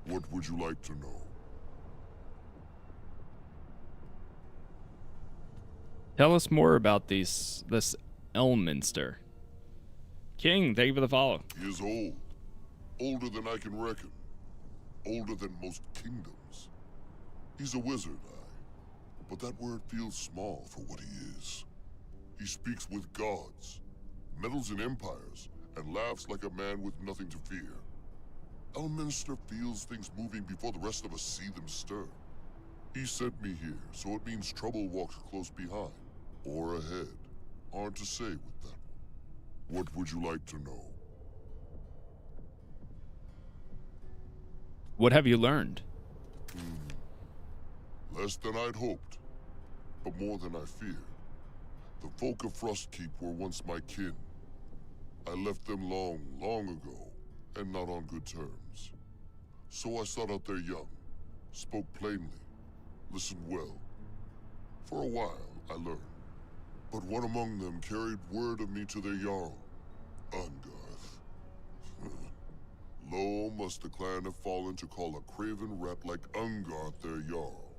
[SPEAKER 2] What would you like to know?
[SPEAKER 1] Tell us more about this Elminster. King, thank you for the follow.
[SPEAKER 2] He is old. Older than I can reckon. Older than most kingdoms. He's a wizard, but that word feels small for what he is. He speaks with gods, meddles in empires, and laughs like a man with nothing to fear. Elminster feels things moving before the rest of us see them stir. He sent me here, so it means trouble walks close behind, or ahead. Hard to say with that one. What would you like to know?
[SPEAKER 1] What have you learned?
[SPEAKER 2] Less than I'd hoped, but more than I feared. The folk of Frostkeep were once my kin. I left them long, long ago, and not on good terms. So I sought out their young, spoke plainly, listened well. For a while, I learned. But one among them carried word of me to their Jarl, Ungarth. Lo, must the clan have fallen to call a craven rat like Ungarth their Jarl.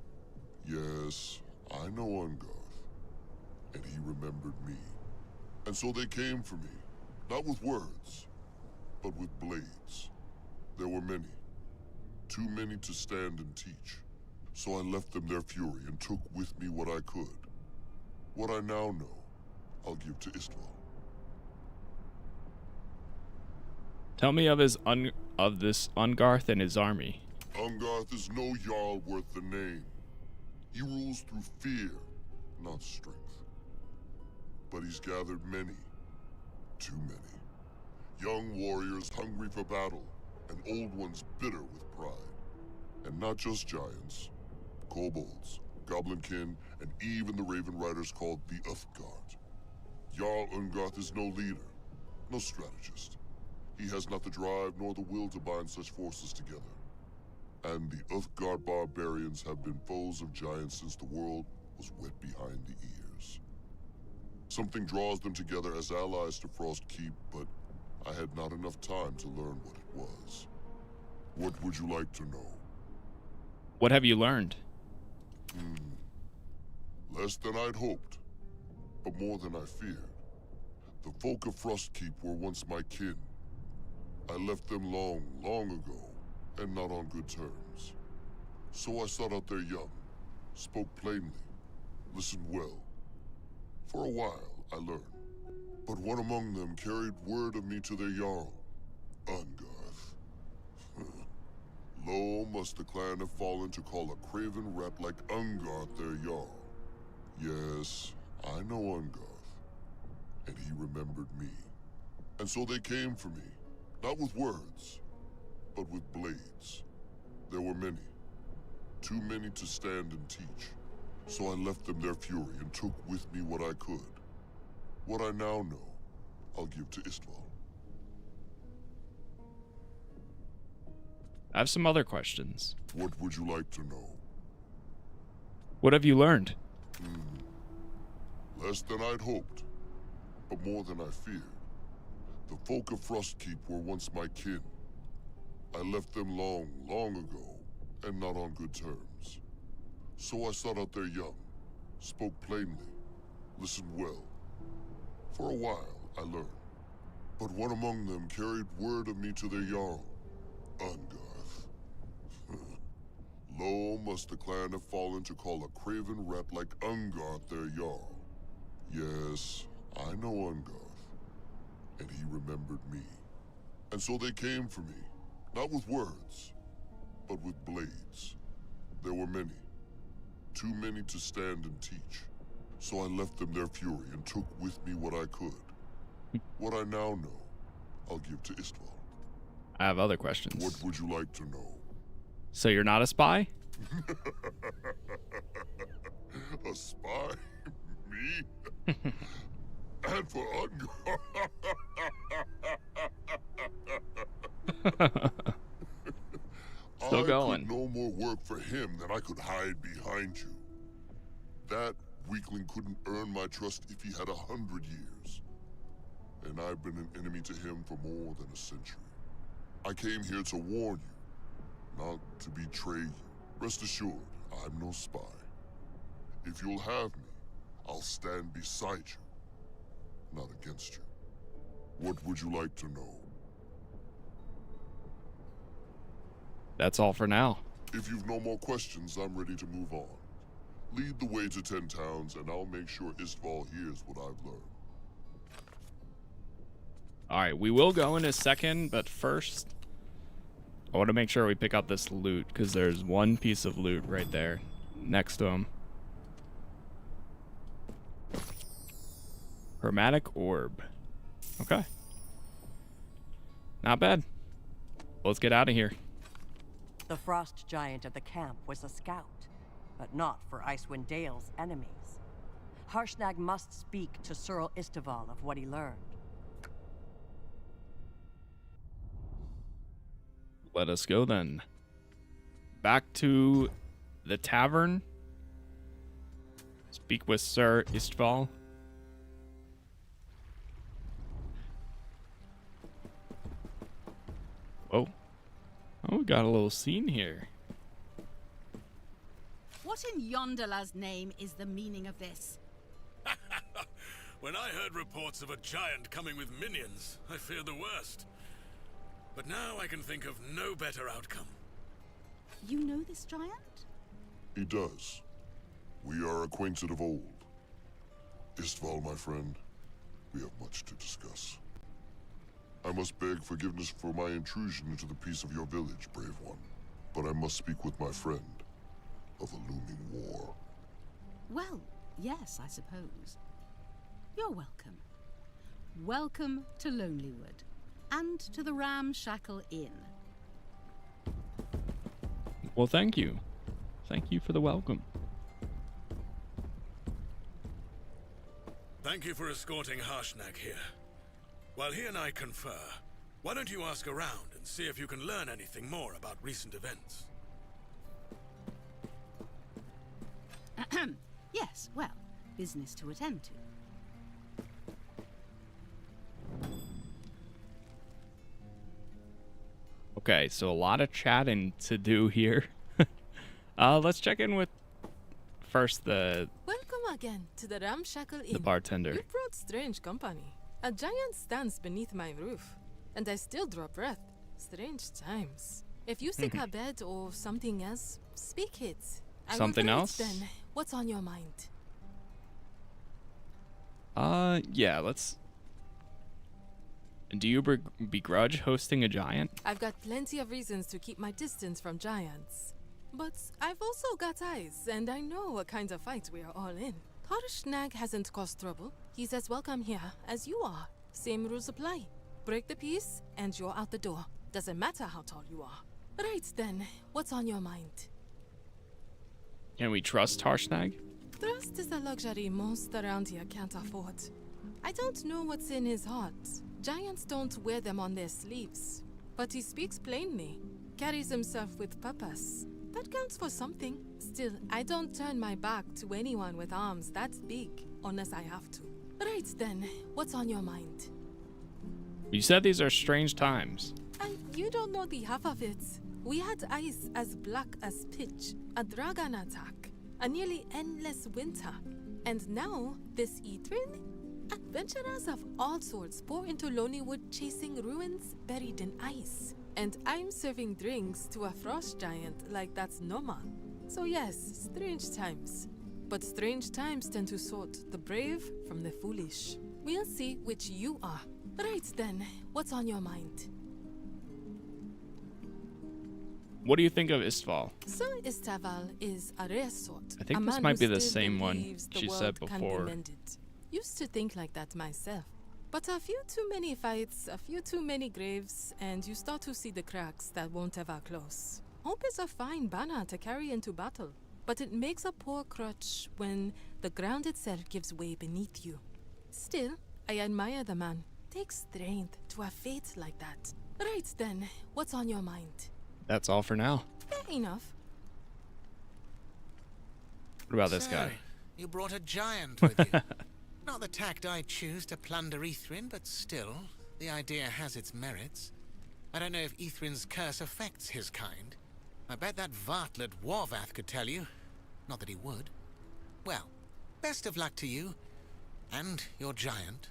[SPEAKER 2] Yes, I know Ungarth, and he remembered me. And so they came for me, not with words, but with blades. There were many, too many to stand and teach. So I left them their fury and took with me what I could. What I now know, I'll give to Istval.
[SPEAKER 1] Tell me of this Ungarth and his army.
[SPEAKER 2] Ungarth is no Jarl worth the name. He rules through fear, not strength. But he's gathered many, too many. Young warriors hungry for battle, and old ones bitter with pride. And not just giants, kobolds, goblinkin, and even the Raven Riders called the Uthgard. Jarl Ungarth is no leader, no strategist. He has not the drive nor the will to bind such forces together. And the Uthgard barbarians have been foes of giants since the world was wet behind the ears. Something draws them together as allies to Frostkeep, but I had not enough time to learn what it was. What would you like to know?
[SPEAKER 1] What have you learned?
[SPEAKER 2] Less than I'd hoped, but more than I feared. The folk of Frostkeep were once my kin. I left them long, long ago, and not on good terms. So I sought out their young, spoke plainly, listened well. For a while, I learned. But one among them carried word of me to their Jarl, Ungarth. Lo, must the clan have fallen to call a craven rat like Ungarth their Jarl. Yes, I know Ungarth, and he remembered me. And so they came for me, not with words, but with blades. There were many, too many to stand and teach. So I left them their fury and took with me what I could. What I now know, I'll give to Istval.
[SPEAKER 1] I have some other questions.
[SPEAKER 2] What would you like to know?
[SPEAKER 1] What have you learned?
[SPEAKER 2] Less than I'd hoped, but more than I feared. The folk of Frostkeep were once my kin. I left them long, long ago, and not on good terms. So I sought out their young, spoke plainly, Listen well. For a while, I learned. But one among them carried word of me to their Jarl, Ungarth. Lo, must the clan have fallen to call a craven rep like Ungarth their Jarl. Yes, I know Ungarth. And he remembered me. And so they came for me, not with words, but with blades. There were many. Too many to stand and teach. So I left them their fury and took with me what I could. What I now know, I'll give to Istval.
[SPEAKER 1] I have other questions.
[SPEAKER 2] What would you like to know?
[SPEAKER 1] So you're not a spy?
[SPEAKER 2] A spy? Me? And for
[SPEAKER 1] Still going.
[SPEAKER 2] I could no more work for him than I could hide behind you. That weakling couldn't earn my trust if he had 100 years. And I've been an enemy to him for more than a century. I came here to warn you, not to betray you. Rest assured, I'm no spy. If you'll have me, I'll stand beside you, not against you. What would you like to know?
[SPEAKER 1] That's all for now.
[SPEAKER 2] If you've no more questions, I'm ready to move on. Lead the way to 10 towns, and I'll make sure Istval hears what I've learned.
[SPEAKER 1] Alright, we will go in a second, but first, I want to make sure we pick up this loot, because there's one piece of loot right there, next to him. Chromatic orb. Okay. Not bad. Let's get out of here.
[SPEAKER 3] The frost giant at the camp was a scout, but not for Icewind Dale's enemies. Harshnag must speak to Sir Istval of what he learned.
[SPEAKER 1] Let us go then. Back to the tavern. Speak with Sir Istval. Whoa. Oh, we got a little scene here.
[SPEAKER 11] What in Yondala's name is the meaning of this?
[SPEAKER 10] When I heard reports of a giant coming with minions, I feared the worst. But now I can think of no better outcome.
[SPEAKER 11] You know this giant?
[SPEAKER 2] He does. We are acquainted of old. Istval, my friend, we have much to discuss. I must beg forgiveness for my intrusion into the peace of your village, brave one. But I must speak with my friend of a looming war.
[SPEAKER 11] Well, yes, I suppose. You're welcome. Welcome to Lonelywood, and to the Ramshackle Inn.
[SPEAKER 1] Well, thank you. Thank you for the welcome.
[SPEAKER 10] Thank you for escorting Harshnag here. While he and I confer, why don't you ask around and see if you can learn anything more about recent events?
[SPEAKER 11] Yes, well, business to attend to.
[SPEAKER 1] Okay, so a lot of chatting to do here. Let's check in with first the
[SPEAKER 5] Welcome again to the Ramshackle Inn.
[SPEAKER 1] bartender.
[SPEAKER 5] You brought strange company. A giant stands beneath my roof, and I still draw breath. Strange times. If you seek a bed or something else, speak it. I
[SPEAKER 1] Something
[SPEAKER 5] will wait
[SPEAKER 1] else?
[SPEAKER 5] Then, what's on your mind?
[SPEAKER 1] Yeah, let's... Do you begrudge hosting a giant?
[SPEAKER 5] I've got plenty of reasons to keep my distance from giants. But I've also got eyes, and I know what kind of fight we are all in. Harshnag hasn't caused trouble. He's as welcome here as you are. Same rules apply. Break the peace, and you're out the door. Doesn't matter how tall you are. Right then, what's on your mind?
[SPEAKER 1] Can we trust Harshnag?
[SPEAKER 5] Trust is a luxury most around here can't afford. I don't know what's in his heart. Giants don't wear them on their sleeves. But he speaks plainly, carries himself with purpose. That counts for something. Still, I don't turn my back to anyone with arms that big, unless I have to. Right then, what's on your mind?
[SPEAKER 1] You said these are strange times.
[SPEAKER 5] And you don't know the half of it. We had ice as black as pitch, a dragon attack, a nearly endless winter. And now, this Ythryn? Adventurers of all sorts pour into Lonelywood chasing ruins buried in ice. And I'm serving drinks to a frost giant like that's normal. So yes, strange times. But strange times tend to sort the brave from the foolish. We'll see which you are. Right then, what's on your mind?
[SPEAKER 1] What do you think of Istval?
[SPEAKER 5] Sir Istaval is a rare sort.
[SPEAKER 1] I think
[SPEAKER 5] a
[SPEAKER 1] this
[SPEAKER 5] man
[SPEAKER 1] might be
[SPEAKER 5] who
[SPEAKER 1] the
[SPEAKER 5] still
[SPEAKER 1] same one
[SPEAKER 5] believes the
[SPEAKER 1] she
[SPEAKER 5] world
[SPEAKER 1] said
[SPEAKER 5] can be
[SPEAKER 1] before.
[SPEAKER 5] mended. Used to think like that myself. But a few too many fights, a few too many graves, and you start to see the cracks that won't ever close. Hope is a fine banner to carry into battle, but it makes a poor crutch when the ground itself gives way beneath you. Still, I admire the man. Takes strength to have faith like that. Right then, what's on your mind?
[SPEAKER 1] That's all for now.
[SPEAKER 5] Fair enough.
[SPEAKER 1] What about this
[SPEAKER 12] So,
[SPEAKER 1] guy?
[SPEAKER 12] You brought a giant with you. Not the tact I choose to plunder Ythryn, but still, the idea has its merits. I don't know if Ythryn's curse affects his kind. I bet that vartlet Warvath could tell you. Not that he would. Well, best of luck to you. And your giant.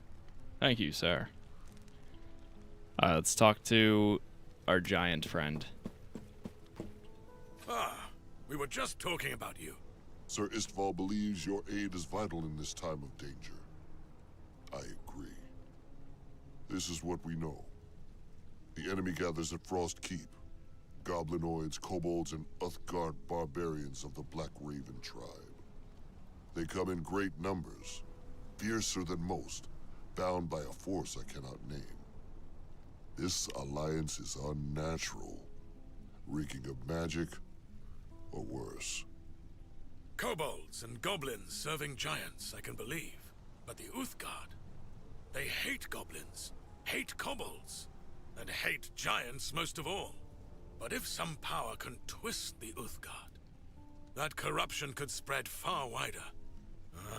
[SPEAKER 1] Thank you, sir. Let's talk to our giant friend.
[SPEAKER 10] Ah, we were just talking about you.
[SPEAKER 2] Sir Istval believes your aid is vital in this time of danger. I agree. This is what we know. The enemy gathers at Frost Keep. Goblinoids, kobolds, and Uthgard barbarians of the Black Raven tribe. They come in great numbers, fiercer than most, bound by a force I cannot name. This alliance is unnatural, reeking of magic, or worse.
[SPEAKER 10] Kobolds and goblins serving giants, I can believe. But the Uthgard, they hate goblins, hate kobolds, and hate giants most of all. But if some power can twist the Uthgard, that corruption could spread far wider.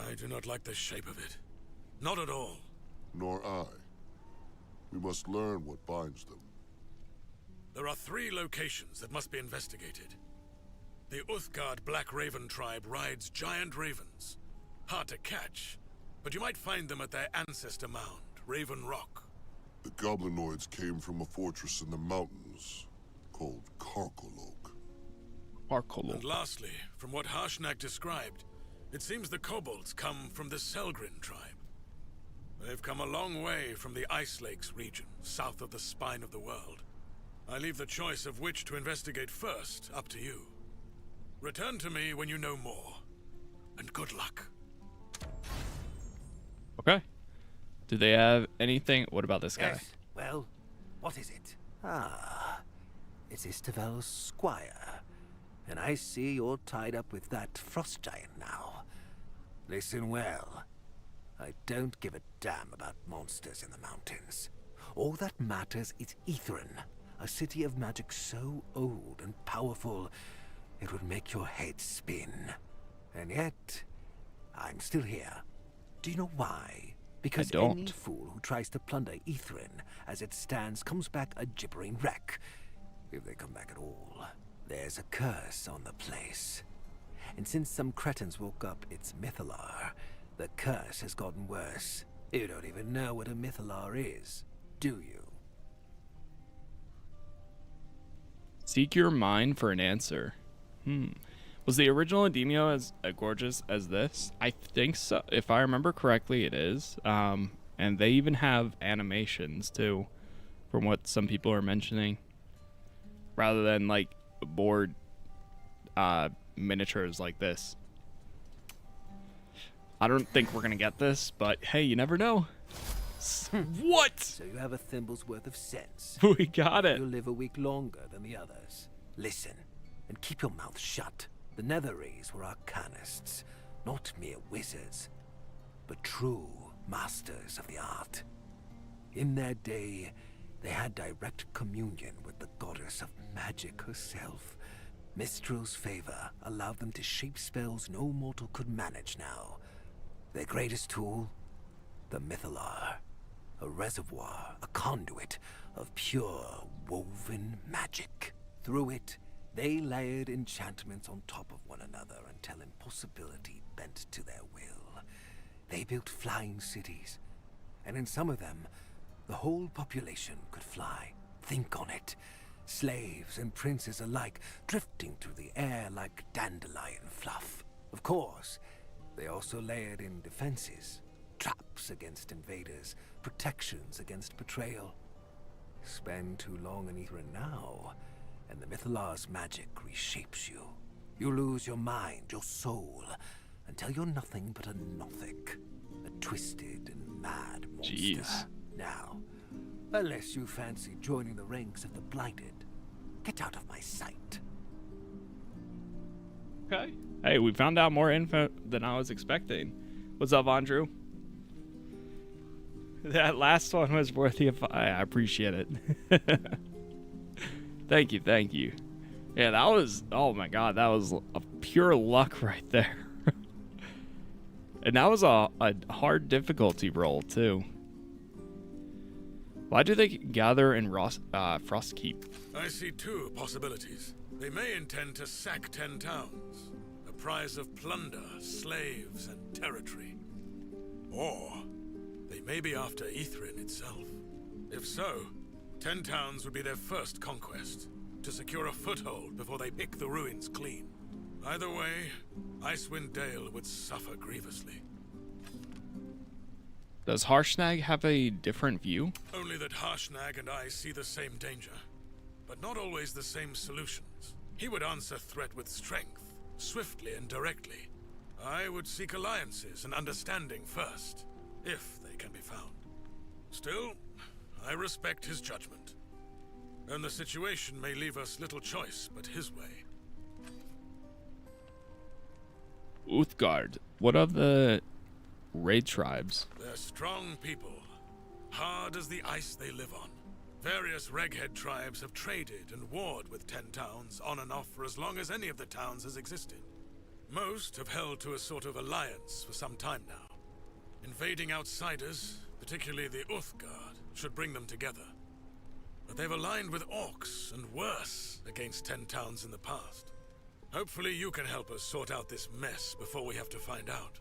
[SPEAKER 10] I do not like the shape of it. Not at all.
[SPEAKER 2] Nor I. We must learn what binds them.
[SPEAKER 10] There are 3 locations that must be investigated. The Uthgard Black Raven tribe rides giant ravens. Hard to catch, but you might find them at their ancestor mound, Raven Rock.
[SPEAKER 2] The Goblinoids came from a fortress in the mountains called Karkolok.
[SPEAKER 10] And lastly, from what Harshnag described, it seems the kobolds come from the Selgrren tribe. They've come a long way from the Ice Lakes region, south of the spine of the world. I leave the choice of which to investigate first up to you. Return to me when you know more, and good luck.
[SPEAKER 1] Okay. Do they have anything? What about this guy?
[SPEAKER 13] Yes. Well, what is it? Ah, it's Istavel's squire. And I see you're tied up with that frost giant now. Listen well. I don't give a damn about monsters in the mountains. All that matters is Ythryn, a city of magic so old and powerful it would make your head spin. And yet, I'm still here. Do you know why? Because any fool who tries to plunder Ythryn as it stands comes back a gibbering wreck. If they come back at all. There's a curse on the place. And since some cretins woke up its Mythalar, the curse has gotten worse. You don't even know what a Mythalar is, do you?
[SPEAKER 1] Seek your mind for an answer. Was the original Demeo as gorgeous as this? I think so. If I remember correctly, it is. And they even have animations too, from what some people are mentioning. Rather than like board miniatures like this. I don't think we're gonna get this, but hey, you never know. What?
[SPEAKER 13] So you have a thimble's worth of sense.
[SPEAKER 1] We got it.
[SPEAKER 13] You'll live a week longer than the others. Listen, and keep your mouth shut. The Netherese were arcanists, not mere wizards, but true masters of the art. In their day, they had direct communion with the goddess of magic herself. Mistral's favor allowed them to shape spells no mortal could manage now. Their greatest tool? The Mythalar. A reservoir, a conduit of pure, woven magic. Through it, They layered enchantments on top of one another until impossibility bent to their will. They built flying cities, and in some of them, the whole population could fly. Think on it. Slaves and princes alike drifting through the air like dandelion fluff. Of course, they also layered in defenses, traps against invaders, protections against betrayal. Spend too long in Ythryn now, and the Mythalar's magic reshapes you. You lose your mind, your soul, until you're nothing but a Nothic, a twisted and mad monster.
[SPEAKER 1] Jeez.
[SPEAKER 13] Now, unless you fancy joining the ranks of the Blighted, get out of my sight.
[SPEAKER 1] Okay. Hey, we found out more info than I was expecting. What's up, Andrew? That last one was worthy of... I appreciate it. Thank you, thank you. Yeah, that was... Oh my god, that was a pure luck right there. And that was a hard difficulty roll, too. Why do they gather in Frostkeep?
[SPEAKER 10] I see two possibilities. They may intend to sack 10 towns, a prize of plunder, slaves, and territory. Or they may be after Ythryn itself. If so, 10 towns would be their first conquest, to secure a foothold before they pick the ruins clean. Either way, Icewind Dale would suffer grievously.
[SPEAKER 1] Does Harshnag have a different view?
[SPEAKER 10] Only that Harshnag and I see the same danger, but not always the same solutions. He would answer threat with strength, swiftly and directly. I would seek alliances and understanding first, if they can be found. Still, I respect his judgment, and the situation may leave us little choice but his way.
[SPEAKER 1] Uthgard. What of the raid tribes?
[SPEAKER 10] They're strong people, hard as the ice they live on. Various Reghead tribes have traded and warred with 10 towns on and off for as long as any of the towns has existed. Most have held to a sort of alliance for some time now. Invading outsiders, particularly the Uthgard, should bring them together. But they've aligned with orcs and worse against 10 towns in the past. Hopefully you can help us sort out this mess before we have to find out.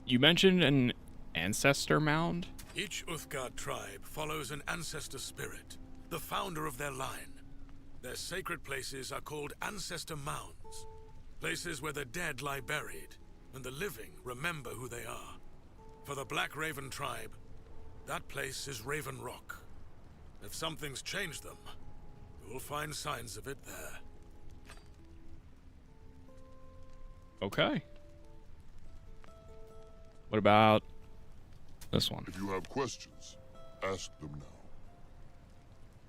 [SPEAKER 1] You mentioned an ancestor mound?
[SPEAKER 10] Each Uthgard tribe follows an ancestor spirit, the founder of their line. Their sacred places are called ancestor mounds, places where the dead lie buried, and the living remember who they are. For the Black Raven tribe, that place is Raven Rock. If something's changed them, you'll find signs of it there.
[SPEAKER 1] Okay. What about this one?
[SPEAKER 2] If you have questions, ask them now.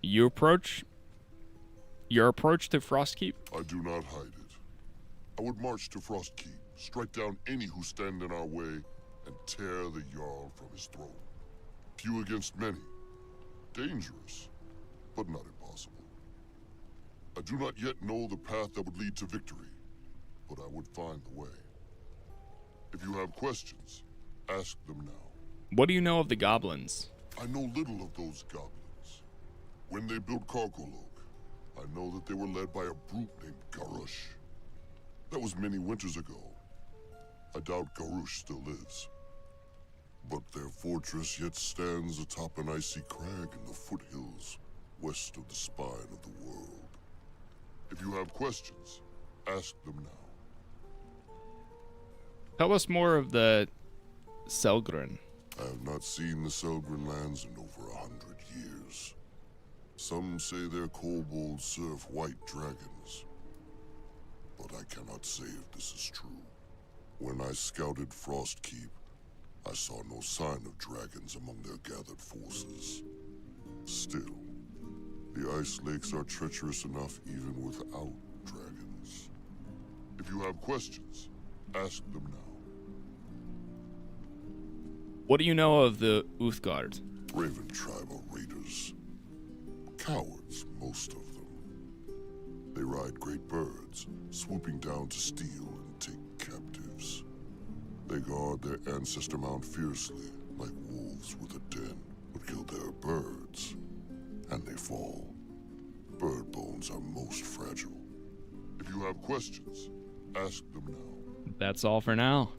[SPEAKER 1] Your approach to Frostkeep?
[SPEAKER 2] I do not hide it. I would march to Frostkeep, strike down any who stand in our way, and tear the Jarl from his throne. Few against many. Dangerous, but not impossible. I do not yet know the path that would lead to victory, but I would find the way. If you have questions, ask them now.
[SPEAKER 1] What do you know of the goblins?
[SPEAKER 2] I know little of those goblins. When they built Karkolok, I know that they were led by a brute named Garush. That was many winters ago. I doubt Garush still lives. But their fortress yet stands atop an icy crag in the foothills west of the spine of the world. If you have questions, ask them now.
[SPEAKER 1] Tell us more of the Selgrren.
[SPEAKER 2] I have not seen the Selgrren lands in over 100 years. Some say their kobolds serve white dragons, but I cannot say if this is true. When I scouted Frostkeep, I saw no sign of dragons among their gathered forces. Still, the ice lakes are treacherous enough even without dragons. If you have questions, ask them now.
[SPEAKER 1] What do you know of the Uthgard?
[SPEAKER 2] Raven tribe are raiders. Cowards, most of them. They ride great birds, swooping down to steal and take captives. They guard their ancestor mound fiercely, like wolves with a den, but kill their birds and they fall. Bird bones are most fragile. If you have questions, ask them now.
[SPEAKER 1] That's all for now.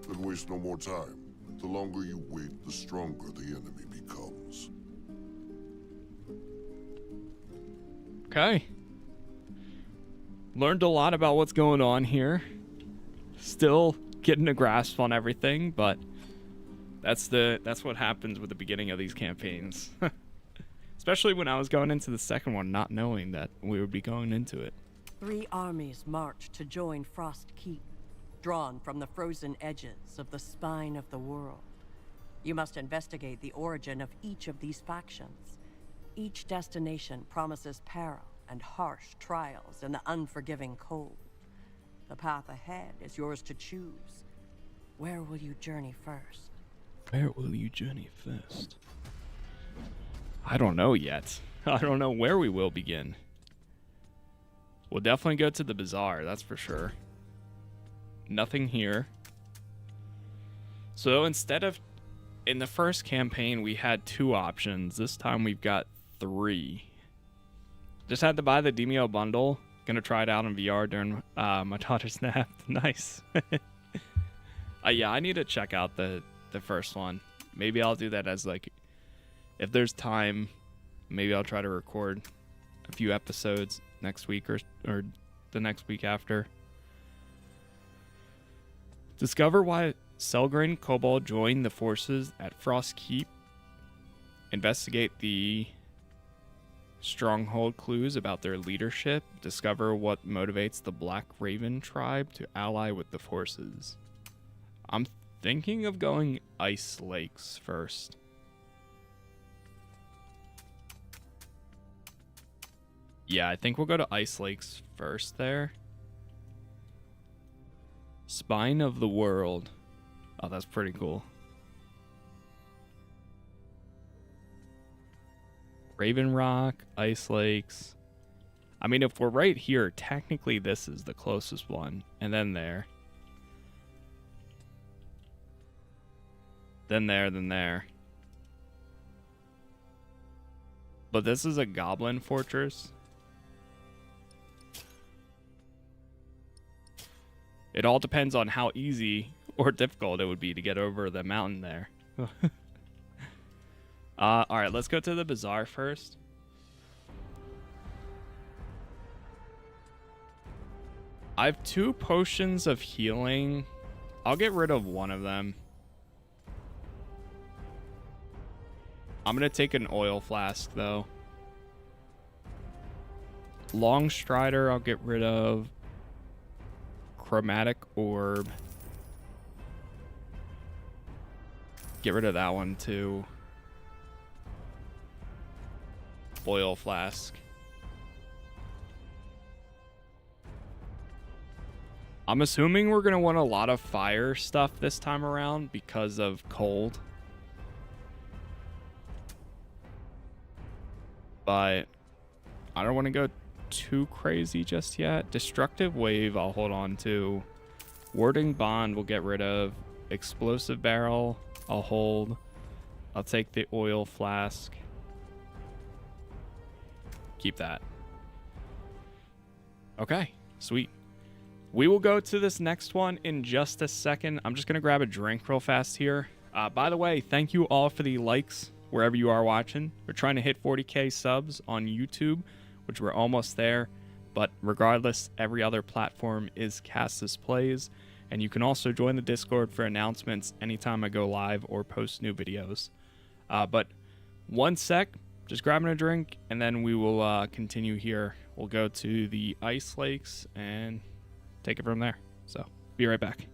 [SPEAKER 2] Then waste no more time. The longer you wait, the stronger the enemy becomes.
[SPEAKER 1] Okay. Learned a lot about what's going on here. Still getting a grasp on everything, but that's what happens with the beginning of these campaigns. Especially when I was going into the second one, not knowing that we would be going into it.
[SPEAKER 3] 3 armies march to join Frost Keep, drawn from the frozen edges of the spine of the world. You must investigate the origin of each of these factions. Each destination promises peril and harsh trials in the unforgiving cold. The path ahead is yours to choose. Where will you journey first?
[SPEAKER 1] Where will you journey first? I don't know yet. I don't know where we will begin. We'll definitely go to the bazaar, that's for sure. Nothing here. So instead of... in the first campaign, we had 2 options. This time we've got 3. Just had to buy the Demeo bundle. Gonna try it out in VR during my daughter's nap. Nice. Yeah, I need to check out the first one. Maybe I'll do that as like... if there's time, maybe I'll try to record a few episodes next week or the next week after. Discover why Selgrren Kobold joined the forces at Frost Keep. Investigate the stronghold clues about their leadership. Discover what motivates the Black Raven tribe to ally with the forces. I'm thinking of going Ice Lakes first. Yeah, I think we'll go to Ice Lakes first there. Spine of the World. Oh, that's pretty cool. Raven Rock, Ice Lakes. I mean, if we're right here, technically this is the closest one. And then there. Then there, then there. But this is a goblin fortress. It all depends on how easy or difficult it would be to get over the mountain there. Alright, let's go to the bazaar first. I have 2 potions of healing. I'll get rid of one of them. I'm going to take an oil flask, though. Long Strider, I'll get rid of. Chromatic Orb. Get rid of that one, too. Oil Flask. I'm assuming we're going to want a lot of fire stuff this time around because of cold. But I don't want to go too crazy just yet. Destructive Wave I'll hold on to. Warding Bond we'll get rid of. Explosive Barrel I'll hold. I'll take the Oil Flask. Keep that. Okay, sweet. We will go to this next one in just a second. I'm just going to grab a drink real fast here. By the way, thank you all for the likes wherever you are watching. We're trying to hit 40k subs on YouTube, which we're almost there. But regardless, every other platform is Casas Plays. And you can also join the Discord for announcements anytime I go live or post new videos. But one sec, just grabbing a drink, and then we will continue here. We'll go to the Ice Lakes and take it from there. So, be right back.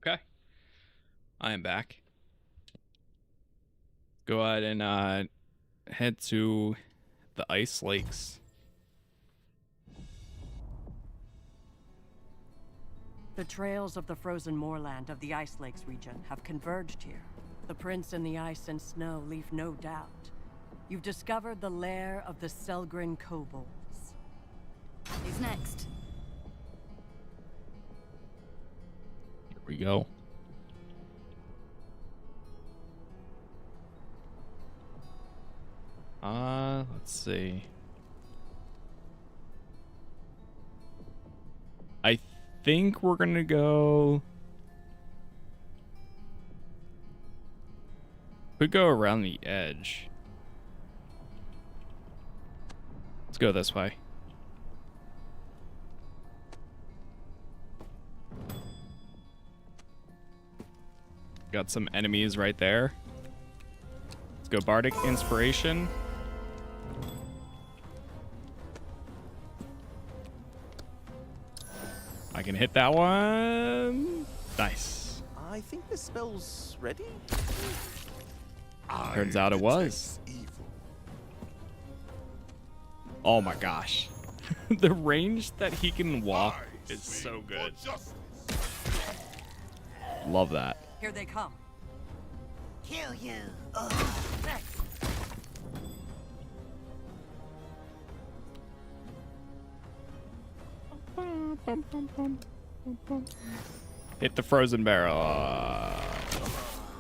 [SPEAKER 1] Okay. I am back. Go ahead and head to the ice lakes.
[SPEAKER 3] The trails of the frozen moorland of the Ice Lakes region have converged here. The prints in the ice and snow leave no doubt. You've discovered the lair of the Selgrren kobolds.
[SPEAKER 9] Who's next?
[SPEAKER 1] Here we go. Let's see. I think we're gonna go. Could go around the edge. Let's go this way. Got some enemies right there. Let's go Bardic Inspiration. I can hit that one. Nice.
[SPEAKER 4] I think this spell's ready.
[SPEAKER 1] Turns out it was. Oh my gosh. The range that he can walk is so good. Love that.
[SPEAKER 3] Here they come.
[SPEAKER 7] Kill you.
[SPEAKER 1] Hit the frozen barrel.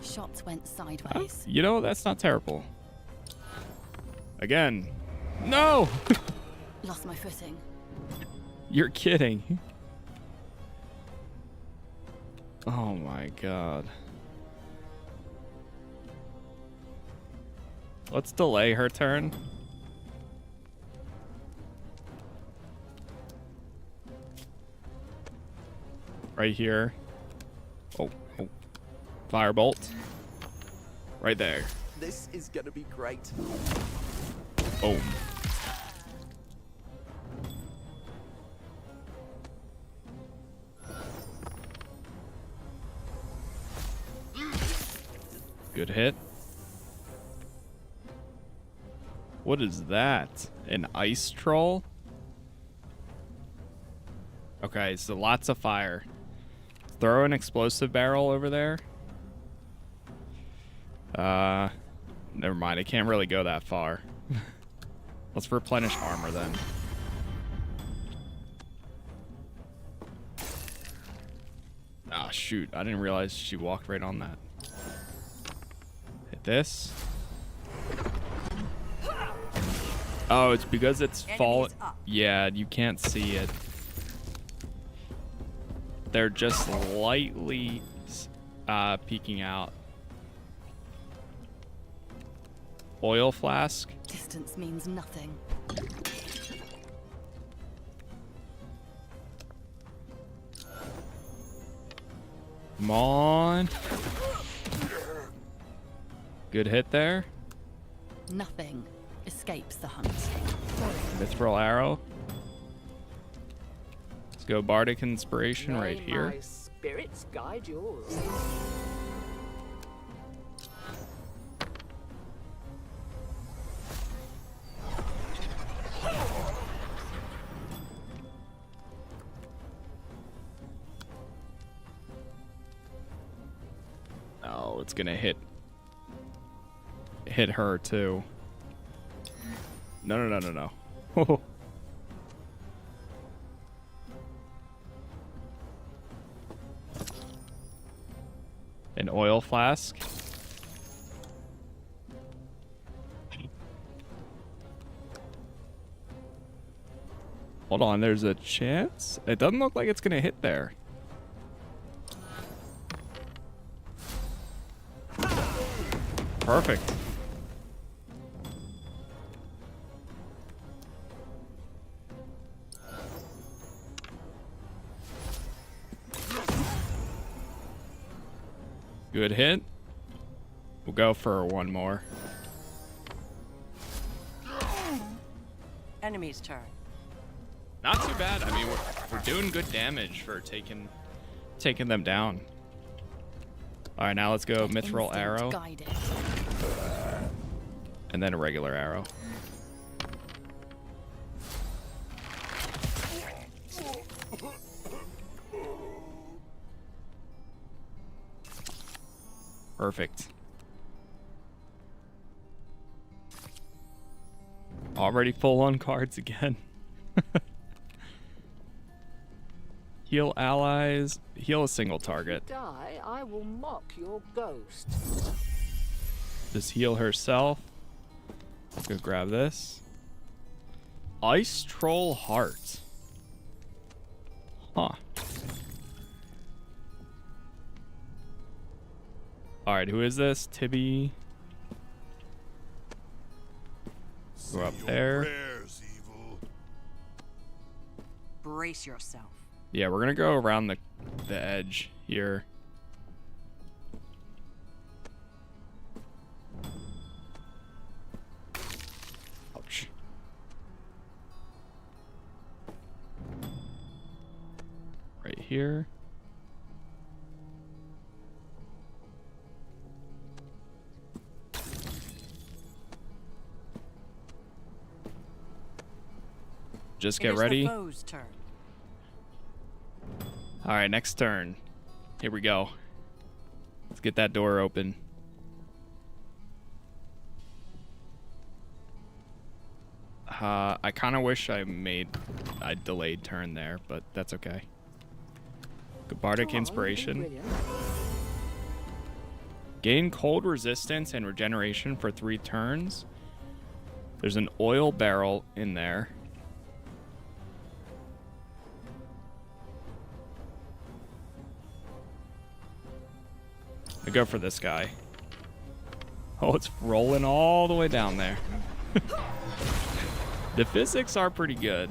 [SPEAKER 9] Shots went sideways.
[SPEAKER 1] You know, that's not terrible. Again. No!
[SPEAKER 9] Lost my footing.
[SPEAKER 1] You're kidding. Oh my god. Let's delay her turn. Right here. Oh. Firebolt. Right there.
[SPEAKER 4] This is gonna be great.
[SPEAKER 1] Boom. Good hit. What is that? An ice troll? Okay, so lots of fire. Throw an explosive barrel over there. Never mind. I can't really go that far. Let's replenish armor then. Ah, shoot. I didn't realize she walked right on that. Hit this. Oh, it's because it's falling. Yeah, you can't see it. They're just slightly peeking out. Oil flask.
[SPEAKER 9] Distance means nothing.
[SPEAKER 1] Come on. Good hit there.
[SPEAKER 9] Nothing escapes the hunt.
[SPEAKER 1] Mithril arrow. Let's go Bardic Inspiration right here.
[SPEAKER 6] My spirits guide yours.
[SPEAKER 1] Oh, it's gonna hit her too. No. An oil flask. Hold on, there's a chance? It doesn't look like it's gonna hit there. Perfect. Good hit. We'll go for one more.
[SPEAKER 3] Enemy's turn.
[SPEAKER 1] Not too bad. I mean, we're doing good damage for taking them down. All right, now let's go
[SPEAKER 9] Let
[SPEAKER 1] mithril
[SPEAKER 9] instinct
[SPEAKER 1] arrow.
[SPEAKER 9] guide it.
[SPEAKER 1] And then a regular arrow. Perfect. Already full on cards again. Heal allies. Heal a single target.
[SPEAKER 6] Die, I will mock your ghost.
[SPEAKER 1] Just heal herself. Let's go grab this. Ice Troll Heart. Huh. Alright, who is this? Tibby. Go up there.
[SPEAKER 3] Brace yourself.
[SPEAKER 1] Yeah, we're gonna go around the edge here. Ouch. Right here. Just get ready.
[SPEAKER 3] The foe's turn.
[SPEAKER 1] All right, next turn. Here we go. Let's get that door open. I kind of wish I delayed turn there, but that's okay. Bardic Inspiration. Gain cold resistance and regeneration for 3 turns. There's an oil barrel in there. I go for this guy. Oh, it's rolling all the way down there. The physics are pretty good.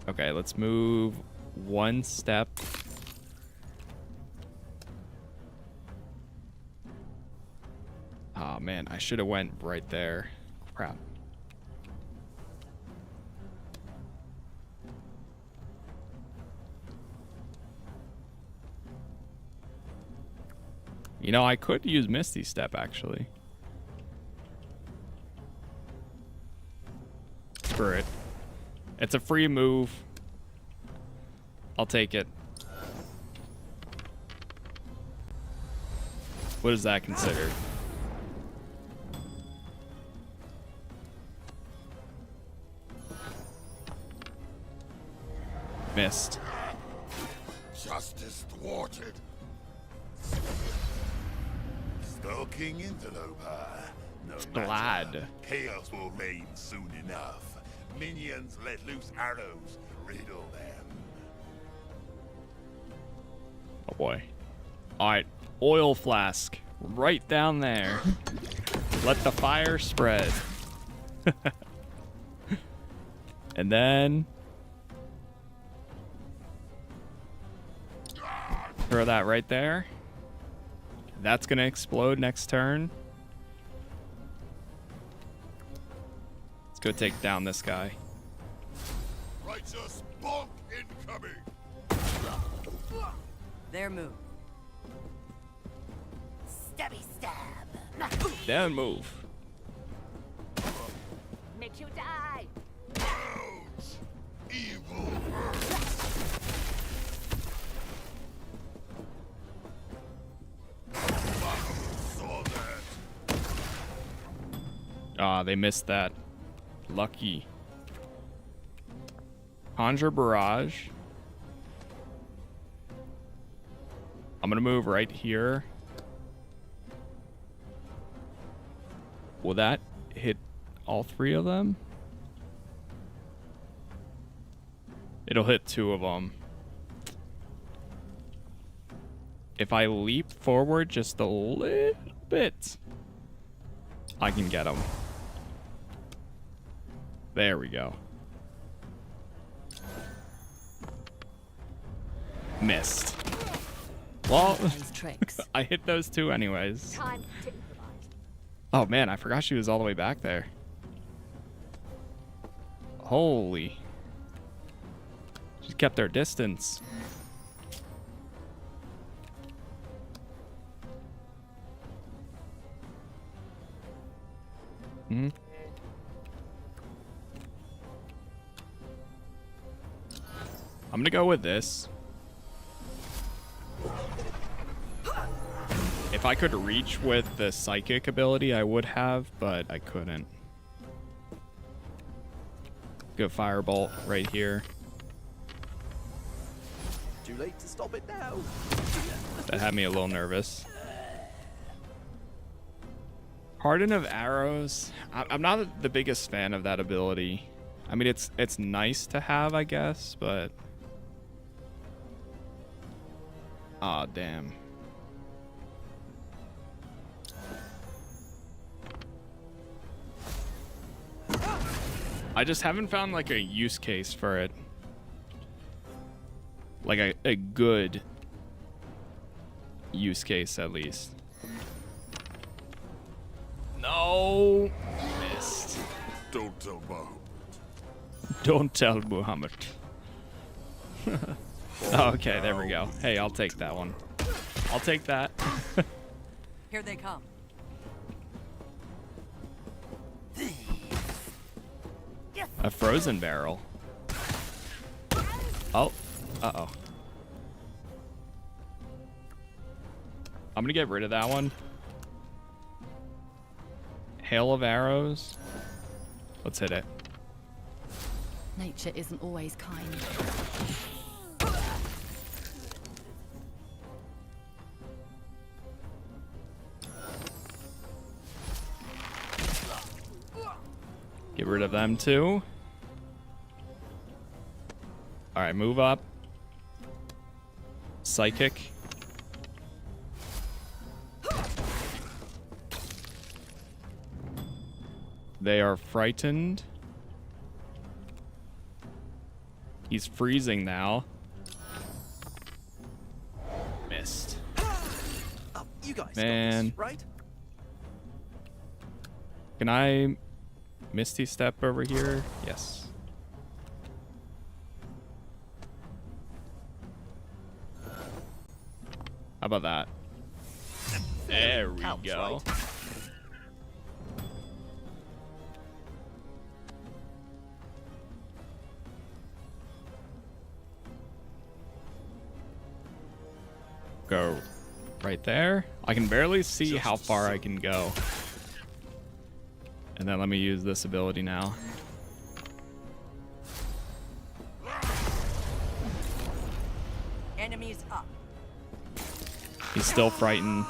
[SPEAKER 1] Okay, let's move 1 step. Oh man, I should have went right there. Crap. You know, I could use Misty Step, actually. Screw it. It's a free move. I'll take it. What is that considered? Missed.
[SPEAKER 2] Justice thwarted. Skulking interloper. No
[SPEAKER 1] Glad.
[SPEAKER 2] matter. Chaos will reign soon enough. Minions let loose arrows. Riddle them.
[SPEAKER 1] Oh boy. Alright. Oil flask. Right down there. Let the fire spread. And then throw that right there. That's gonna explode next turn. Let's go take down this guy.
[SPEAKER 2] Righteous bonk incoming.
[SPEAKER 3] Their move.
[SPEAKER 9] Stabby stab.
[SPEAKER 1] Then move.
[SPEAKER 6] Makes you die.
[SPEAKER 2] Ouch. Evil. Saw that.
[SPEAKER 1] Ah, they missed that. Lucky. Conjure Barrage. I'm gonna move right here. Will that hit all 3 of them? It'll hit 2 of them. If I leap forward just a little bit, I can get them. There we go. Missed. Well, I hit those 2 anyways.
[SPEAKER 6] Time to improvise.
[SPEAKER 1] Oh man, I forgot she was all the way back there. Holy. She kept their distance. Mm-hmm. I'm gonna go with this. If I could reach with the psychic ability, I would have, but I couldn't. Go firebolt right here.
[SPEAKER 4] Too late to stop it now.
[SPEAKER 1] That had me a little nervous. Harden of Arrows. I'm not the biggest fan of that ability. I mean, it's nice to have, I guess, but... Aw, damn. I just haven't found like a use case for it. Like a good use case, at least. No! Missed.
[SPEAKER 2] Don't tell Muhammad.
[SPEAKER 1] Don't tell Muhammad. Okay, there we go. Hey, I'll take that one. I'll take that.
[SPEAKER 3] Here they come.
[SPEAKER 1] A frozen barrel. Oh. Uh-oh. I'm gonna get rid of that one. Hail of arrows. Let's hit it.
[SPEAKER 9] Nature isn't always kind.
[SPEAKER 1] Get rid of them too. All right, move up. Psychic. They are frightened. He's freezing now. Missed.
[SPEAKER 4] Oh, you guys
[SPEAKER 1] Man.
[SPEAKER 4] got this, right?
[SPEAKER 1] Can I Misty Step over here? Yes. How about that? There we
[SPEAKER 4] Helps,
[SPEAKER 1] go.
[SPEAKER 4] right?
[SPEAKER 1] Go right there. I can barely see how far I can go. And then let me use this ability now.
[SPEAKER 3] Enemies up.
[SPEAKER 1] He's still frightened.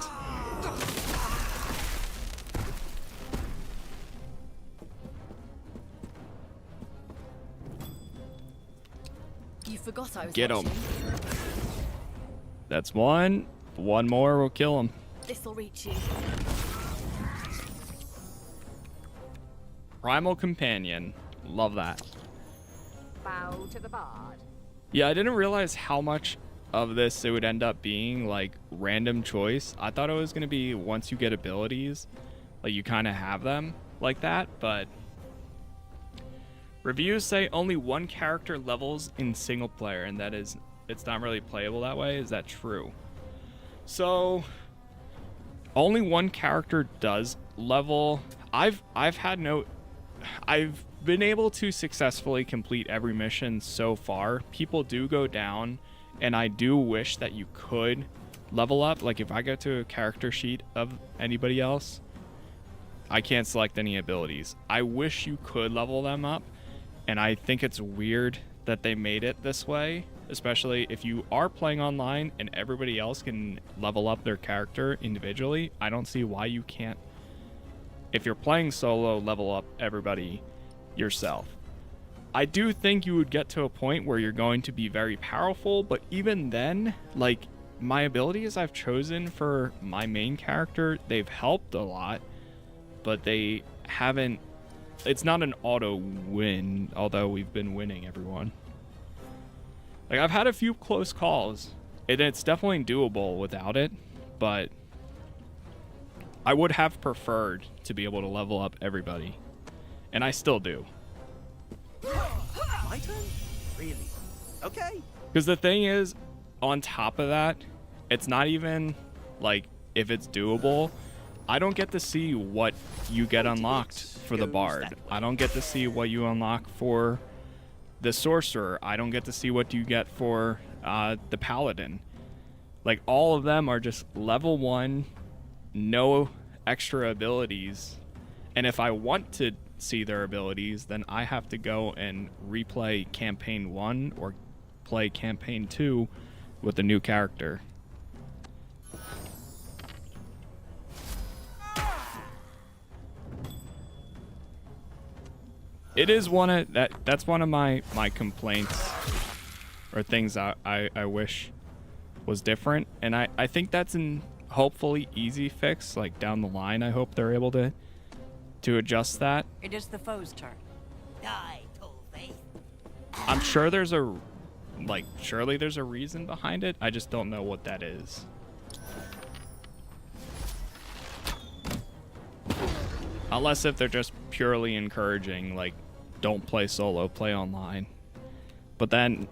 [SPEAKER 9] You forgot I was
[SPEAKER 1] Get him.
[SPEAKER 9] watching.
[SPEAKER 1] That's one. One more will kill him.
[SPEAKER 9] This'll reach you.
[SPEAKER 1] Primal Companion. Love that.
[SPEAKER 6] Bow to the bard.
[SPEAKER 1] Yeah, I didn't realize how much of this it would end up being like random choice. I thought it was going to be once you get abilities, like you kind of have them like that, but reviews say only one character levels in single player, and that is, it's not really playable that way. Is that true? So only one character does level. I've been able to successfully complete every mission so far. People do go down, and I do wish that you could level up. Like if I go to a character sheet of anybody else, I can't select any abilities. I wish you could level them up, and I think it's weird that they made it this way, especially if you are playing online and everybody else can level up their character individually. I don't see why you can't, if you're playing solo, level up everybody yourself. I do think you would get to a point where you're going to be very powerful, but even then, like, my abilities I've chosen for my main character, they've helped a lot, but they haven't, it's not an auto win, although we've been winning everyone. Like, I've had a few close calls, and it's definitely doable without it, but I would have preferred to be able to level up everybody, and I still do.
[SPEAKER 4] My turn? Really? Okay.
[SPEAKER 1] Because the thing is, on top of that, it's not even like if it's doable. I don't get to see what you get unlocked for the bard. I don't get to see what you unlock for the sorcerer. I don't get to see what you get for the paladin. Like, all of them are just level 1, no extra abilities. And if I want to see their abilities, then I have to go and replay campaign 1 or play campaign 2 with a new character. It is one of that's one of my complaints, or things I wish was different, and I think that's an hopefully easy fix. Like, down the line, I hope they're able to adjust that.
[SPEAKER 3] It is the foe's turn.
[SPEAKER 1] I'm sure there's surely there's a reason behind it. I just don't know what that is. Unless if they're just purely encouraging, like, don't play solo, play online. But then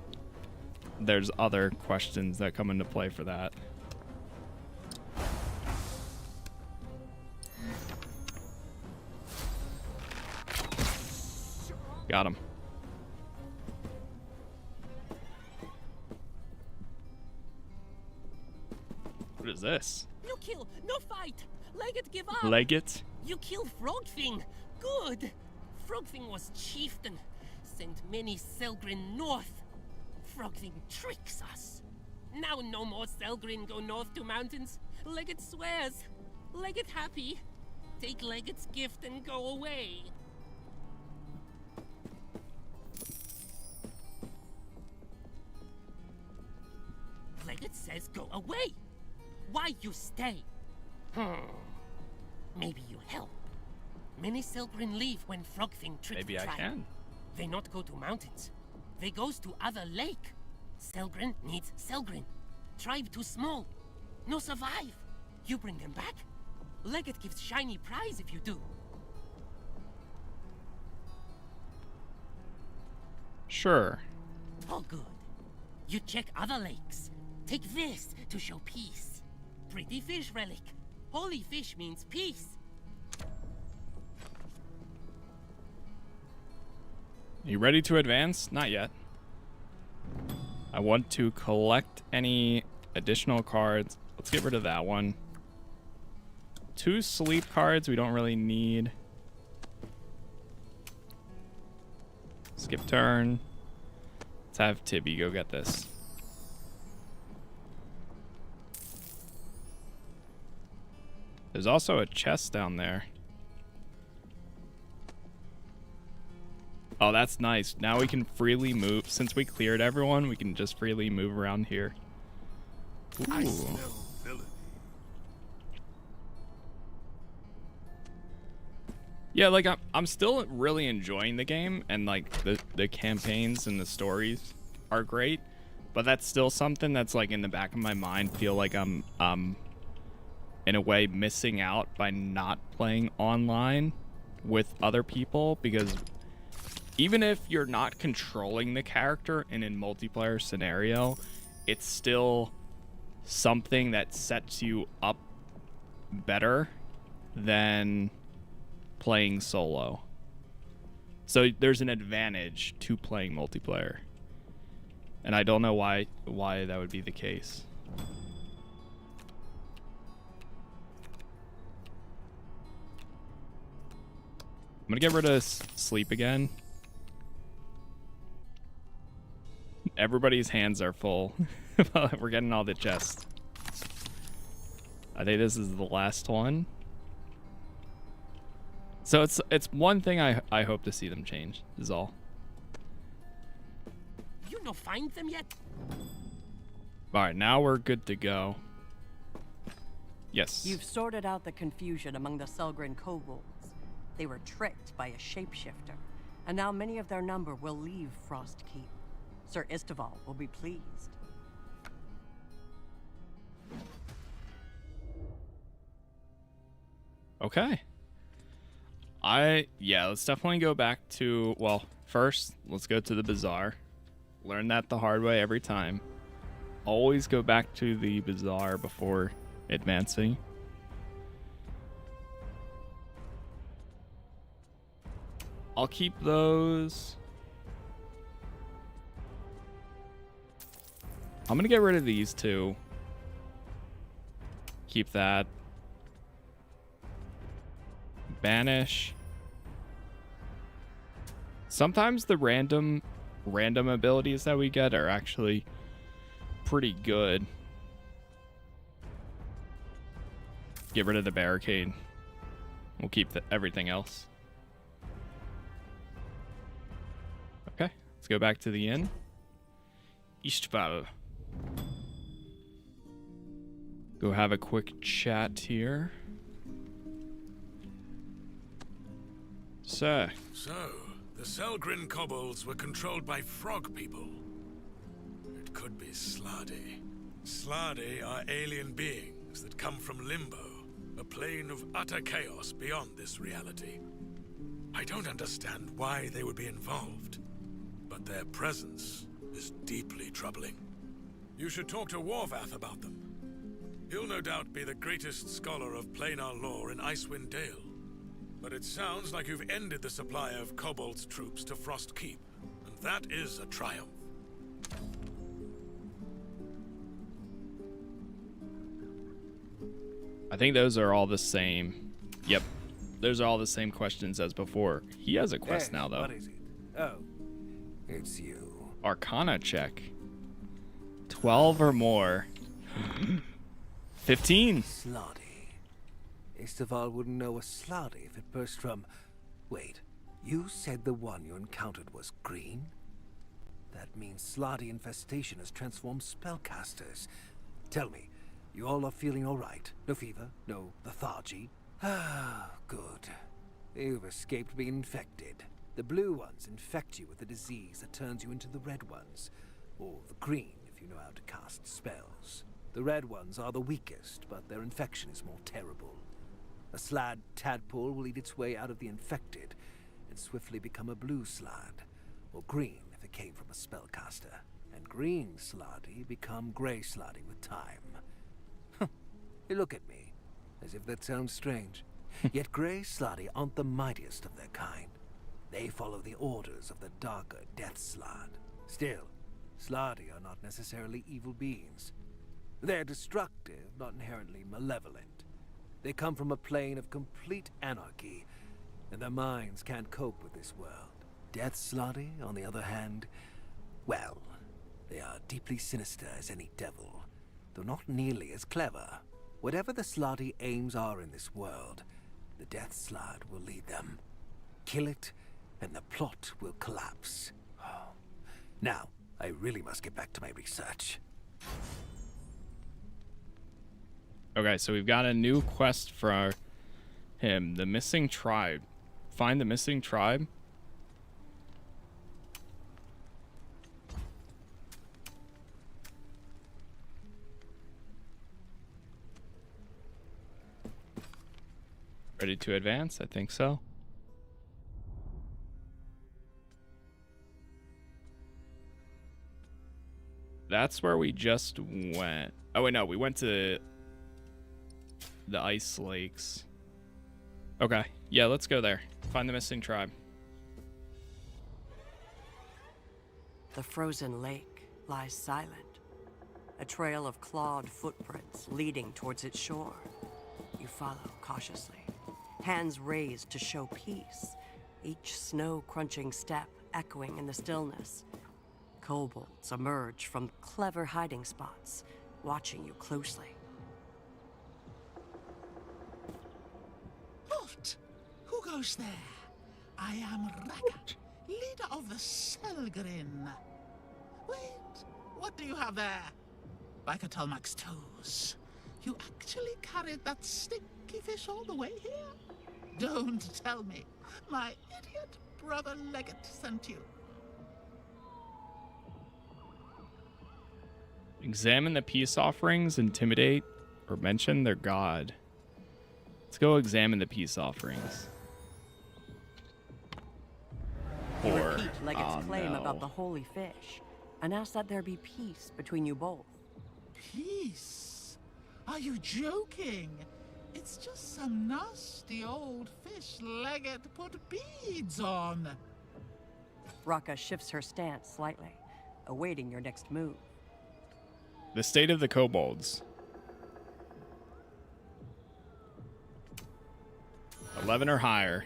[SPEAKER 1] there's other questions that come into play for that. Got him. What is this?
[SPEAKER 14] No kill, no fight. Legate give up.
[SPEAKER 1] Legate?
[SPEAKER 14] You kill Frogthing. Good. Frogthing was chieftain. Sent many Selgrren north. Frogthing tricks us. Now no more Selgrren go north to mountains. Legate swears. Legate happy. Take Legate's gift and go away. Legate says go away. Why you stay? Maybe you help. Many Selgrren leave when Frogthing trick
[SPEAKER 1] Maybe
[SPEAKER 14] tribe.
[SPEAKER 1] I can.
[SPEAKER 14] They not go to mountains. They goes to other lake. Selgrren needs Selgrren. Tribe too small. No survive. You bring them back? Legate gives shiny prize if you do.
[SPEAKER 1] Sure.
[SPEAKER 14] All good. You check other lakes. Take this to show peace. Pretty fish relic. Holy fish means peace.
[SPEAKER 1] You ready to advance? Not yet. I want to collect any additional cards. Let's get rid of that one. 2 sleep cards we don't really need. Skip turn. Let's have Tibby go get this. There's also a chest down there. Oh, that's nice. Now we can freely move. Since we cleared everyone, we can just freely move around here. Ooh. Yeah, like, I'm still really enjoying the game, and like the campaigns and the stories are great, but that's still something that's like in the back of my mind. Feel like I'm in a way missing out by not playing online with other people, because even if you're not controlling the character in a multiplayer scenario, it's still something that sets you up better than playing solo. So there's an advantage to playing multiplayer, and I don't know why that would be the case. I'm gonna get rid of sleep again. Everybody's hands are full. We're getting all the chests. I think this is the last one. So it's one thing I hope to see them change, is all.
[SPEAKER 14] You no find them yet?
[SPEAKER 1] Alright, now we're good to go. Yes.
[SPEAKER 3] You've sorted out the confusion among the Selgrren kobolds. They were tricked by a shapeshifter, and now many of their number will leave Frost Keep. Sir Isteval will be pleased.
[SPEAKER 1] Okay. Yeah, let's definitely go back to, well, first, let's go to the bazaar. Learn that the hard way every time. Always go back to the bazaar before advancing. I'll keep those. I'm gonna get rid of these two. Keep that. Banish. Sometimes the random abilities that we get are actually pretty good. Get rid of the barricade. We'll keep everything else. Okay, let's go back to the inn. Istval. Go have a quick chat here. So,
[SPEAKER 10] the Selgrren kobolds were controlled by frog people. It could be Sladi. Sladi are alien beings that come from Limbo, a plane of utter chaos beyond this reality. I don't understand why they would be involved, but their presence is deeply troubling. You should talk to Warvath about them. He'll no doubt be the greatest scholar of planar lore in Icewind Dale. But it sounds like you've ended the supply of kobolds' troops to Frost Keep, and that is a triumph.
[SPEAKER 1] I think those are all the same. Yep. Those are all the same questions as before. He has a quest now, though.
[SPEAKER 13] What is it? Oh, it's you.
[SPEAKER 1] Arcana check. 12 or more. 15.
[SPEAKER 13] Sladi. Istval wouldn't know a Sladi if it burst from... Wait, you said the one you encountered was green? That means Sladi infestation has transformed spellcasters. Tell me, you all are feeling alright? No fever? No lethargy? Ah, good. You've escaped being infected. The blue ones infect you with a disease that turns you into the red ones. Or the green, if you know how to cast spells. The red ones are the weakest, but their infection is more terrible. A slad tadpole will eat its way out of the infected and swiftly become a blue slad, or green if it came from a spellcaster. And green sladi become grey sladi with time. You look at me, as if that sounds strange. Yet grey sladi aren't the mightiest of their kind. They follow the orders of the darker death slad. Still, sladi are not necessarily evil beings. They're destructive, not inherently malevolent. They come from a plane of complete anarchy, and their minds can't cope with this world. Death Sladi, on the other hand, well, they are deeply sinister as any devil, though not nearly as clever. Whatever the Sladi aims are in this world, the Death Slad will lead them. Kill it, and the plot will collapse. Now, I really must get back to my research.
[SPEAKER 1] Okay, so we've got a new quest for him. The missing tribe. Find the missing tribe. Ready to advance? I think so. That's where we just went. Oh, wait, no. We went to the ice lakes. Okay. Yeah, let's go there. Find the missing tribe.
[SPEAKER 3] The frozen lake lies silent. A trail of clawed footprints leading towards its shore. You follow cautiously, hands raised to show peace, each snow-crunching step echoing in the stillness. Kobolds emerge from clever hiding spots, watching you closely.
[SPEAKER 15] Halt! Who goes there? I am Ragat, leader of the Selgrren. Wait, what do you have there? Bikatalmak's toes. You actually carried that stinky fish all the way here? Don't tell me. My idiot brother Leggett sent you.
[SPEAKER 1] Examine the peace offerings, intimidate, or mention their god. Let's go examine the peace offerings.
[SPEAKER 3] You repeat Leggett's claim about the holy fish, and ask that there be peace between you both.
[SPEAKER 15] Peace? Are you joking? It's just some nasty old fish Leggett put beads on.
[SPEAKER 3] Raka shifts her stance slightly, awaiting your next move.
[SPEAKER 1] The state of the kobolds. 11 or higher.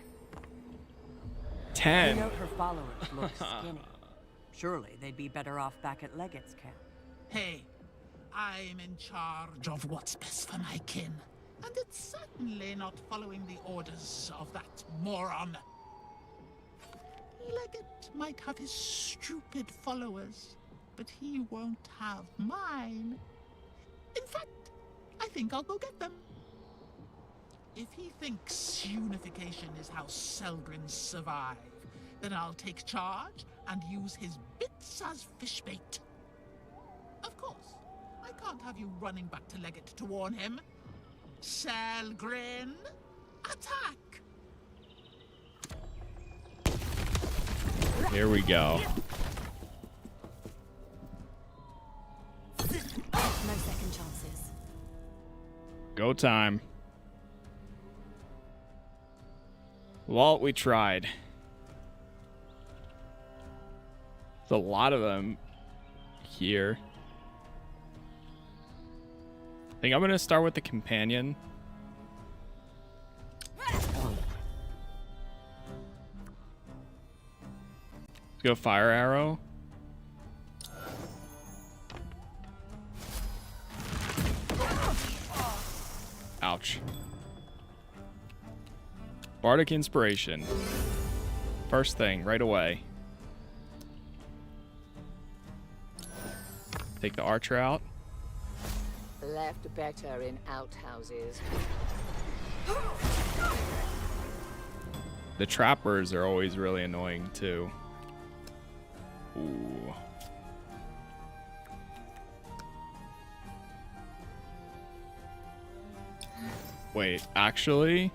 [SPEAKER 1] 10.
[SPEAKER 3] You note her followers look skinny. Surely they'd be better off back at Leggett's camp.
[SPEAKER 15] Hey, I'm in charge of what's best for my kin. And it's certainly not following the orders of that moron. Leggett might have his stupid followers, but he won't have mine. In fact, I think I'll go get them. If he thinks unification is how Selgrren survive, then I'll take charge and use his bits as fish bait. Of course, I can't have you running back to Leggett to warn him. Selgrren, attack!
[SPEAKER 1] Here we go.
[SPEAKER 9] No second chances.
[SPEAKER 1] Go time. Well, we tried. There's a lot of them here. I think I'm going to start with the companion. Let's go fire arrow. Ouch. Bardic inspiration. First thing, right away. Take the archer out.
[SPEAKER 6] Left better in outhouses.
[SPEAKER 1] The trappers are always really annoying too. Ooh. Wait, actually?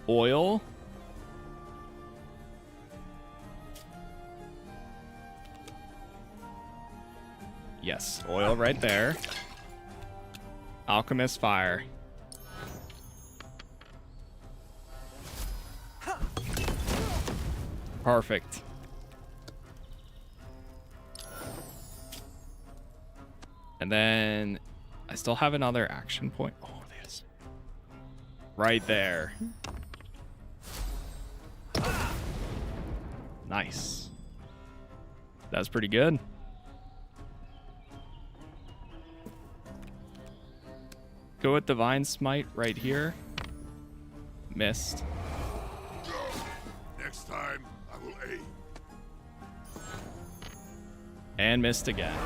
[SPEAKER 1] Oil? Yes, oil right there. Alchemist fire. Perfect. And then I still have another action point. Oh, this. Right there. Nice. That's pretty good. Go with Divine Smite right here. Missed.
[SPEAKER 2] Next time, I will aim.
[SPEAKER 1] And missed again.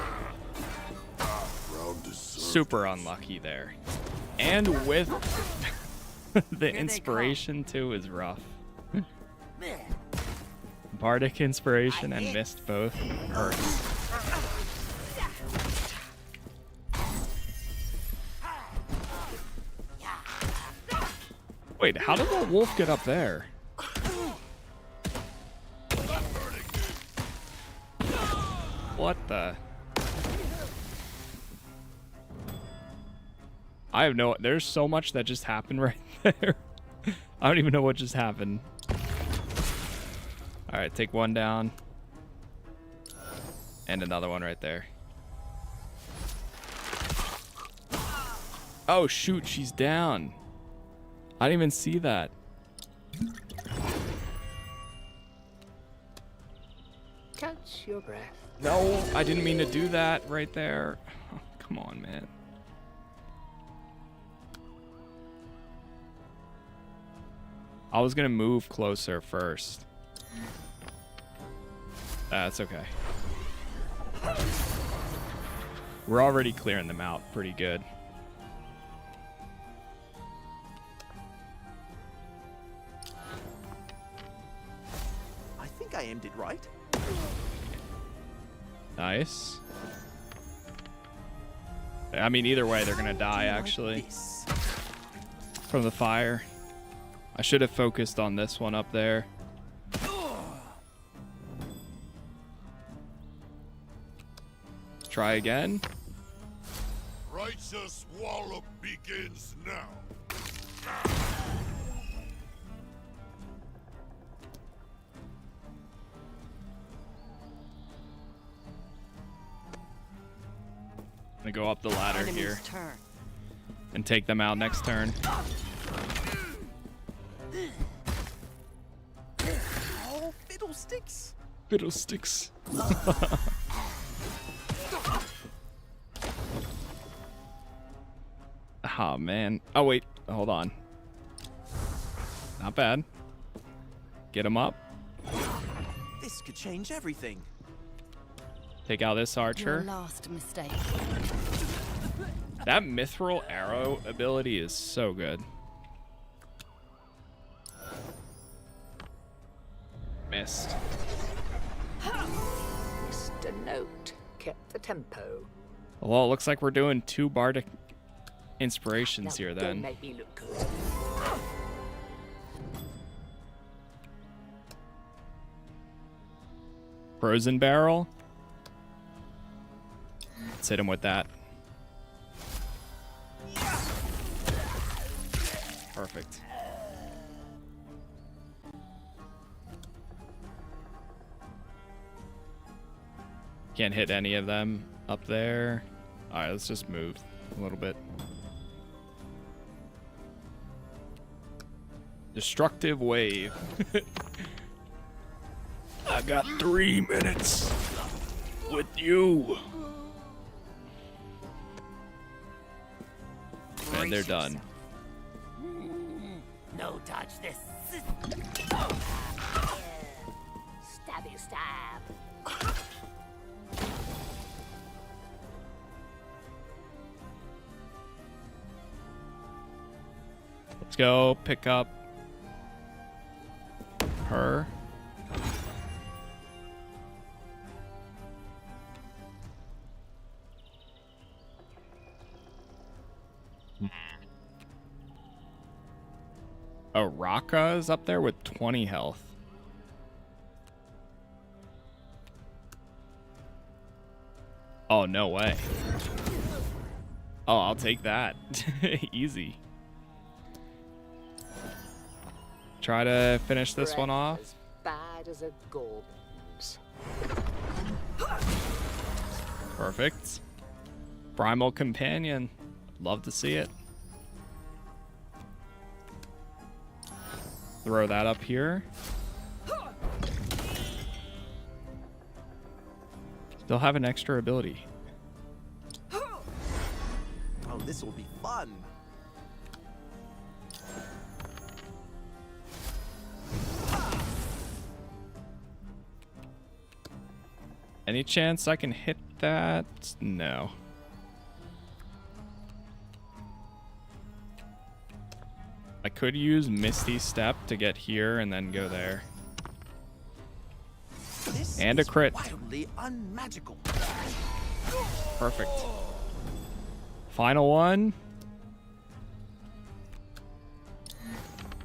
[SPEAKER 2] Round is
[SPEAKER 1] Super unlucky there. And with the inspiration too is rough. Bardic inspiration and missed both hurts. Wait, how did that wolf get up there? What the? I have no... There's so much that just happened right there. I don't even know what just happened. Alright, take one down. And another one right there. Oh, shoot, she's down. I didn't even see that.
[SPEAKER 6] Catch your breath.
[SPEAKER 1] No, I didn't mean to do that right there. Oh, come on, man. I was gonna move closer first. That's okay. We're already clearing them out pretty good.
[SPEAKER 4] I think I aimed it right.
[SPEAKER 1] Nice. I mean, either way, they're gonna die, actually. From the fire. I should have focused on this one up there. Try again.
[SPEAKER 2] Right righteous wallop begins now.
[SPEAKER 1] I'm gonna go up the ladder
[SPEAKER 3] Enemy's
[SPEAKER 1] here
[SPEAKER 3] turn.
[SPEAKER 1] and take them out next turn.
[SPEAKER 4] Oh, fiddlesticks!
[SPEAKER 1] Fiddlesticks. Oh man. Oh wait, hold on. Not bad. Get him up.
[SPEAKER 4] This could change everything.
[SPEAKER 1] Take out this
[SPEAKER 9] Your
[SPEAKER 1] archer.
[SPEAKER 9] last mistake.
[SPEAKER 1] That mithril arrow ability is so good. Missed.
[SPEAKER 6] Mr. Note kept the tempo.
[SPEAKER 1] Well, it looks like we're doing 2 bardic inspirations
[SPEAKER 6] Now,
[SPEAKER 1] here
[SPEAKER 6] don't
[SPEAKER 1] then.
[SPEAKER 6] make me look good.
[SPEAKER 1] Frozen barrel. Let's hit him with that. Perfect. Can't hit any of them up there. Alright, let's just move a little bit. Destructive wave. I got 3 minutes with you. And they're done.
[SPEAKER 14] No touch this.
[SPEAKER 6] Stabby stab.
[SPEAKER 1] Let's go pick up her. Oh, Raka is up there with 20 health. Oh, no way. Oh, I'll take that. Easy. Try to finish this one off.
[SPEAKER 6] As bad as a gorbin's.
[SPEAKER 1] Perfect. Primal Companion. Love to see it. Throw that up here. Still have an extra ability.
[SPEAKER 4] Oh, this will be fun.
[SPEAKER 1] Any chance I can hit that? No. I could use Misty Step to get here and then go there.
[SPEAKER 4] This
[SPEAKER 1] And a
[SPEAKER 4] is
[SPEAKER 1] crit.
[SPEAKER 4] wildly unmagical.
[SPEAKER 1] Perfect. Final one.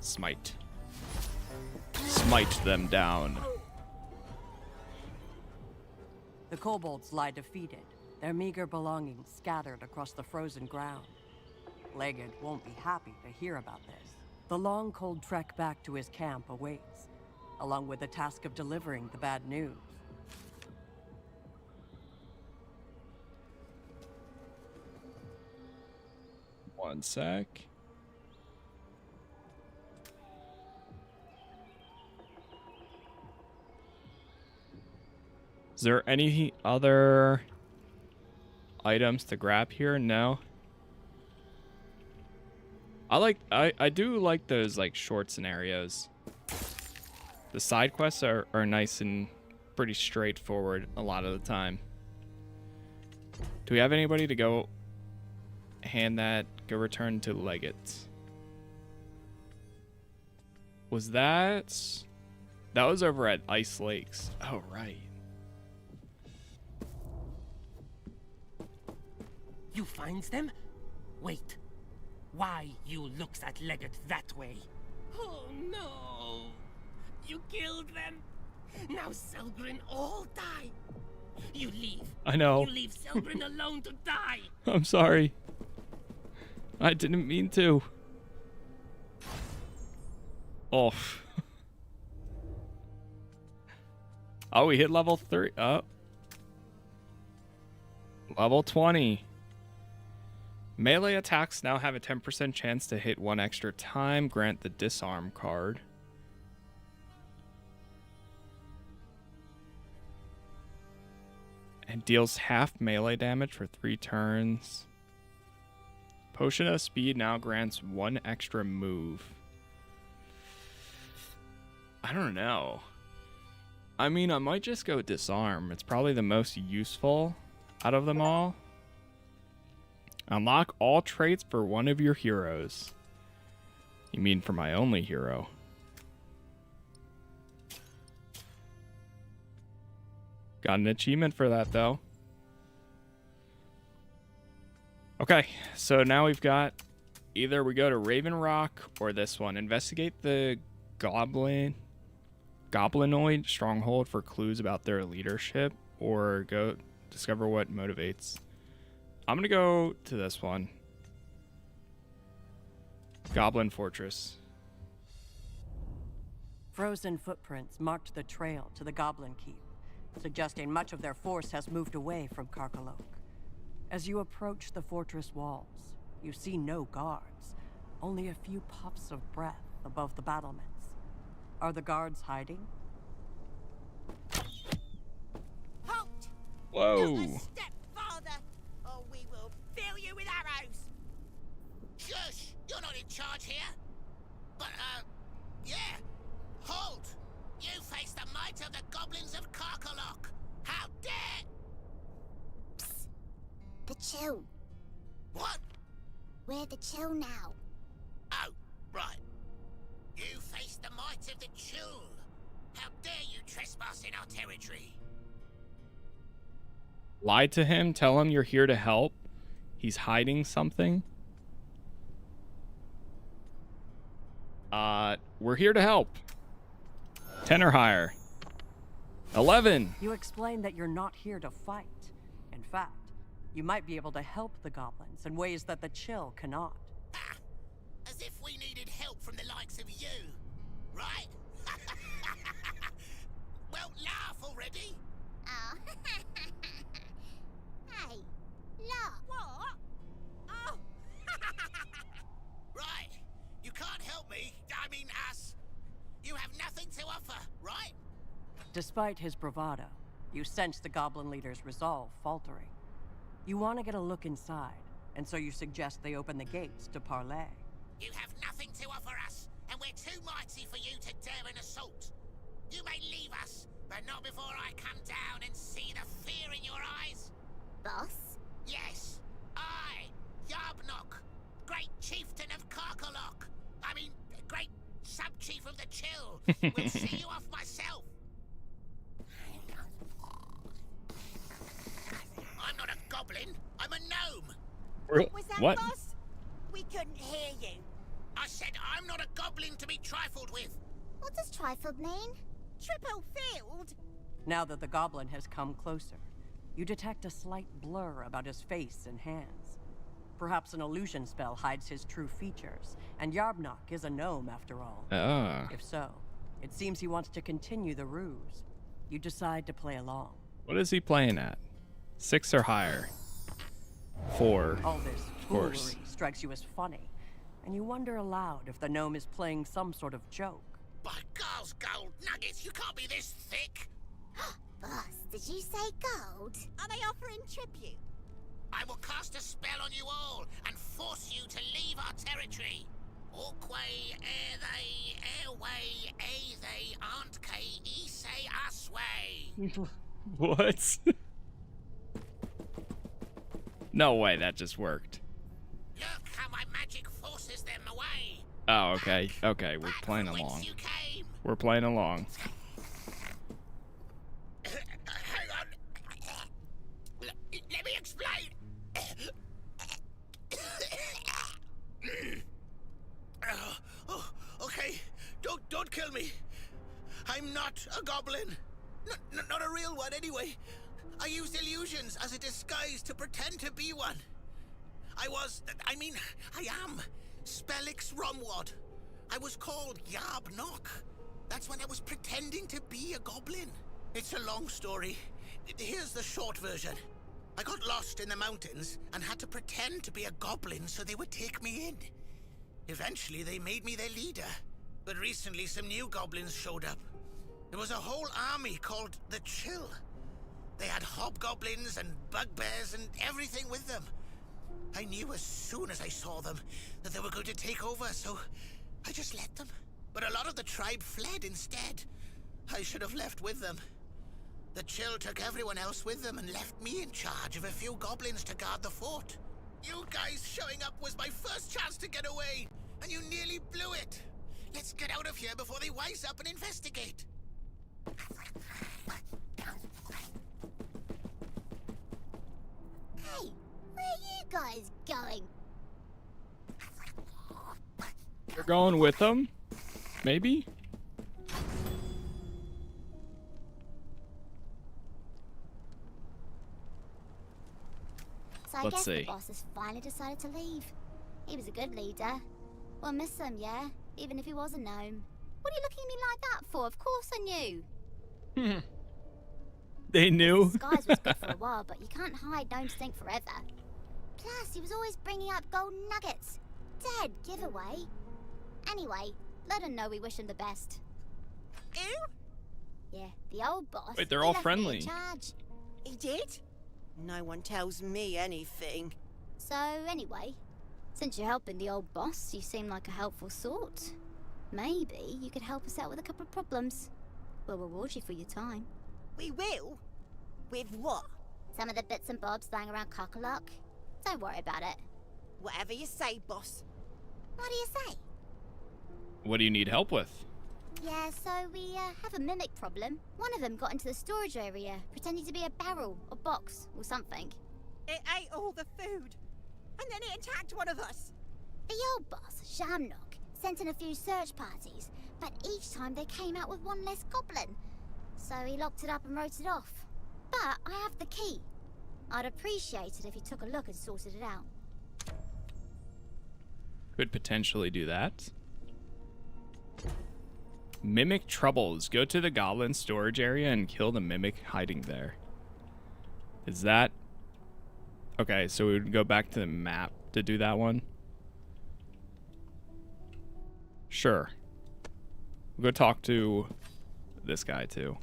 [SPEAKER 1] Smite. Smite them down.
[SPEAKER 3] The kobolds lie defeated, their meager belongings scattered across the frozen ground. Leged won't be happy to hear about this. The long, cold trek back to his camp awaits, along with the task of delivering the bad news.
[SPEAKER 1] One sec. Is there any other items to grab here? No. I do like those like short scenarios. The side quests are nice and pretty straightforward a lot of the time. Do we have anybody to go hand that, go return to Legates? Was that was over at Ice Lakes. Oh, right.
[SPEAKER 14] You finds them? Wait. Why you looks at Leggett that way? Oh no! You killed them! Now Selgrren all die! You leave!
[SPEAKER 1] I know.
[SPEAKER 14] You leave Selgrren alone to die!
[SPEAKER 1] I'm sorry. I didn't mean to. Oh. Oh, we hit level 3. Oh. Level 20. Melee attacks now have a 10% chance to hit 1 extra time. Grant the disarm card. And deals half melee damage for 3 turns. Potion of Speed now grants 1 extra move. I don't know. I mean, I might just go disarm. It's probably the most useful out of them all. Unlock all traits for one of your heroes. You mean for my only hero? Got an achievement for that, though. Okay, so now we've got either we go to Raven Rock or this one. Investigate the Goblinoid stronghold for clues about their leadership, or go discover what motivates. I'm gonna go to this one. Goblin Fortress.
[SPEAKER 3] Frozen footprints marked the trail to the Goblin Keep, suggesting much of their force has moved away from Karkalok. As you approach the fortress walls, you see no guards, only a few puffs of breath above the battlements. Are the guards hiding?
[SPEAKER 16] Halt!
[SPEAKER 1] Whoa!
[SPEAKER 16] Not a step farther, or we will fill you with arrows.
[SPEAKER 12] Shush! You're not in charge here. But, yeah. Halt! You face the might of the goblins of Karkalok. How dare!
[SPEAKER 16] Psst. The chill.
[SPEAKER 12] What?
[SPEAKER 16] We're the chill now.
[SPEAKER 12] Oh, right. You face the might of the Chul. How dare you trespass in our territory?
[SPEAKER 1] Lie to him, tell him you're here to help. He's hiding something. We're here to help. 10 or higher. 11.
[SPEAKER 3] You explain that you're not here to fight. In fact, you might be able to help the goblins in ways that the Chill cannot.
[SPEAKER 12] As if we needed help from the likes of you, right? Well, laugh already.
[SPEAKER 16] Oh. Hey, look. What? Oh.
[SPEAKER 12] Right. You can't help me. I mean us. You have nothing to offer, right?
[SPEAKER 3] Despite his bravado, you sense the goblin leader's resolve faltering. You want to get a look inside, and so you suggest they open the gates to parley.
[SPEAKER 12] You have nothing to offer us, and we're too mighty for you to dare an assault. You may leave us, but not before I come down and see the fear in your eyes.
[SPEAKER 16] Boss?
[SPEAKER 12] Yes, I, Yarbnock, great chieftain of Karkalok. I mean, great sub-chief of the Chill. Will see you off myself. I'm not a goblin, I'm a gnome.
[SPEAKER 16] Was that
[SPEAKER 1] what?
[SPEAKER 16] boss? We couldn't hear you.
[SPEAKER 12] I said I'm not a goblin to be trifled with.
[SPEAKER 16] What does trifled mean? Triple field?
[SPEAKER 3] Now that the goblin has come closer, you detect a slight blur about his face and hands. Perhaps an illusion spell hides his true features, and Yarbnock is a gnome after all. If so, it seems he wants to continue the ruse. You decide to play along.
[SPEAKER 1] What is he playing at? 6 or higher? 4.
[SPEAKER 3] All this
[SPEAKER 1] Of course.
[SPEAKER 3] foolery strikes you as funny, and you wonder aloud if the gnome is playing some sort of joke.
[SPEAKER 12] By Garl's gold nuggets, you can't be this thick.
[SPEAKER 16] Boss, did you say gold? Are they offering tribute?
[SPEAKER 12] I will cast a spell on you all and force you to leave our territory. Orquay, ere they, airway, a they, aren't K, e say us way.
[SPEAKER 1] What? No way, that just worked.
[SPEAKER 12] Look how my magic forces them away.
[SPEAKER 1] Oh, okay. Okay, we're playing along. We're playing along.
[SPEAKER 12] Hang on. Let me explain. Okay, don't kill me. I'm not a goblin. Not a real one, anyway. I used illusions as a disguise to pretend to be one. I am Spellix Romwad. I was called Yarb Knock. That's when I was pretending to be a goblin. It's a long story. Here's the short version. I got lost in the mountains and had to pretend to be a goblin so they would take me in. Eventually, they made me their leader. But recently, some new goblins showed up. There was a whole army called the Chill. They had hobgoblins and bugbears and everything with them. I knew as soon as I saw them that they were going to take over, so I just let them. But a lot of the tribe fled instead. I should have left with them. The Chill took everyone else with them and left me in charge of a few goblins to guard the fort. You guys showing up was my first chance to get away, and you nearly blew it. Let's get out of here before they wise up and investigate.
[SPEAKER 16] Hey, where are you guys going?
[SPEAKER 1] You're going with them? Maybe?
[SPEAKER 16] So I
[SPEAKER 1] Let's
[SPEAKER 16] guess
[SPEAKER 1] see.
[SPEAKER 16] the boss has finally decided to leave. He was a good leader. We'll miss him, yeah? Even if he was a gnome. What are you looking at me like that for? Of course I knew.
[SPEAKER 1] They knew.
[SPEAKER 16] The disguise was good for a while, but you can't hide gnomes stink forever. Plus, he was always bringing up golden nuggets. Dead giveaway. Anyway, let him know we wish him the best.
[SPEAKER 17] Ew?
[SPEAKER 16] Yeah, the old boss.
[SPEAKER 1] Wait, they're
[SPEAKER 16] he
[SPEAKER 1] all
[SPEAKER 16] left me
[SPEAKER 1] friendly.
[SPEAKER 16] in charge.
[SPEAKER 7] He did? No one tells me anything.
[SPEAKER 16] So, anyway, since you're helping the old boss, you seem like a helpful sort. Maybe you could help us out with a couple of problems. We'll reward you for your time.
[SPEAKER 17] We will? With what?
[SPEAKER 16] Some of the bits and bobs lying around Cockalock. Don't worry about it.
[SPEAKER 17] Whatever you say, boss.
[SPEAKER 16] What do you say?
[SPEAKER 1] What do you need help with?
[SPEAKER 16] Yeah, so we have a mimic problem. One of them got into the storage area, pretending to be a barrel or box or something.
[SPEAKER 17] It ate all the food, and then it attacked one of us.
[SPEAKER 16] The old boss, Shamnock, sent in a few search parties, but each time they came out with one less goblin. So he locked it up and wrote it off. But I have the key. I'd appreciate it if you took a look and sorted it out.
[SPEAKER 1] Could potentially do that. Mimic troubles. Go to the goblin storage area and kill the mimic hiding there. Is that... Okay, so we would go back to the map to do that one. Sure. We'll go talk to this guy too.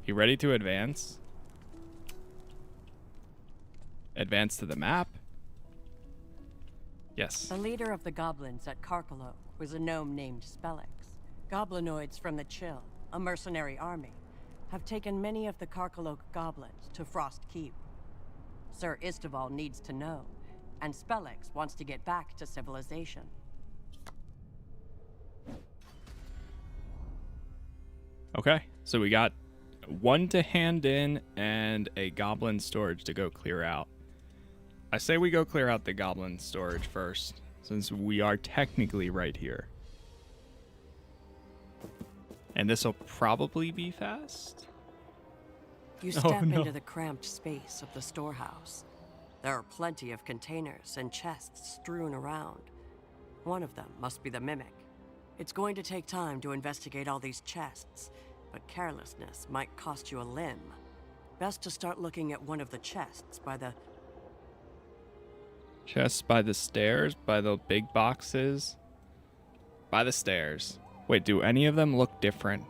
[SPEAKER 1] You ready to advance? Advance to the map? Yes.
[SPEAKER 3] The leader of the goblins at Karkaloak was a gnome named Spellix. Goblinoids from the Chill, a mercenary army, have taken many of the Karkaloak goblins to Frost Keep. Sir Isteval needs to know, and Spellix wants to get back to civilization.
[SPEAKER 1] Okay, so we got one to hand in and a goblin storage to go clear out. I say we go clear out the goblin storage first, since we are technically right here. And this will probably be fast.
[SPEAKER 3] You step into the cramped space of the storehouse. There are plenty of containers and chests strewn around. One of them must be the Mimic. It's going to take time to investigate all these chests, but carelessness might cost you a limb. Best to start looking at one of the chests by the...
[SPEAKER 1] Chests by the stairs, by the big boxes. By the stairs. Wait, do any of them look different?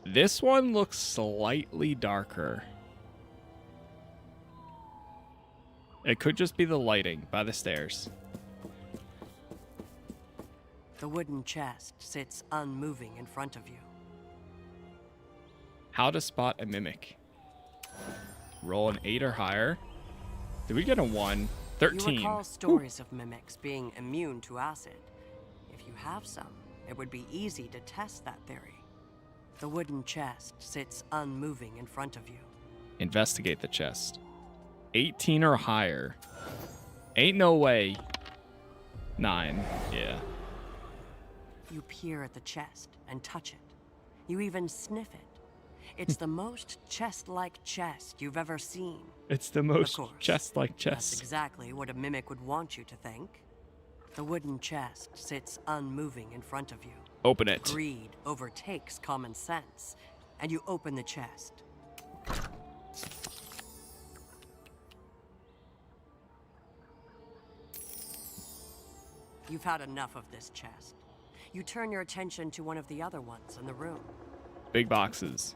[SPEAKER 1] This one looks slightly darker. It could just be the lighting by the stairs.
[SPEAKER 3] The wooden chest sits unmoving in front of you.
[SPEAKER 1] How to spot a mimic. Roll an 8 or higher. Did we get a 1? 13.
[SPEAKER 3] You recall stories of mimics being immune to acid. If you have some, it would be easy to test that theory. The wooden chest sits unmoving in front of you.
[SPEAKER 1] Investigate the chest. 18 or higher. Ain't no way. 9. Yeah.
[SPEAKER 3] You peer at the chest and touch it. You even sniff it. It's the most chest-like chest you've ever seen.
[SPEAKER 1] It's the most
[SPEAKER 3] Of course,
[SPEAKER 1] chest-like
[SPEAKER 3] That's
[SPEAKER 1] chest.
[SPEAKER 3] exactly what a mimic would want you to think. The wooden chest sits unmoving in front of you.
[SPEAKER 1] Open it.
[SPEAKER 3] Greed overtakes common sense, and you open the chest. You've had enough of this chest. You turn your attention to one of the other ones in the room.
[SPEAKER 1] Big boxes.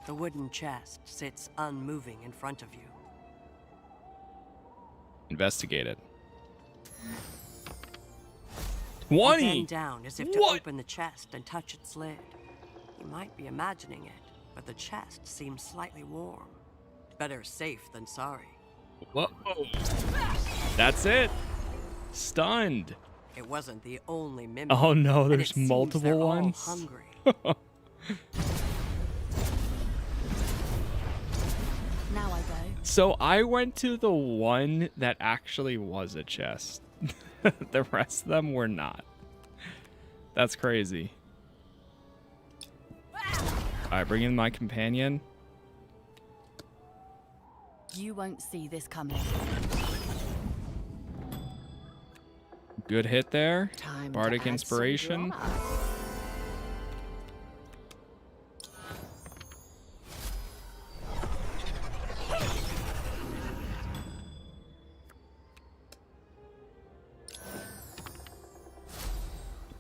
[SPEAKER 3] The wooden chest sits unmoving in front of you.
[SPEAKER 1] Investigate it.
[SPEAKER 3] You
[SPEAKER 1] 20!
[SPEAKER 3] bend down as if to
[SPEAKER 1] What?
[SPEAKER 3] open the chest and touch its lid. You might be imagining it, but the chest seems slightly warm. Better safe than sorry.
[SPEAKER 1] Whoa. That's it. Stunned.
[SPEAKER 3] It wasn't the only mimic.
[SPEAKER 1] Oh no,
[SPEAKER 3] and it
[SPEAKER 1] there's
[SPEAKER 3] seems
[SPEAKER 1] multiple
[SPEAKER 3] they're all
[SPEAKER 1] ones.
[SPEAKER 3] hungry.
[SPEAKER 9] Now I go.
[SPEAKER 1] So I went to the one that actually was a chest. The rest of them were not. That's crazy. Alright, bring in my companion.
[SPEAKER 9] You won't see this coming.
[SPEAKER 1] Good hit there.
[SPEAKER 6] Time to
[SPEAKER 1] Bardic
[SPEAKER 6] add some
[SPEAKER 1] inspiration.
[SPEAKER 6] drama.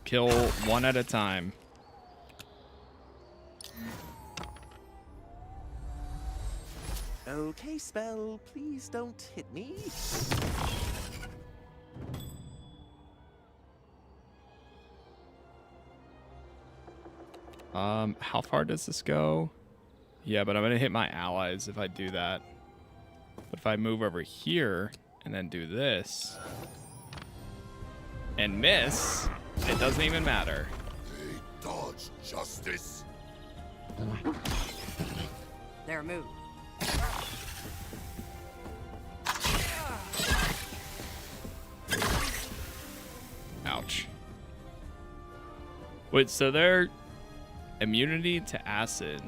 [SPEAKER 1] Kill one at a time.
[SPEAKER 4] Okay, spell, please don't hit me.
[SPEAKER 1] How far does this go? Yeah, but I'm gonna hit my allies if I do that. But if I move over here and then do this and miss, it doesn't even matter.
[SPEAKER 2] They dodge justice.
[SPEAKER 3] Their move.
[SPEAKER 1] Ouch. Wait, so they're immunity to acid.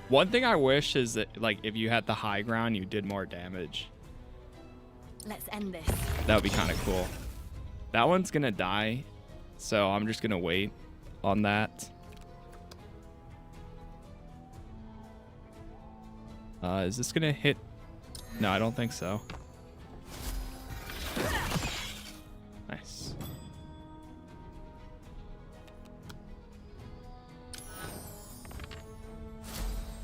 [SPEAKER 1] One thing I wish is that, like, if you had the high ground, you did more damage.
[SPEAKER 9] Let's end this.
[SPEAKER 1] That would be kind of cool. That one's gonna die, so I'm just gonna wait on that. Is this gonna hit? No, I don't think so. Nice.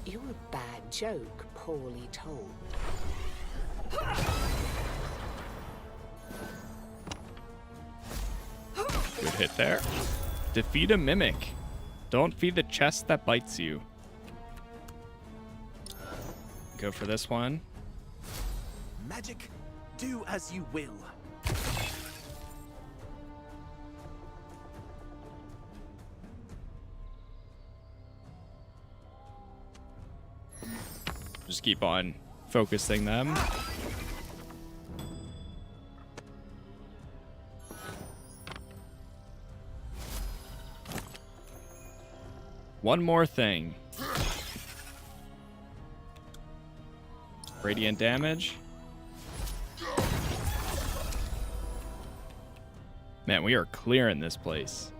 [SPEAKER 6] You're a bad joke, poorly told.
[SPEAKER 1] Good hit there. Defeat a mimic. Don't feed the chest that bites you. Go for this one.
[SPEAKER 4] Magic, do as you will.
[SPEAKER 1] Just keep on focusing them. One more thing. Radiant damage. Man, we are clearing this place.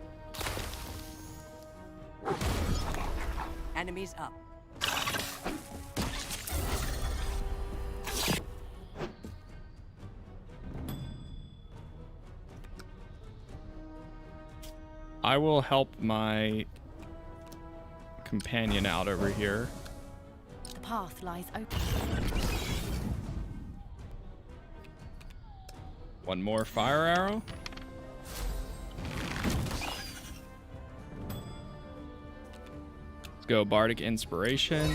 [SPEAKER 3] Enemies up.
[SPEAKER 1] I will help my companion out over here.
[SPEAKER 9] The path lies open.
[SPEAKER 1] One more fire arrow. Let's go Bardic Inspiration.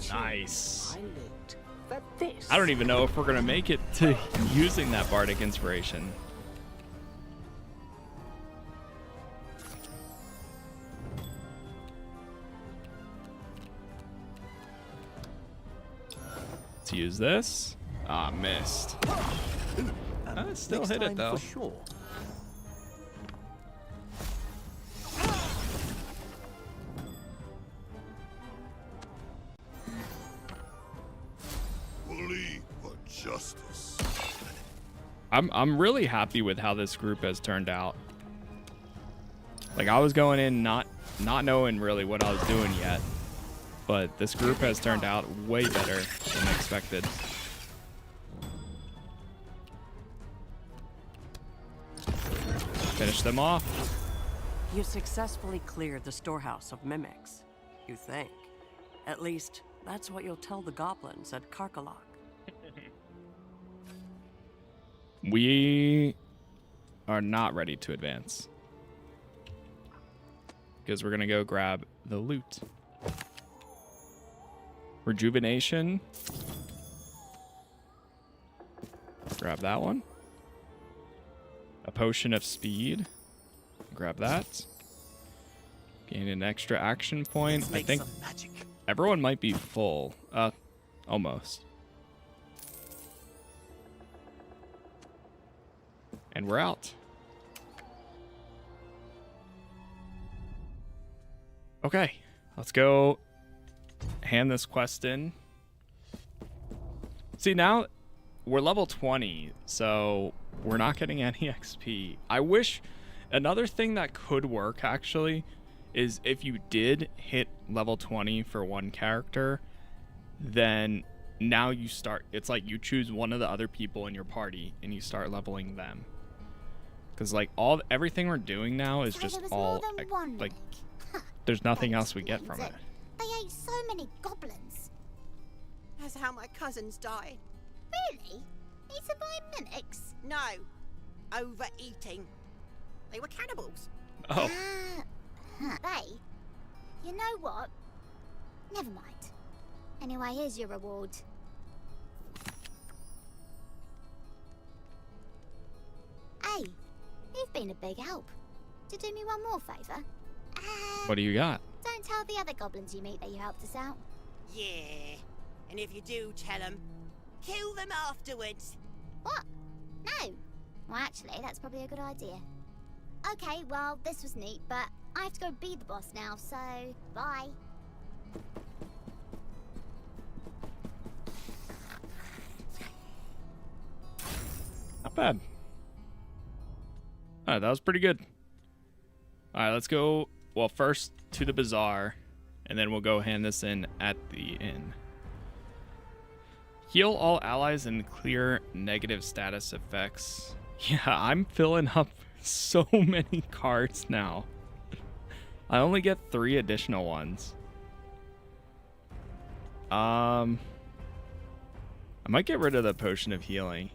[SPEAKER 1] Nice.
[SPEAKER 6] I looked for this.
[SPEAKER 1] I don't even know if we're gonna make it to using that Bardic Inspiration. Let's use this. Ah, missed. Still
[SPEAKER 4] Next
[SPEAKER 1] hit it
[SPEAKER 4] time
[SPEAKER 1] though.
[SPEAKER 4] For sure.
[SPEAKER 2] Bully for justice.
[SPEAKER 1] I'm really happy with how this group has turned out. Like, I was going in not knowing really what I was doing yet, but this group has turned out way better than expected. Finish them off.
[SPEAKER 3] You successfully cleared the storehouse of mimics, you think. At least, that's what you'll tell the goblins at Karkalok.
[SPEAKER 1] We are not ready to advance, because we're going to go grab the loot. Rejuvenation. Grab that one. A potion of speed. Grab that. Gain an extra action point. I think everyone might be full. Almost. And we're out. Okay, let's go hand this quest in. See, now we're level 20, so we're not getting any XP. I wish another thing that could work actually is if you did hit level 20 for one character, then now you start, it's like you choose one of the other people in your party and you start leveling them. Because like everything we're doing now is just all like there's nothing else we get from it.
[SPEAKER 16] They ate so many goblins.
[SPEAKER 17] That's how my cousins died.
[SPEAKER 16] Really? Eaten by mimics?
[SPEAKER 17] No. Overeating. They were cannibals.
[SPEAKER 1] Oh.
[SPEAKER 16] They? You know what? Never mind. Anyway, here's your reward. Hey, you've been a big help. To do me one more favour?
[SPEAKER 1] What do you got?
[SPEAKER 16] Don't tell the other goblins you meet that you helped us out.
[SPEAKER 17] Yeah. And if you do tell them, kill them afterwards.
[SPEAKER 16] What? No. Well, actually, that's probably a good idea. Okay, well, this was neat, but I have to go be the boss now, so bye.
[SPEAKER 1] Not bad. Alright, that was pretty good. Alright, let's go, well, first to the bazaar, and then we'll go hand this in at the inn. Heal all allies and clear negative status effects. Yeah, I'm filling up so many cards now. I only get 3 additional ones. I might get rid of the potion of healing.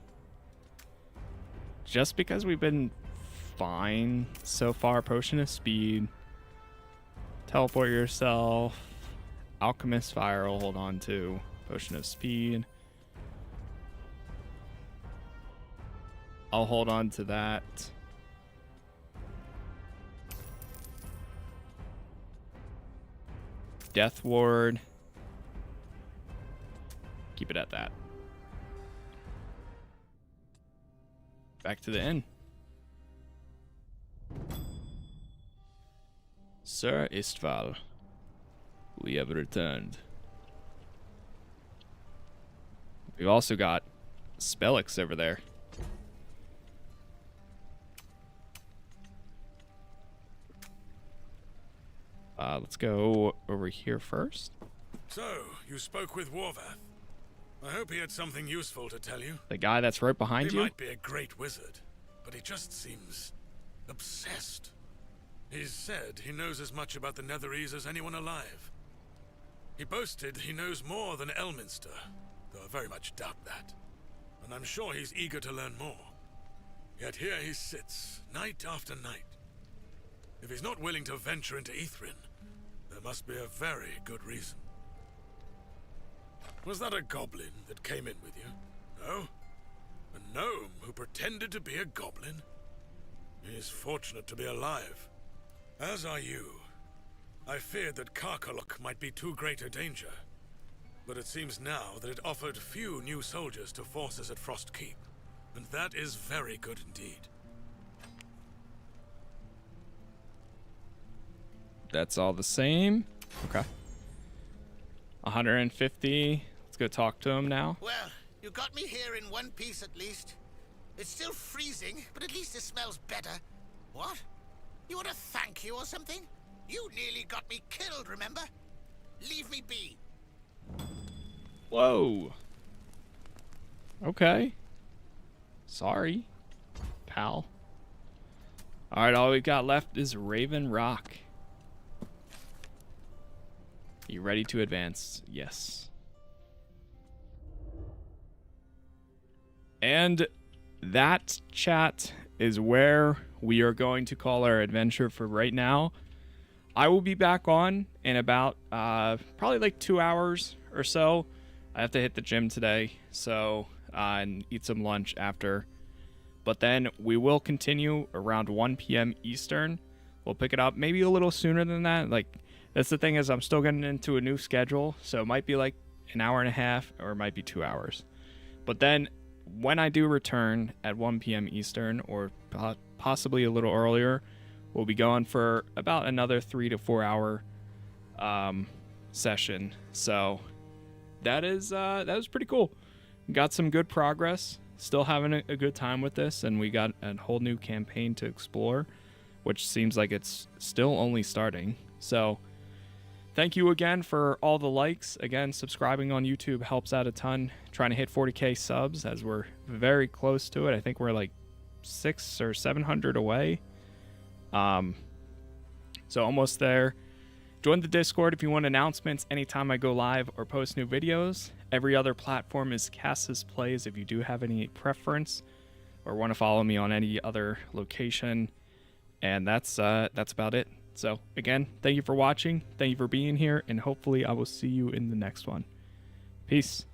[SPEAKER 1] Just because we've been fine so far. Potion of speed. Teleport yourself. Alchemist fire will hold on to. Potion of speed. I'll hold on to that. Death ward. Keep it at that. Back to the inn. Sir Istval, we have returned. We've also got Spellix over there. Let's go over here first.
[SPEAKER 10] So, you spoke with Warvath. I hope he had something useful to tell you.
[SPEAKER 1] The guy that's right behind you?
[SPEAKER 10] He might be a great wizard, but he just seems obsessed. He's said he knows as much about the Netherese as anyone alive. He boasted he knows more than Elminster, though I very much doubt that. And I'm sure he's eager to learn more. Yet here he sits, night after night. If he's not willing to venture into Ithrin, there must be a very good reason. Was that a goblin that came in with you? No? A gnome who pretended to be a goblin? He is fortunate to be alive. As are you. I feared that Karkalok might be too great a danger. but it seems now that it offered few new soldiers to forces at Frost Keep. And that is very good indeed.
[SPEAKER 1] That's all the same. Okay. 150. Let's go talk to him now.
[SPEAKER 12] Well, you got me here in one piece at least. It's still freezing, but at least it smells better. What? You want a thank you or something? You nearly got me killed, remember? Leave me be.
[SPEAKER 1] Whoa. Okay. Sorry, pal. Alright, all we got left is Raven Rock. You ready to advance? Yes. And that, chat, is where we are going to call our adventure for right now. I will be back on in about probably like 2 hours or so. I have to hit the gym today, so and eat some lunch after. But then we will continue around 1 p.m. Eastern. We'll pick it up maybe a little sooner than that. Like, that's the thing, is I'm still getting into a new schedule, so it might be like an hour and a half, or it might be 2 hours. But then when I do return at 1 p.m. Eastern, or possibly a little earlier, we'll be going for about another 3 to 4 hour session. So that was pretty cool. Got some good progress. Still having a good time with this, and we got a whole new campaign to explore, which seems like it's still only starting. So thank you again for all the likes. Again, subscribing on YouTube helps out a ton. Trying to hit 40k subs, as we're very close to it. I think we're like 600 or 700 away. So almost there. Join the Discord if you want announcements anytime I go live or post new videos. Every other platform is Casas Plays if you do have any preference or want to follow me on any other location. And that's about it. So again, thank you for watching. Thank you for being here, and hopefully I will see you in the next one. Peace.